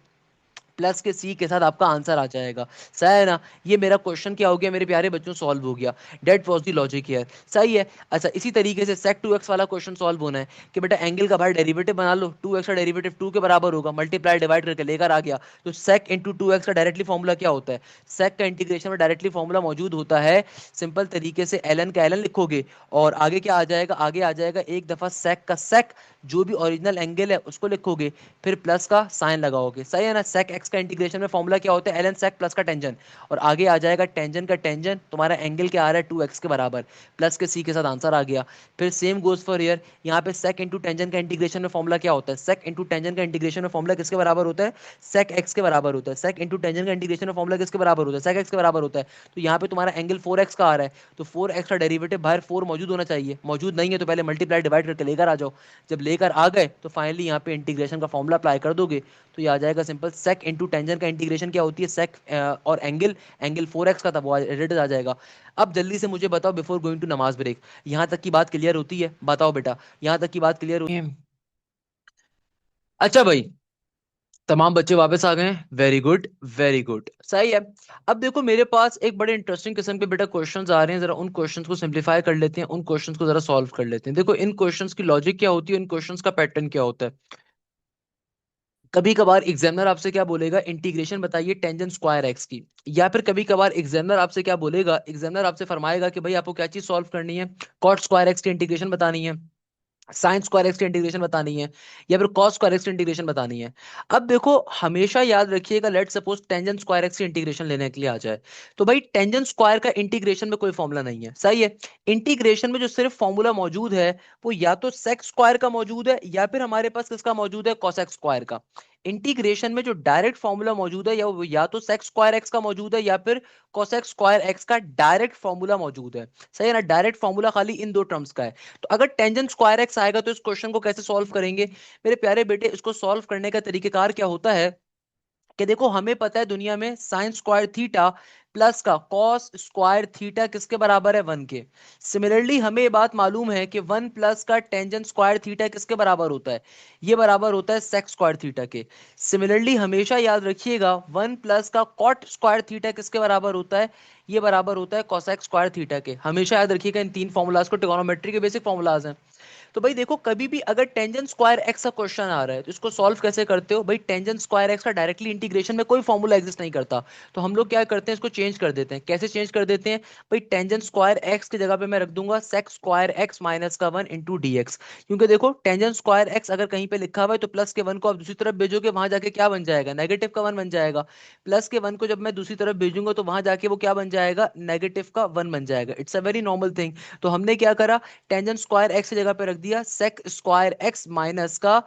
[SPEAKER 1] प्लस के सी के साथ आपका आंसर आ जाएगा। सही है ना? ये मेरा क्वेश्चन क्या हो गया मेरे प्यारे बच्चों? सॉल्व हो गया। That was the logic here. सही है। अच्छा, इसी तरीके से सेक 2x वाला क्वेश्चन सॉल्व होना है कि बेटा एंगल का बाहर डेरिवेटिव बना लो, 2x का डेरिवेटिव 2 के बराबर होगा, मल्टीप्लाई डिवाइड करके लेकर आ गया। तो सेक इंटू 2x का डायरेक्टली फॉर्मूला क्या होता है? सेक का इंटीग्रेशन में डायरेक्टली फॉर्मूला मौजूद होता है, सिंपल तरीके से ln का ln लिखोगे और आगे क्या आ जाएगा? आगे आ जाएगा एक दफा सेक का सेक, जो भी ओरिजिनल एंगल है उसको लिखोगे, फिर प्लस का साइन लगाओगे। सही है ना? सेक एक्स का इंटीग्रेशन में फॉर्मूला क्या होता है? ln सेक प्लस का टेंजेंट, और आगे आ जाएगा टेंजेंट का टेंजेंट। तुम्हारा एंगल क्या आ रहा है? 2x के बराबर, प्लस के सी के साथ आंसर आ गया। फिर सेम गोज फॉर ईयर, यहाँ पे सेक इंटू टेंजेंट का इंटीग्रेशन में फॉर्मूला क्या होता है? सेक इंटू टेंजेंट का इंटीग्रेशन में फॉर्मूला किसके बराबर होता है? सेक एक्स के बराबर होता है। सेक इंटू टेंजेंट का इंटीग्रेशन में फॉर्मूला किसके बराबर होता है? सेक एक्स के बराबर होता है। तो यहाँ पे तुम्हारा एंगल 4x का आ रहा है, तो 4x का डेरिवेटिव बाहर 4 मौजूद होना चाहिए। मौजूद नहीं है तो पहले मल्टीप्लाई डिवाइड करके लेकर आ जाओ। जब लेकर आ गए तो फाइनली यहाँ पे इंटीग्रेशन का फॉर्मूला अप्लाई कर दोगे तो ये आ जाएगा सिंपल। सेक इंटू टेंजेंट का इंटीग्रेशन क्या होती है? सेक और एंगल, एंगल 4x का था वो एडिट आ जाएगा। अब जल्दी से मुझे बताओ बिफोर गोइंग टू नमाज ब्रेक, यहाँ तक की बात क्लियर होती है? बताओ बेटा, यहाँ तक की बात क्लियर होती है? अच्छा भाई, तमाम बच्चे वापस आ गए हैं। वेरी गुड, वेरी गुड, सही है। अब देखो मेरे पास एक बड़े इंटरेस्टिंग किस्म के बेटा क्वेश्चंस आ रहे हैं, जरा उन क्वेश्चंस को सिंप्लीफाई कर लेते हैं, उन क्वेश्चंस को जरा सॉल्व कर लेते हैं। देखो इन क्वेश्चंस की लॉजिक क्या होती है, इन क्वेश्चंस का पैटर्न क्या होता है। कभी कभार एग्जामिनर आपसे क्या बोलेगा? इंटीग्रेशन बताइए टेंजेंट स्क्वायर एक्स की। या फिर कभी कभार एग्जामिनर आपसे क्या बोलेगा? एग्जामिनर आपसे फरमाएगा कि भाई आपको क्या चीज सॉल्व करनी है? कॉट स्क्वायर एक्स की इंटीग्रेशन बतानी है। साइन स्क्वायर एक्स की इंटीग्रेशन बतानी है या फिर कॉस स्क्वायर एक्स की इंटीग्रेशन बतानी है। अब देखो हमेशा याद रखिएगा, let suppose tangent square x की इंटीग्रेशन लेने के लिए आ जाए, तो भाई टेंजेंट स्क्वायर का इंटीग्रेशन में कोई फॉर्मूला नहीं है, सही है। इंटीग्रेशन में जो सिर्फ फॉर्मूला मौजूद है वो या तो सेक स्क्वायर का मौजूद है या फिर हमारे पास किसका मौजूद है, कोसेक स्क्वायर का। इंटीग्रेशन में जो डायरेक्ट फॉर्मूला मौजूद है या तो सेक स्क्वायर एक्स का मौजूद है या फिर कोसेक स्क्वायर एक्स का डायरेक्ट फॉर्मूला मौजूद है, सही है ना। डायरेक्ट फॉर्मूला खाली इन दो टर्म्स का है। तो अगर टेंजेंट स्क्वायर एक्स आएगा तो इस क्वेश्चन को कैसे सॉल्व करेंगे मेरे प्यारे बेटे। इसको सॉल्व करने का तरीकेकार क्या होता है कि देखो हमें पता है दुनिया में साइन स्क्वायर थीटा प्लस का कॉस स्क्वायर थीटा किसके बराबर है, 1 के। सिमिलरली हमें ये बात मालूम है कि 1 प्लस का टेंजेंट स्क्वायर थीटा किसके बराबर होता है, ये बराबर होता है सेक स्क्वायर थीटा के। सिमिलरली हमेशा याद रखिएगा 1 प्लस का कॉट स्क्वायर थीटा किसके बराबर होता है, ये बराबर होता है कोसेक स्क्वायर थीटा के। हमेशा याद रखिएगा इन तीन फॉर्मूलाज को, ट्रिगोनोमेट्री के बेसिक फॉर्मूलाज हैं। तो भाई देखो कभी भी अगर टेंजेंट स्क्वायर एक्स का क्वेश्चन आ रहा है तो इसको सॉल्व कैसे करते हो भाई, टेंजेंट स्क्वायर एक्स का डायरेक्टली इंटीग्रेशन में कोई फॉर्मूला एग्जिस्ट नहीं करता। तो हम लोग क्या करते हैं, इसको चेंज कर देते हैं। कैसे चेंज कर देते हैं भाई, टेंजेंट स्क्वायर एक्स की जगह पे मैं रख दूंगा सेक स्क्वायर एक्स माइनस का 1 इंटू डी एक्स। क्योंकि देखो टेंजेंट स्क्वायर एक्स अगर कहीं पे लिखा हुआ है तो प्लस के 1 को आप दूसरी तरफ भेजोगे, वहां जाके क्या बन जाएगा, नेगेटिव का 1 बन जाएगा। प्लस के 1 को जब मैं दूसरी तरफ भेजूंगा तो वहां जाके वो क्या बन जाएगा, नेगेटिव का 1 बन जाएगा। It's a very normal thing. तो हमने क्या करा, टेंजेंट स्क्वायर एक्स की जगह पे रख दिया सेक स्क्वायर एक्स माइनस का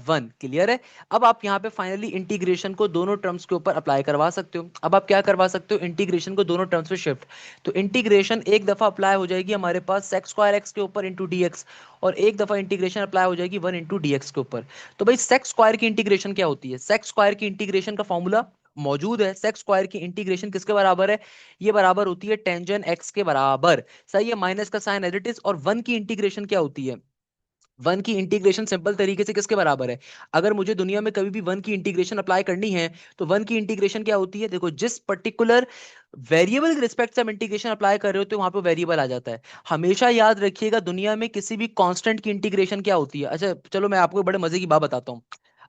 [SPEAKER 1] 1। क्लियर है। अब आप यहाँ पे फाइनली इंटीग्रेशन को दोनों टर्म्स के ऊपर अप्लाई करवा सकते हो। अब आप क्या करवा सकते हो, इंटीग्रेशन को दोनों टर्म्स पे शिफ्ट। तो इंटीग्रेशन एक दफा अप्लाई हो जाएगी हमारे पास सेक स्क्वायर एक्स के ऊपर इंटू डी एक्स, और एक दफा इंटीग्रेशन अप्लाई हो जाएगी 1 इंटू डी एक्स के ऊपर। तो भाई सेक स्क्वायर की इंटीग्रेशन क्या होती है, सेक स्क्वायर की इंटीग्रेशन का फॉर्मूला मौजूद है। सेक स्क्वायर की इंटीग्रेशन किसके बराबर है, ये बराबर होती है टेंजेंट एक्स के बराबर, सही है। माइनस का साइन एज इट इज। और 1 की इंटीग्रेशन क्या होती है, 1 की इंटीग्रेशन सिंपल तरीके से किसके बराबर है। अगर मुझे दुनिया में कभी भी 1 की इंटीग्रेशन अप्लाई करनी है तो 1 की इंटीग्रेशन क्या होती है, देखो जिस पर्टिकुलर वेरिएबल के रिस्पेक्ट से हम इंटीग्रेशन अप्लाई कर रहे होते हैं वहां पे वेरिएबल आ जाता है। हमेशा याद रखिएगा दुनिया में किसी भी कांस्टेंट की इंटीग्रेशन क्या होती है। अच्छा चलो मैं आपको बड़े मजे की बात बताता हूँ।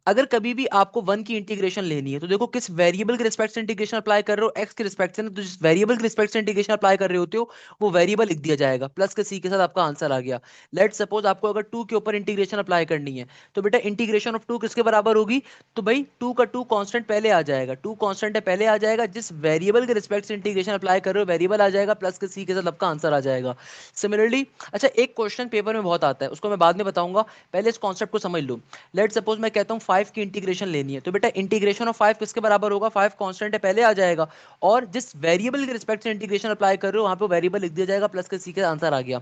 [SPEAKER 1] अगर कभी भी आपको 1 की इंटीग्रेशन लेनी है तो देखो किस वेरिएबल के रिस्पेक्ट से इंटीग्रेशन अप्लाई कर रहे हो, एक्स के रिस्पेक्ट से ना। तो जिस वेरिएबल के रिस्पेक्ट से इंटीग्रेशन अप्लाई कर रहे होते हो वो वेरिएबल लिख दिया जाएगा, प्लस के सी के साथ आपका आंसर आ गया। लेट सपोज आपको अगर 2 के ऊपर इंटीग्रेशन अप्लाई करनी है तो बेटा इंटीग्रेशन ऑफ 2 किसके बराबर होगी, तो भाई 2 का 2 कांस्टेंट पहले आ जाएगा, 2 कांस्टेंट है पहले आ जाएगा। जिस वेरिएबल के रिस्पेक्ट से इंटीग्रेशन अप्लाई कर रहे हो वेरिएबल आ जाएगा, प्लस के सी के साथ आपका आंसर आ जाएगा। सिमिलरली अच्छा एक क्वेश्चन पेपर में बहुत आता है, उसको मैं बाद में बताऊंगा, पहले इस कॉन्सेप्ट को समझ लो। लेट सपोज मैं कहता हूँ 5 की इंटीग्रेशन लेनी है, तो बेटा इंटीग्रेशन ऑफ 5 किसके बराबर होगा, 5 कांस्टेंट है पहले आ जाएगा, और जिस वेरिएबल के रिस्पेक्ट से इंटीग्रेशन अप्लाई कर रहे हो वहां पे वेरिएबल लिख दिया जाएगा, प्लस के सी के आंसर आ गया।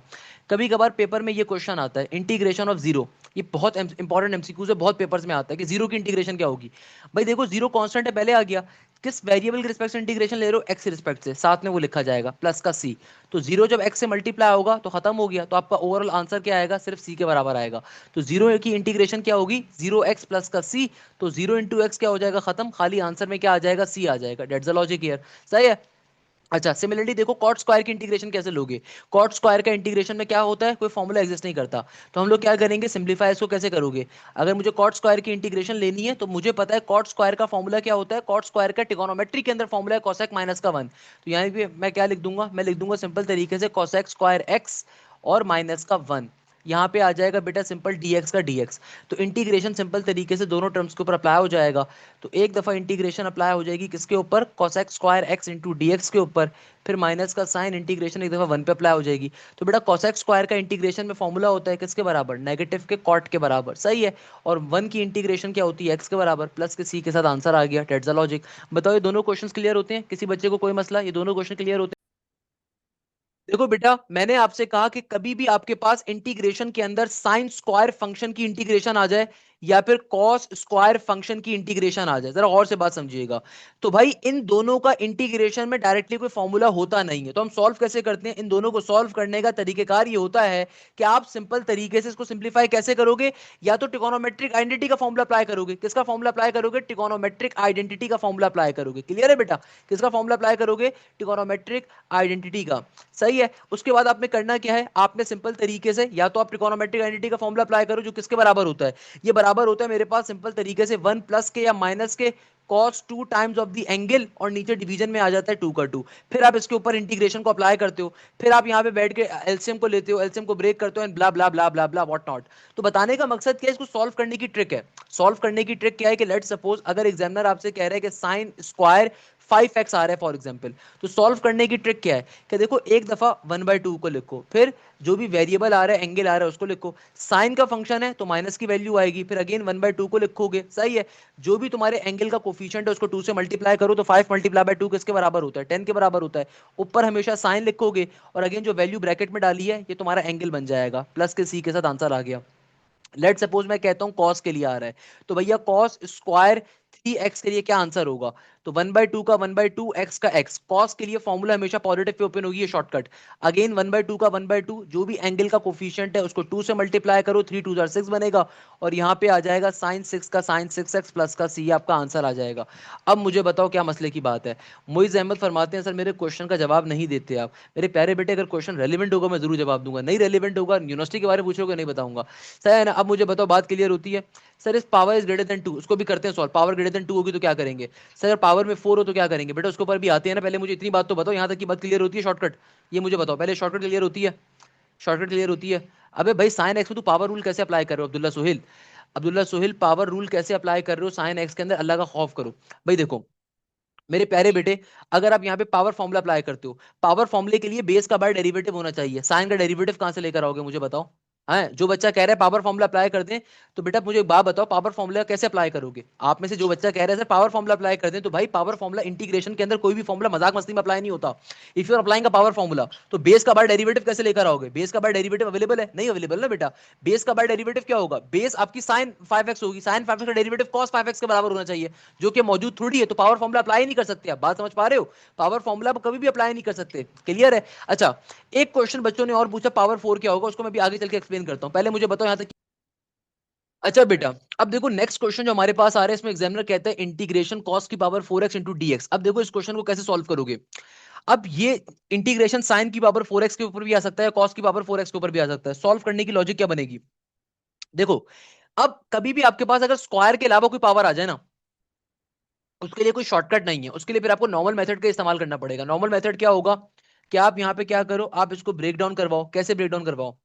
[SPEAKER 1] कभी कभार पेपर में ये क्वेश्चन आता है इंटीग्रेशन ऑफ जीरो, ये बहुत इंपॉर्टेंट एमसीक्यूज है, बहुत पेपर्स में आता है कि जीरो की इंटीग्रेशन क्या होगी। भाई देखो जीरो कांस्टेंट है पहले आ गया, किस वेरिएबल के रिस्पेक्ट से इंटीग्रेशन ले रहे हो, एक्स के रिस्पेक्ट से, साथ में वो लिखा जाएगा प्लस का सी। तो जीरो जब एक्स से मल्टीप्लाई होगा तो खत्म हो गया, तो आपका ओवरऑल आंसर क्या आएगा, सिर्फ सी के बराबर आएगा। तो जीरो की इंटीग्रेशन क्या होगी, जीरो एक्स प्लस का सी। तो जीरो इंटू एक्स क्या हो जाएगा, खत्म, खाली आंसर में क्या आ जाएगा, सी आ जाएगा। डेट्स द लॉजिक हियर, सही है। अच्छा सिमिलरली देखो कॉट स्क्वायर की इंटीग्रेशन कैसे लोगे, कॉट स्क्वायर का इंटीग्रेशन में क्या होता है, कोई फॉर्मूला एग्जिस्ट नहीं करता। तो हम लोग क्या करेंगे, सिंप्लीफाई इसको कैसे करोगे। अगर मुझे कॉट स्क्वायर की इंटीग्रेशन लेनी है तो मुझे पता है कॉट स्क्वायर का फॉर्मूला क्या होता है, कॉट स्क्वायर का ट्रिगोनोमेट्री के अंदर फॉर्मूला है कोसेक माइनस का 1। तो यहाँ पे मैं क्या लिख दूंगा, मैं लिख दूंगा सिंपल तरीके से कोसेक स्क्वायर एक्स और माइनस का 1। यहाँ पे आ जाएगा बेटा सिंपल dx का dx। तो इंटीग्रेशन सिंपल तरीके से दोनों टर्म्स के ऊपर अप्लाई हो जाएगा। तो एक दफा इंटीग्रेशन अप्लाई हो जाएगी किसके ऊपर, cosec square X into D के ऊपर, फिर माइनस का साइन इंटीग्रेशन एक दफा 1 पे अप्लाई हो जाएगी। तो बेटा कोसेक स्क्वायर का इंटीग्रेशन में फॉर्मूला होता है किसके बराबर, नेगेटिव के कॉट के बराबर, सही है। और 1 की इंटीग्रेशन क्या होती है, एक्स के बराबर, प्लस के सी के साथ आंसर आ गया। That's the logic. बताओ ये दोनों क्वेश्चंस क्लियर होते हैं, किसी बच्चे को कोई मसला, ये दोनों क्वेश्चन क्लियर होते हैं। देखो बेटा मैंने आपसे कहा कि कभी भी आपके पास इंटीग्रेशन के अंदर साइन स्क्वायर फंक्शन की इंटीग्रेशन आ जाए या फिर कॉस स्क्वायर फंक्शन की इंटीग्रेशन आ जाए, जरा और से बात समझिएगा। तो भाई इन दोनों का इंटीग्रेशन में डायरेक्टली कोई फॉर्मूला होता नहीं है, तो हम सॉल्व कैसे करते हैं, इन दोनों को सॉल्व करने का तरीकेकार ये होता है कि आप सिंपल तरीके से इसको सिंप्लीफाई कैसे करोगे, या तो ट्रिगोनोमेट्रिक आइडेंटिटी का फॉर्मूला अप्लाई करोगे, किसका फॉर्मूला अप्लाई करोगे, ट्रिगोनोमेट्रिक आइडेंटिटी का फॉर्मूला अप्लाई करोगे। क्लियर है बेटा, किसका फॉर्मूला अप्लाई करोगे, ट्रिगोनोमेट्रिक आइडेंटिटी का, सही है। उसके बाद आपने करना क्या है, आपने सिंपल तरीके से या तो आप ट्रिगोनोमेट्रिक आइडेंटिटी का फॉर्मूला अप्लाई करो जो किसके बराबर होता है, ये बराबर बराबर होता है मेरे पास सिंपल तरीके से 1 प्लस के या माइनस के cos 2 times of the angle, और नीचे डिवीजन में आ जाता है 2 का 2। फिर आप इसके ऊपर इंटीग्रेशन को अप्लाई करते हो, फिर आप यहाँ पे बैठ के एलसीएम को लेते हो, एलसीएम को ब्रेक करते हो, and blah blah blah blah blah what not. तो बताने का मकसद क्या है, इसको सॉल्व करने की ट्रिक है। सॉल्व करने की ट्रिक क्या है कि लेट सपोज अगर एग्जामिनर आपसे कह रहा है कि साइन स्क्वायर 5x आ रहा है फॉर एग्जाम्पल, तो सॉल्व करने की ट्रिक क्या है कि देखो एक दफा 1/2 को लिखो, फिर जो भी वेरिएबल आ रहा है एंगल आ रहा है उसको लिखो, साइन का फंक्शन है तो माइनस की वैल्यू आएगी, फिर अगेन 1/2 को लिखोगे, सही है। जो भी तुम्हारे एंगल का कोफिशिएंट है उसको 2 से मल्टीप्लाई करो, तो 5 मल्टीप्लाई बाय 2 किसके बराबर होता है, 10 के बराबर होता है। ऊपर हमेशा साइन लिखोगे, और अगेन जो वैल्यू ब्रैकेट में डाली है ये तुम्हारा एंगल बन जाएगा, प्लस के सी के साथ आंसर आ गया। लेट सपोज मैं कहता हूं कॉस के लिए आ रहा है, तो भैया कॉस स्क्वायर 3x के लिए क्या आंसर होगा, तो 1/2 का 1/2 x का x, कॉस के लिए फॉर्मूला हमेशा पॉजिटिव पे ओपन होगी, ये शॉर्टकट। अगेन 1/2 का 1/2, जो भी एंगल का कोफिशिएंट है उसको 2 से मल्टीप्लाई करो, 3 2 6 बनेगा, और यहाँ पे आ जाएगा साइन 6 का साइन 6x प्लस का c, आपका आंसर आ जाएगा। अब मुझे बताओ क्या मसले की बात है। मुइज अहमद फरमाते हैं सर मेरे क्वेश्चन का जवाब नहीं देते आप। मेरे प्यारे बेटे अगर क्वेश्चन रेलिवेंट होगा मैं जरूर जवाब दूंगा, नहीं रेलिवेंट होगा यूनिवर्सिटी के बारे में पूछोगे नहीं बताऊंगा, सही है ना। अब मुझे बताओ बात क्लियर होती है। सर इस पावर इज ग्रेटर देन 2, उसको भी करते हैं सॉल्व, पावर ग्रेटर देन 2 होगी तो क्या करेंगे। सर अगर पावर में 4 हो तो क्या करेंगे, बेटा उसके ऊपर भी आते हैं ना, पहले मुझे इतनी बात तो बताओ, यहां तक की बात क्लियर होती है शॉर्टकट, ये मुझे बताओ पहले, शॉर्टकट क्लियर होती है, शॉर्टकट क्लियर होती है। अबे भाई साइन एक्स में तू पावर रूल कैसे अप्लाई कर रहे हो अब्दुल्ला सोहेल, अब्दुल्ला सोहेल पावर रूल कैसे अप्लाई कर रहे हो साइन एक्स के अंदर, अल्लाह का खौफ करो। भाई देखो मेरे प्यारे बेटे, अगर आप यहाँ पे पावर फॉर्मूला अप्लाई करते हो, पावर फॉर्मूले के लिए बेस का बार डेरिवेटिव होना चाहिए, साइन का डेरिवेटिव कहां से लेकर आओगे मुझे बताओ। है जो बच्चा कह रहा है पावर फॉर्मूला अप्लाई कर दें, तो बेटा मुझे एक बात बताओ पावर फॉर्मूला कैसे अप्लाई करोगे। आप में से जो बच्चा कह रहा है सर पावर फॉर्मूला अप्लाई कर दें, तो भाई पावर फॉर्मूला इंटीग्रेशन के अंदर कोई भी फॉर्मूला मजाक मस्ती में अप्लाई नहीं होता। इफ यू आर अप्लाइंग का पावर फॉर्मूला, तो बेस का बार डेरिवेटिव कैसे लेकर आओगे, बेस का बार डेरिवेटिव अवेलेबल है नहीं, अवेलेबल ना बेटा। बेस का बार डेरिवेटिव क्या होगा, बेस आपकी साइन 5x होगी, साइन 5x का डेरिवेटिव cos 5x के बराबर होना चाहिए, जो कि मौजूद थोड़ी है, तो पावर फॉर्मूला अप्लाई नहीं कर सकते। आप बात समझ पा रहे हो, पावर फॉर्मूला कभी भी अप्लाई नहीं कर सकते, क्लियर है। अच्छा एक क्वेश्चन बच्चों ने और पूछा पावर 4 क्या होगा, उसको मैं भी आगे चल के एक्सप्लेन करता हूं, पहले मुझे बताओ यहां तक। अच्छा बेटा अब देखो नेक्स्ट क्वेश्चन जो हमारे पास आ रहा है, इसमें एग्जामिनर कहता है इंटीग्रेशन cos की पावर 4x इंटू dx। अब देखो इस क्वेश्चन को कैसे सॉल्व करोगे। अब ये इंटीग्रेशन साइन की पावर 4x के ऊपर भी आ सकता है, cos की पावर 4x के ऊपर भी आ सकता है। सॉल्व करने की लॉजिक क्या बनेगी, देखो अब कभी भी आपके पास अगर स्क्वायर के अलावा कोई पावर आ जाए ना, उसके लिए कोई शॉर्टकट नहीं है, उसके लिए फिर आपको नॉर्मल मेथड का इस्तेमाल करना पड़ेगा। नॉर्मल मेथड क्या होगा कि आप यहाँ पे क्या करो, आप इसको ब्रेक डाउन करवाओ। कैसे ब्रेक डाउन करवाओ,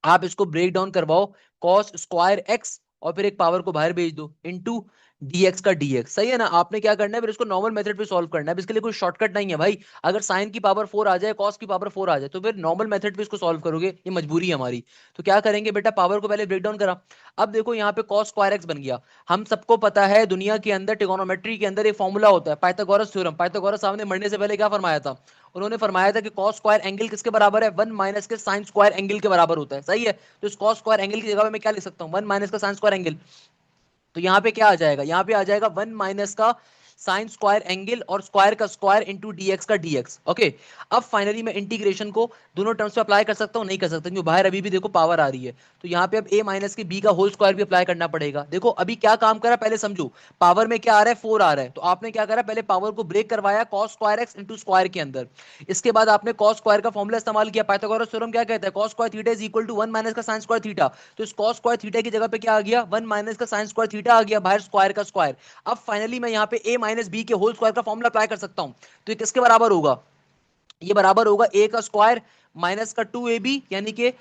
[SPEAKER 1] आप इसको ब्रेक डाउन करवाओ कॉस स्क्वायर एक्स, और फिर एक पावर को बाहर भेज दो इनटू dx का dx, सही है ना। आपने क्या करना है फिर इसको नॉर्मल मेथड पे सॉल्व करना है, इसके लिए कोई शॉर्टकट नहीं है भाई। अगर साइन की पावर 4 आ जाए, कॉस की पावर 4 आ जाए, तो फिर नॉर्मल मेथड पे इसको सॉल्व करोगे, ये मजबूरी है हमारी। तो क्या करेंगे बेटा, पावर को पहले ब्रेक डाउन करा। अब देखो यहाँ पे कॉस स्क्वायर एक्स बन गया। हम सबको पता है दुनिया के अंदर ट्रिगोनोमेट्री के अंदर एक फॉर्मूला होता है पाइथागोरस थ्योरम। पाइथागोरस साहब ने मरने से पहले क्या फरमाया था, उन्होंने फरमाया था कि कॉस स्क्वायर एंगल किसके बराबर है, 1 माइनस के साइन स्क्वायर एंगल के बराबर होता है, सही है। तो इस कॉस स्क्वायर एंगल की जगह पे मैं क्या लिख सकता हूँ, 1 माइनस का साइन स्क्वायर एंगल। तो यहाँ पे क्या आ जाएगा, यहाँ पे आ जाएगा 1 माइनस का साइन स्क्वायर एंगल और स्क्वायर का स्क्वायर इंटू डीएक्स का डीएक्स, ओके। अब फाइनली मैं इंटीग्रेशन को दोनों टर्म्स पे अप्लाई कर सकता हूँ, नहीं कर सकता, क्योंकि बाहर अभी भी देखो पावर आ रही है। तो यहाँ पे अब a माइनस के b का होल स्क्वायर भी अप्लाई करना पड़ेगा। देखो अभी क्या काम करा पहले समझो, पावर में क्या आ रहा है 4 आ रहा है, तो आपने क्या करा पहले पावर को ब्रेक करवाया cos square X into square के अंदर। इसके बाद आपने कॉस स्क्वायर का फॉर्मूला इस्तेमाल किया, पाइथागोरस थ्योरम क्या कहता है, cos square theta is equal to 1 minus का साइन स्क्वायर थीटा। तो इस कॉस स्क्वायर थीटा की जगह पे क्या आ गया, 1 माइनस का साइन स्क्वायर थीटा आ गया, बाहर स्क्वायर का स्क्वायर। अब फाइनली मैं यहाँ पे a माइनस बी के होल स्क्वायर का फॉर्मूला अप्लाई कर सकता हूं। तो ये किसके बराबर होगा, ये बराबर होगा a का स्क्वायर माइनस का 2ab, यानी कि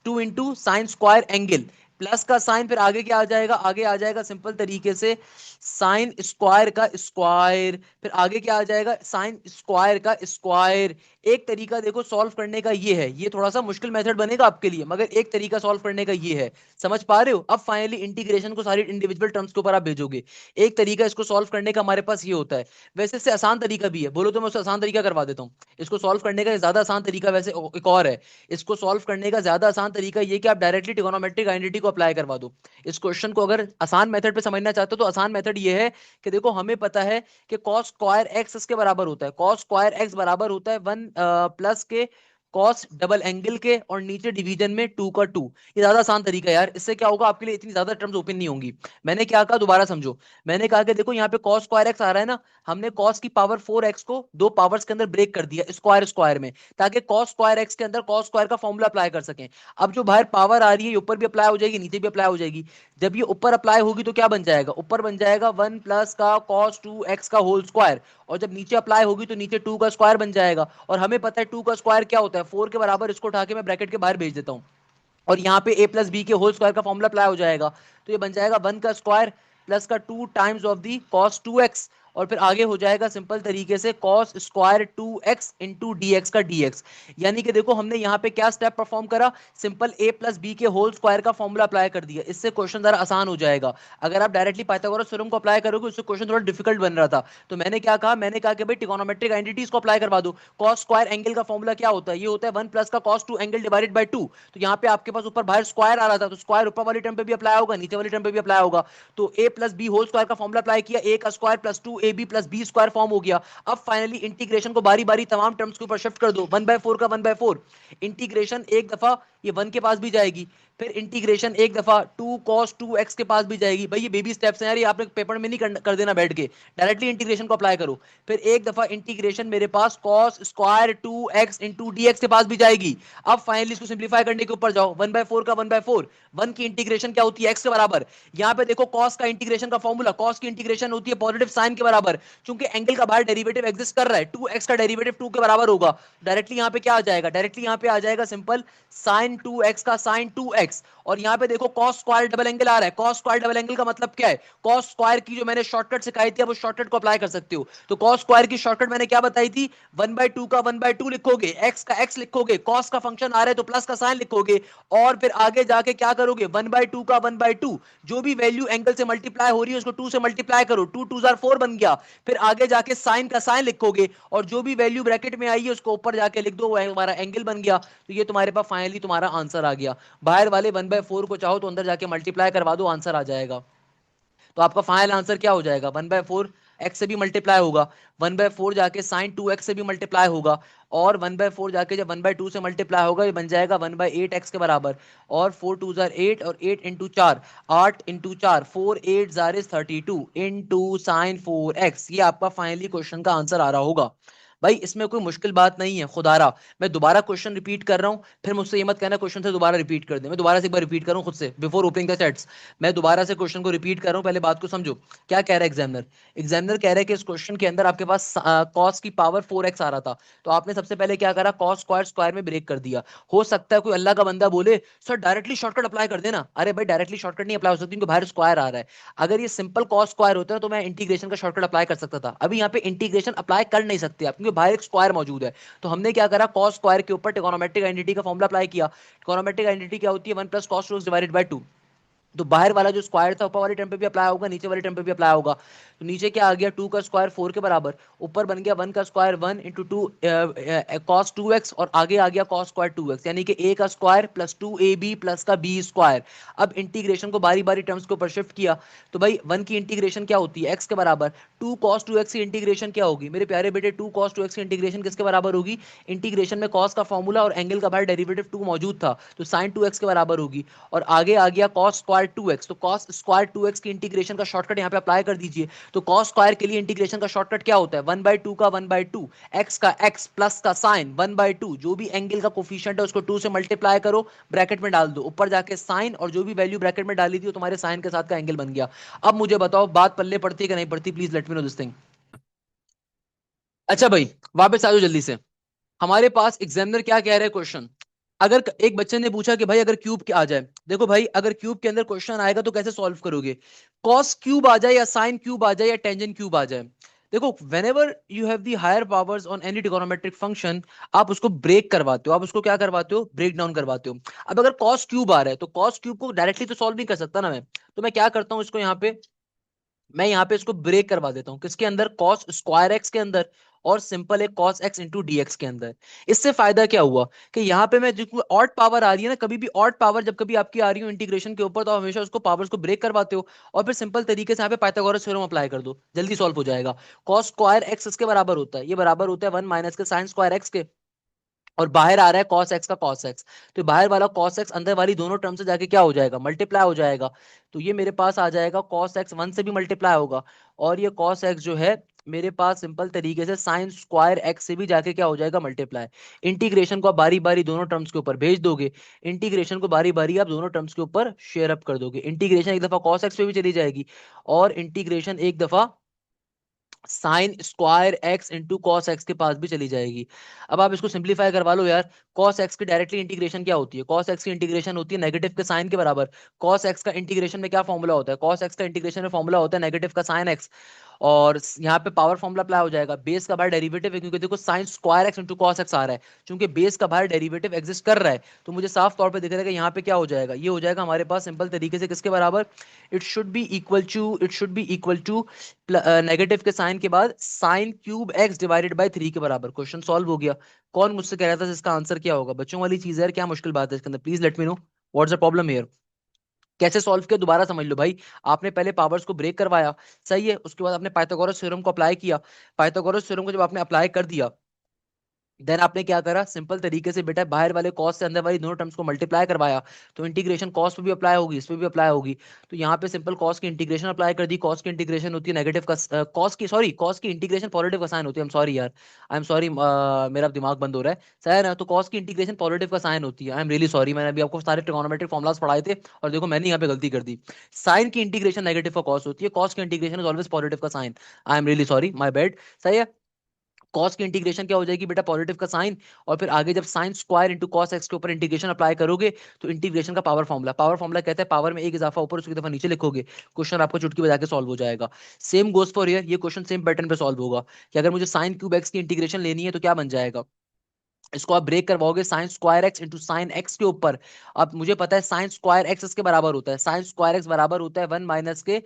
[SPEAKER 1] 2 into sine square angle, plus का साइन, फिर आगे क्या आ जाएगा, आगे आ जाएगा सिंपल तरीके से साइन स्क्वायर का स्क्वायर, फिर आगे क्या आ जाएगा साइन स्क्वायर का स्क्वायर। एक तरीका देखो सॉल्व करने का ये है, ये थोड़ा सा मुश्किल मेथड बनेगा आपके लिए, मगर एक तरीका सॉल्व करने का ये है, समझ पा रहे हो। अब फाइनली इंटीग्रेशन को सारी इंडिविजुअल टर्म्स के ऊपर आप भेजोगे। एक तरीका इसको सॉल्व करने का हमारे पास ये होता है, वैसे इससे आसान तरीका भी है, बोलो तो मैं उससे आसान तरीका करवा देता हूँ। इसको सॉल्व करने का ज्यादा आसान तरीका वैसे एक और है, इसको सॉल्व करने का ज्यादा आसान तरीका ये कि आप डायरेक्टली ट्रिगोनोमेट्रिक आइडेंटिटी को अप्लाई करवा दो। इस क्वेश्चन को अगर आसान मेथड पे समझना चाहते हो तो आसान मेथड ये है कि देखो हमें पता है कि cos स्क्वायर एक्स इसके बराबर होता है, cos स्क्वायर एक्स बराबर होता है 1 प्लस के कॉस डबल एंगल के और नीचे डिवीजन में 2 का 2। ये ज्यादा आसान तरीका है यार, इससे क्या होगा आपके लिए इतनी ज्यादा टर्म्स ओपन नहीं होंगी। मैंने क्या कहा दोबारा समझो। मैंने कहा कि देखो यहाँ पे कॉस स्क्वायर एक्स आ रहा है ना, हमने कॉस की पावर 4x को दो पावर्स के अंदर ब्रेक कर दिया स्क्वायर स्क्वायर में, ताकि कॉस स्क्वायर एक्स के अंदर कॉस स्क्वायर का फॉर्मूला अप्लाई कर सकें। अब जो बाहर पावर आ रही है ऊपर भी अप्लाई हो जाएगी नीचे भी अप्लाई हो जाएगी। जब ये ऊपर अप्लाई होगी तो क्या बन जाएगा, ऊपर बन जाएगा 1 प्लस का कॉस 2x का होल स्क्वायर, और जब नीचे अप्लाई होगी तो नीचे 2 का स्क्वायर बन जाएगा। और हमें पता है 2 का स्क्वायर क्या होता है 4 के बराबर, इसको उठा के मैं ब्रैकेट के बाहर भेज देता हूं, और यहाँ पे a प्लस बी के होल स्क्वायर का फॉर्मूला अप्लाई हो जाएगा। तो ये बन जाएगा 1 का स्क्वायर प्लस का 2 times of the cos 2x, और फिर आगे हो जाएगा सिंपल तरीके से cos square 2x into D x का dx। यानी कि देखो हमने यहाँ पे क्या स्टेप परफॉर्म करा, सिंपल a प्लस बी के होल स्क्वायर का फॉर्मूला अप्लाई कर दिया। इससे क्वेश्चन जरा आसान हो जाएगा। अगर आप डायरेक्टली पाइथागोरस थ्योरम को अप्लाई करोगे उससे क्वेश्चन थोड़ा डिफिकल्ट बन रहा था। तो मैंने क्या कहा, मैंने कहा कि भाई ट्रिगोनोमेट्रिक आइडेंटिटीज को अप्लाई करवा दो। कॉस स्क्वायर एंगल का फॉर्मूला क्या होता है, ये होता है 1 प्लस का कॉस 2 एंगल डिवाइडेड बाय 2। तो यहाँ पे आपके पास ऊपर बाहर स्क्वायर आ रहा था, तो स्क्वायर ऊपर वाली टर्म पे भी अप्लाई होगा नीचे वाली टर्म पे भी अप्लाई होगा। तो a plus B whole square का फॉर्मूला अप्लाई किया, a का square plus 2ab plus B square form हो गया। अब फाइनली इंटीग्रेशन को बारी बारी तमाम टर्म्स के ऊपर शिफ्ट कर दो, 1/4 का 1/4 इंटीग्रेशन एक दफा ये 1 के पास भी जाएगी, फिर इंटीग्रेशन एक दफा 2 cos 2x के पास भी जाएगी। भाई ये बेबी स्टेप्स हैं यार, ये आपने पेपर में नहीं कर देना बैठ के, डायरेक्टली इंटीग्रेशन को अप्लाई करो। फिर एक दफा इंटीग्रेशन मेरे पास cos square 2x into dx के पास भी जाएगी। अब फाइनली इसको सिंप्लीफाई करने के ऊपर जाओ, 1/4 का 1/4, 1 की इंटीग्रेशन क्या होती है x के बराबर। यहाँ पे देखो cos का इंटीग्रेशन का फॉर्मूला, cos की इंटीग्रेशन होती है पॉजिटिव साइन के बराबर, क्योंकि एंगल का बाहर डेरिवेटिव एग्जिस्ट कर रहा है, 2x का डेरिवेटिव 2 के बराबर होगा। डायरेक्टली यहाँ पे क्या आ जाएगा, डायरेक्टली यहाँ पे आ जाएगा सिंपल sin 2x का sin 2x। और यहाँ पे देखो cos स्क्वायर डबल एंगल आ रहा है, cos स्क्वायर डबल एंगल का मतलब क्या है, cos स्क्वायर की जो मैंने शॉर्टकट सिखाई थी अब उस शॉर्टकट को अप्लाई कर सकते हो। तो cos स्क्वायर की शॉर्टकट मैंने क्या बताई थी, 1/2 का 1/2 लिखोगे, x का x लिखोगे, cos का फंक्शन आ रहा है तो प्लस का साइन लिखोगे, और फिर आगे जाके क्या करोगे, 1/2 का 1/2 जो भी वैल्यू एंगल से मल्टीप्लाई हो रही है उसको 2 से मल्टीप्लाई करो, 2 2 4 बन गया। फिर आगे जाके साइन का साइन लिखोगे, और जो भी वैल्यू ब्रैकेट में आई है उसको ऊपर जाके लिख दो, वो हमारा एंगल बन गया। तो ये तुम्हारे पास फाइनली तुम्हारा आंसर आ गया। बाहर वाले 1/4 को चाहो तो अंदर जाके मल्टीप्लाई करवा दो, आंसर आ जाएगा। तो आपका फाइनल आंसर क्या हो जाएगा, 1/4 एक्स से भी मल्टीप्लाई होगा, 1/4 जाके साइन 2x से भी मल्टीप्लाई होगा, और 1/4 जाके जब 1/2 से मल्टीप्लाई होगा ये बन जाएगा 1/8 एक्स के बराबर। और 4 2 जार 8, और 8 into 4, 8 into 4, 4 8 jar 32 into sine 4x। ये आपका फाइनली क्वेश्चन का आंसर आ रहा होगा। भाई इसमें कोई मुश्किल बात नहीं है, खुदारा मैं दोबारा क्वेश्चन रिपीट कर रहा हूं, फिर मुझसे ये मत कहना क्वेश्चन से दोबारा रिपीट कर दे। मैं दोबारा से एक बार रिपीट कर रहा हूं खुद से बिफोर ओपनिंग द सेट्स। मैं दोबारा से क्वेश्चन को रिपीट कर रहा हूं, पहले बात को समझो। क्या कह रहा है एग्जामिनर, एग्जामिनर कह रहा है कि इस क्वेश्चन के अंदर आपके पास कॉस की पावर 4x आ रहा था, तो आपने सबसे पहले क्या करा, कॉस स्क्वायर स्क्वायर में ब्रेक कर दिया। हो सकता है कोई अल्लाह का बंदा बोले सर डायरेक्टली शॉर्टकट अप्लाई कर देना, अरे भाई डायरेक्टली शॉर्टकट नहीं अप्लाई हो सकती क्योंकि बाहर स्क्वायर आ रहा है। अगर ये सिंपल कॉस स्क्वायर होता है तो मैं इंटीग्रेशन का शॉर्टकट अप्लाई कर सकता था, अभी यहाँ पे इंटीग्रेशन अप्लाई कर नहीं सकते आप क्योंकि बाहर एक स्क्वायर मौजूद है। तो हमने क्या करा, कॉस स्क्वायर के ऊपर ट्रिगोनोमेट्रिक आइडेंटिटी का फॉर्मूला अप्लाई किया। ट्रिगोनोमेट्रिक आइडेंटिटी क्या होती है, 1 plus cos 2x divided by 2। तो बाहर वाला जो स्क्वायर था ऊपर वाले टर्म पे भी अप्लाई होगा नीचे वाले टर्म पे भी अप्लाई होगा। तो नीचे क्या आ गया, 2 का स्क्वायर 4 के बराबर, ऊपर बन गया 1 का स्क्वायर 1 इंटू 2 कॉस 2x, और आगे आ गया कॉस स्क्वायर 2x, यानी कि a का स्क्वायर प्लस 2ab प्लस का b स्क्वायर। अब इंटीग्रेशन को बारी बारी टर्म्स के ऊपर शिफ्ट किया, तो भाई 1 की इंटीग्रेशन क्या होती है x के बराबर, 2 cos 2x की इंटीग्रेशन क्या होगी मेरे प्यारे बेटे, 2 cos 2x की इंटीग्रेशन किसके बराबर होगी, इंटीग्रेशन में cos का फॉर्मूला और एंगल का बाहर डेरिवेटिव 2 मौजूद था तो sin 2x के बराबर होगी। और आगे आ गया cos स्क्वायर 2x, तो cos स्क्वायर 2x की इंटीग्रेशन का शॉर्टकट यहाँ पे अप्लाई कर दीजिए। तो cos स्क्वायर के लिए इंटीग्रेशन का शॉर्टकट क्या होता है, 1/2 का 1/2, x का x प्लस का साइन 1/2, जो भी एंगल का कोफिशिएंट है उसको 2 से मल्टीप्लाई करो, ब्रैकेट में डाल दो, ऊपर जाके साइन, और जो भी वैल्यू ब्रैकेट में डाली थी वो तुम्हारे साइन के साथ का एंगल बन गया। अब मुझे बताओ बात पल्ले पड़ती है कि नहीं पड़ती, please let me know this thing. अच्छा भाई वापस आ जाओ जल्दी से। हमारे पास एग्जामिनर क्या कह रहे हैं क्वेश्चन, अगर एक बच्चे ने पूछा कि भाई अगर क्यूब आ जाए, देखो भाई अगर क्यूब के अंदर क्वेश्चन आएगा तो कैसे सॉल्व करोगे, कॉस क्यूब आ जाए या साइन क्यूब आ जाए या टेंजेंट क्यूब आ जाए, देखो whenever you have the higher powers on any trigonometric function आप उसको ब्रेक करवाते हो, आप उसको क्या करवाते हो, ब्रेक डाउन करवाते हो। अब अगर कॉस क्यूब आ रहा है तो कॉस क्यूब को डायरेक्टली तो सॉल्व नहीं कर सकता ना मैं, तो मैं क्या करता हूं इसको यहाँ पे, मैं यहाँ पे इसको ब्रेक करवा देता हूँ किसके अंदर, कॉस स्क्वायर एक्स के अंदर, और सिंपल है cos x into D x के अंदर। इससे फायदा क्या हुआ कि यहाँ पे मैं जो ऑड पावर आ रही है ना, कभी भी ऑड पावर जब कभी आपकी आ रही हो इंटीग्रेशन के ऊपर तो आप हमेशा उसको पावर्स को ब्रेक करवाते हो, और फिर सिंपल तरीके से यहाँ पे पाइथागोरस थ्योरम अप्लाई कर दो, जल्दी सॉल्व हो जाएगा। कॉस स्क्वायर एक्स इसके बराबर होता है, ये बराबर होता है 1 माइनस के साइन स्क्वायर एक्स के, और बाहर आ रहा है cos x का cos x, तो बाहर वाला cos x अंदर वाली दोनों टर्म से जाके क्या हो जाएगा, मल्टीप्लाई हो जाएगा। तो ये मेरे पास आ जाएगा cos x 1 से भी मल्टीप्लाई होगा, और ये cos x जो है मेरे पास सिंपल तरीके से साइन स्क्वायर एक्स से भी जाके क्या हो जाएगा, मल्टीप्लाई। इंटीग्रेशन को आप बारी बारी दोनों टर्म्स के ऊपर भेज दोगे, इंटीग्रेशन को बारी बारी आप दोनों टर्म्स के ऊपर शेयर अप कर दोगे। इंटीग्रेशन एक दफा cos x पे भी चली जाएगी, और इंटीग्रेशन एक दफा sign square X into cos x के पास भी चली जाएगी। अब आप इसको सिंप्लीफाई करवा लो यार। कॉस एक्स की डायरेक्टली इंटीग्रेशन क्या होती है, कॉस एक्स की इंटीग्रेशन होती है नेगेटिव के साइन के बराबर। कॉस एक्स का इंटीग्रेशन में क्या फॉर्मूला होता है, कॉस एक्स का इंटीग्रेशन में फॉर्मूला होता है नेगेटिव का साइन एक्स। और यहाँ पे पावर फॉर्मूला अप्लाई हो जाएगा, बेस का बाहर डेरिवेटिव है, क्योंकि देखो sine square X into cos X आ रहा है, क्योंकि बेस का बाहर डेरिवेटिव एग्जिस्ट कर रहा है, तो मुझे साफ तौर पे दिख रहा है कि यहाँ पे क्या हो जाएगा, ये हो जाएगा हमारे पास सिंपल तरीके से किसके बराबर, it should be equal to negative के साइन के बाद sine cube x divided by 3 के बराबर। क्वेश्चन सॉल्व हो गया। कौन मुझसे कह रहा था इसका आंसर क्या होगा, बच्चों वाली चीज है यार, क्या मुश्किल बात है इसके अंदर, please let me know what's the problem here. कैसे सॉल्व किया दोबारा समझ लो भाई। आपने पहले पावर्स को ब्रेक करवाया, सही है, उसके बाद आपने पाइथागोरस थ्योरम को अप्लाई किया। पाइथागोरस थ्योरम को जब आपने अप्लाई कर दिया, देन आपने क्या करा, सिंपल तरीके से बेटा बाहर वाले कॉस से अंदर वाली दोनों टर्म्स को मल्टीप्लाई करवाया, तो इंटीग्रेशन कॉस पे भी अप्लाई होगी, इस पे भी अप्लाई होगी। तो यहाँ पे सिंपल कॉस की इंटीग्रेशन अप्लाई कर दी, कॉस की इंटीग्रेशन होती है नेगेटिव का कॉस की इंटीग्रेशन पॉजिटिव का साइन होती है, आई एम सॉरी, मेरा दिमाग बंद हो रहा है, सही है ना। तो कॉस की इंटीग्रेशन पॉजिटिव का साइन होती है, आई एम रियली सॉरी, मैंने अभी आपको सारे ट्रिगोनोमेट्रिक फॉर्मुलास पढ़ाए थे, और देखो मैंने यहाँ पे गलती कर दी। साइन की इंटीग्रेशन नेगेटिव का कॉस होती है, कॉस की इंटीग्रेशन इज ऑलवेज पॉजिटिव का sine, I am really sorry, my bad, सही है। कॉस की इंटीग्रेशन क्या हो जाएगी बेटा, पॉजिटिव का साइन, और फिर आगे जब sine square into cos x के ऊपर इंटीग्रेशन अप्लाई करोगे, तो इंटीग्रेशन का पावर फॉर्मूला कहता है पावर में एक इजाफा ऊपर उसकी दफा नीचे लिखोगे, क्वेश्चन आपको चुटकी बजा के सॉल्व हो जाएगा। सेम गोज फॉर हियर, ये क्वेश्चन सेम पैटर्न पे सॉल्व होगा कि अगर मुझे साइन क्यूब एक्स की इंटीग्रेशन लेनी है तो क्या बन जाएगा, इसको आप ब्रेक करवाओगे sign square X into sine x के ऊपर। अब मुझे पता है साइन स्क्वायर एक्स इसके बराबर होता है, साइन स्क्वायर एक्स बराबर होता है 1 माइनस के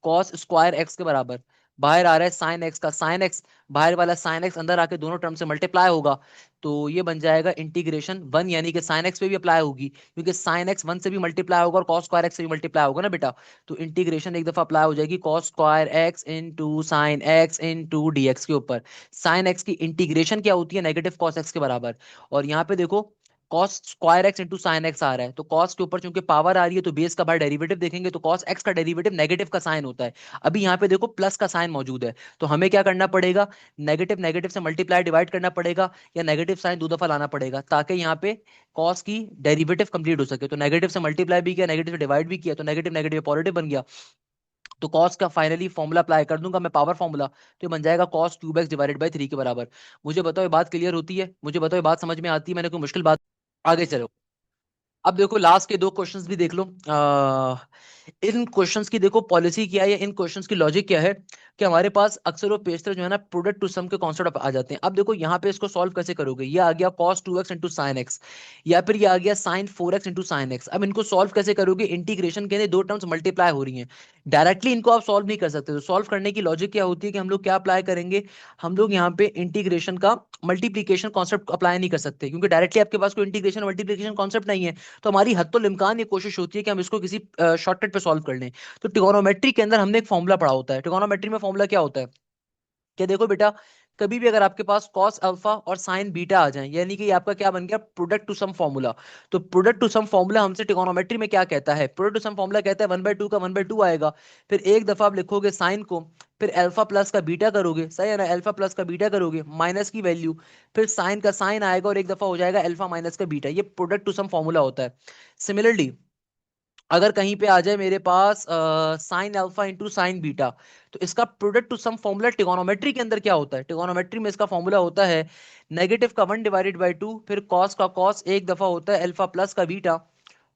[SPEAKER 1] कॉस स्क्वायर एक्स के बराबर। बाहर आ रहा है साइन एक्स का साइन एक्स, बाहर वाला साइन एक्स अंदर आके दोनों टर्म से मल्टीप्लाई होगा, तो ये बन जाएगा इंटीग्रेशन 1, यानी कि साइन एक्स पे भी अप्लाई होगी, क्योंकि साइन एक्स 1 से भी मल्टीप्लाई होगा और कॉस स्क्वायर एक्स से भी मल्टीप्लाई होगा ना बेटा। तो इंटीग्रेशन एक दफा अप्लाई हो जाएगी cos square X into sine x into D x के ऊपर। साइन एक्स की इंटीग्रेशन क्या होती है, नेगेटिव कॉस एक्स के बराबर। और यहाँ पे देखो cos square X into sine X आ रहा है, तो कॉस के ऊपर चूंकि पावर आ रही है तो बेस का बाहर डेरिवेटिव देखेंगे, तो कॉस एक्स का डेरिवेटिव नेगेटिव का साइन होता है। अभी यहाँ पे देखो प्लस का साइन मौजूद है, तो हमें क्या करना पड़ेगा, नेगेटिव नेगेटिव से मल्टीप्लाई डिवाइड करना पड़ेगा, या नेगेटिव साइन दो दफा लाना पड़ेगा, ताकि यहाँ पे कॉस की डेरिवेटिव कंप्लीट हो सके। तो नेगेटिव से मल्टीप्लाई भी किया, नेगेटिव से डिवाइड भी किया, तो नेगेटिव नेगेटिव पॉजिटिव बन गया। तो कॉस का फाइनली फॉर्मूला अप्लाई कर दूंगा मैं, पावर फॉर्मूला, तो ये बन जाएगा cos cube x divided by 3 के बराबर। मुझे बताओ ये बात क्लियर होती है, मुझे बताओ ये बात समझ में आती है, मैंने कोई मुश्किल बात, आगे चलो। अब देखो लास्ट के दो क्वेश्चंस भी देख लो। इन क्वेश्चंस की देखो पॉलिसी क्या है, या इन क्वेश्चंस की लॉजिक क्या है, कि हमारे पास अक्सर और पेशतर जो है ना प्रोडक्ट टू सम के कॉन्सेप्ट आ जाते हैं। अब देखो यहाँ पे इसको सॉल्व कैसे करोगे, ये आ गया cos 2x into sine x, या फिर ये आ गया sin 4x into sine x. अब इनको सॉल्व कैसे करोगे, इंटीग्रेशन के लिए दो टर्म्स मल्टीप्लाई हो रही हैं, डायरेक्टली इनको आप सॉल्व नहीं कर सकते। तो सॉल्व करने की लॉजिक क्या होती है कि हम लोग क्या अप्लाई करेंगे, हम लोग यहाँ पे इंटीग्रेशन का मल्टीप्लीकेशन कॉन्सेप्ट अप्लाई नहीं कर सकते, क्योंकि डायरेक्टली आपके पास कोई इंटीग्रेशन मल्टीप्लीकेशन कॉन्सेप्ट नहीं है। तो हमारी हत्तुल इम्कान ये कोशिश होती है कि हम इसको किसी शॉर्टकट पे सॉल्व कर लें। तो ट्रिगोनोमेट्री के अंदर हमने एक फॉर्मूला पढ़ा होता है, ट्रिगोनोमेट्री में फॉर्मूला क्या होता है, कि देखो बेटा कभी भी अगर आपके पास cos अल्फा और sin बीटा आ जाए, यानी कि ये आपका क्या बन गया, प्रोडक्ट टू सम फॉर्मूला। तो प्रोडक्ट टू सम फॉर्मूला हमसे ट्रिगोनोमेट्री में क्या कहता है, प्रोडक्ट टू सम फॉर्मूला कहता है 1/2 का 1/2 आएगा, फिर एक दफा आप लिखोगे साइन को, फिर अल्फा प्लस का बीटा करोगे, सही है ना, अल्फा प्लस का बीटा करोगे, माइनस की वैल्यू, फिर साइन का साइन आएगा, और एक दफा हो जाएगा अल्फा माइनस का बीटा, ये प्रोडक्ट टू सम फॉर्मूला होता है। सिमिलरली अगर कहीं पे आ जाए मेरे पास sine alpha into sine beta, तो इसका product to sum formula trigonometry के अंदर क्या होता है, ट्रिगोनोमेट्री में इसका फॉर्मूला होता है नेगेटिव का 1/2, फिर कॉस का कॉस एक दफा होता है अल्फा प्लस का बीटा,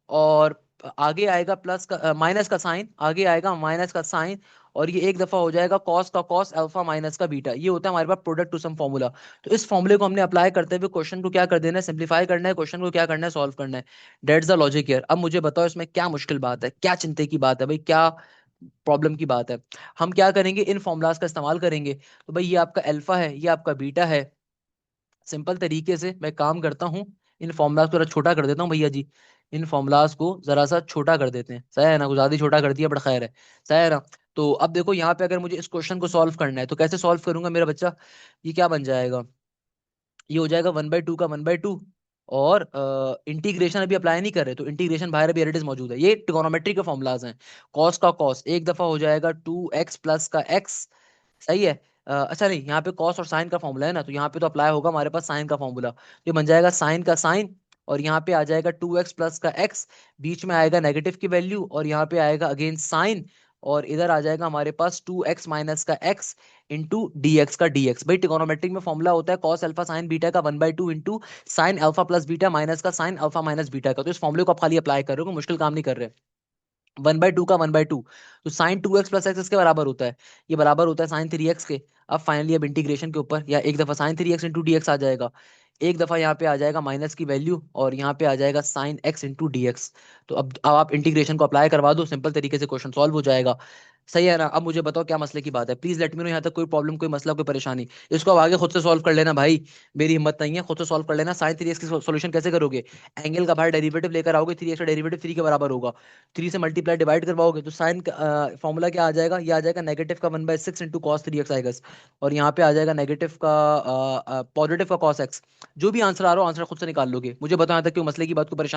[SPEAKER 1] और आगे आएगा प्लस का माइनस का साइन, आगे आएगा माइनस का साइन, और ये एक दफा हो जाएगा कॉस का कॉस अल्फा माइनस का बीटा। ये होता है हमारे पास प्रोडक्ट टू सम फॉर्मूला। तो इस फॉर्मूले को हमने अप्लाई करते हुए क्वेश्चन को क्या कर देना है, सिंप्लीफाई करना है, क्वेश्चन को क्या करना है, सॉल्व करना है। That's the logic here. अब मुझे बताओ इसमें क्या मुश्किल बात है, क्या चिंता की बात है भाई, क्या प्रॉब्लम की बात है। हम क्या करेंगे, इन फॉर्मूलाज का इस्तेमाल करेंगे। तो भाई ये आपका अल्फा है, ये आपका बीटा है। सिंपल तरीके से मैं काम करता हूँ, इन फॉर्मूलाज को जरा छोटा कर देता हूँ भैया जी, इन फॉर्मूलाज को जरा सा छोटा कर देते हैं, सही है ना, कुछ ज्यादा ही छोटा कर दिया बट खैर है, सही है ना। तो अब देखो यहाँ पे अगर मुझे इस क्वेश्चन को सॉल्व करना है तो कैसे सॉल्व करूंगा मेरा बच्चा, ये क्या बन जाएगा, ये हो जाएगा 1/2 का 1/2। और इंटीग्रेशन अभी अप्लाई नहीं कर रहे, तो इंटीग्रेशन बाहर अभी एज मौजूद है। ये ट्रिगोनोमेट्री के फॉर्मुलाज हैं। कॉस का कॉस एक दफा हो जाएगा 2x प्लस का x। सही है। अच्छा नहीं, यहाँ पे कॉस और साइन का फॉर्मूला है ना, तो यहाँ पे तो अप्लाई होगा हमारे पास साइन का फॉर्मूला। ये बन जाएगा साइन का साइन, और यहाँ पे आ जाएगा 2x प्लस का x। बीच में आएगा नेगेटिव की वैल्यू, और यहाँ पे आएगा अगेन साइन। और इधर आ जाएगा हमारे पास 2x माइनस का x इंटू डी एक्स का डी एक्स। भाई ट्रिगोनोमेट्रिक में फॉर्मूला होता है कॉस अल्फा साइन बीटा का 1/2 into sine alpha plus beta minus का साइन अल्फा माइनस बीटा का। तो इस फॉर्मूले को आप खाली अप्लाई कर रहे हो, कोई मुश्किल काम नहीं कर रहे। 1/2 का 1/2, तो साइन 2x प्लस एक्स इसके बराबर होता है। ये बराबर होता है साइन 3x के। अब फाइनली अब इंटीग्रेशन के ऊपर, या एक दफा sine 3x into D X आ जाएगा, एक दफा यहाँ पे आ जाएगा माइनस की वैल्यू, और यहाँ पे आ जाएगा sine x into D x. तो अब आप इंटीग्रेशन को अप्लाई करवा दो, सिंपल तरीके से क्वेश्चन सॉल्व हो जाएगा। सही है ना? अब मुझे बताओ क्या मसले की बात है, प्लीज लेट मी नो। यहाँ तक कोई प्रॉब्लम, कोई मसला, कोई परेशानी? इसको अब आगे खुद से सॉल्व कर लेना भाई, मेरी हिम्मत नहीं है, खुद से सॉल्व कर लेना। साइन 3x की सोल्यूशन कैसे करोगे? एंगल का बाहर डेरिवेटिव लेकर आओगे, 3x का डेरिवेटिव 3 के बराबर होगा, 3 से मल्टीप्लाई डिवाइड करवाओगे, तो साइन का फॉर्मूला क्या आ जाएगा? ये आ जाएगा नेगेटिव का 1/6 इंटू कॉस 3x आएगा। और यहाँ पे आ जाएगा नेगेटिव का पॉजिटिव का कॉस एक्स। जो भी आंसर आ रहा हो, आंसर खुद से निकाल लोगे। मुझे बताओ यहाँ तक क्यों मसले की बात को परेशान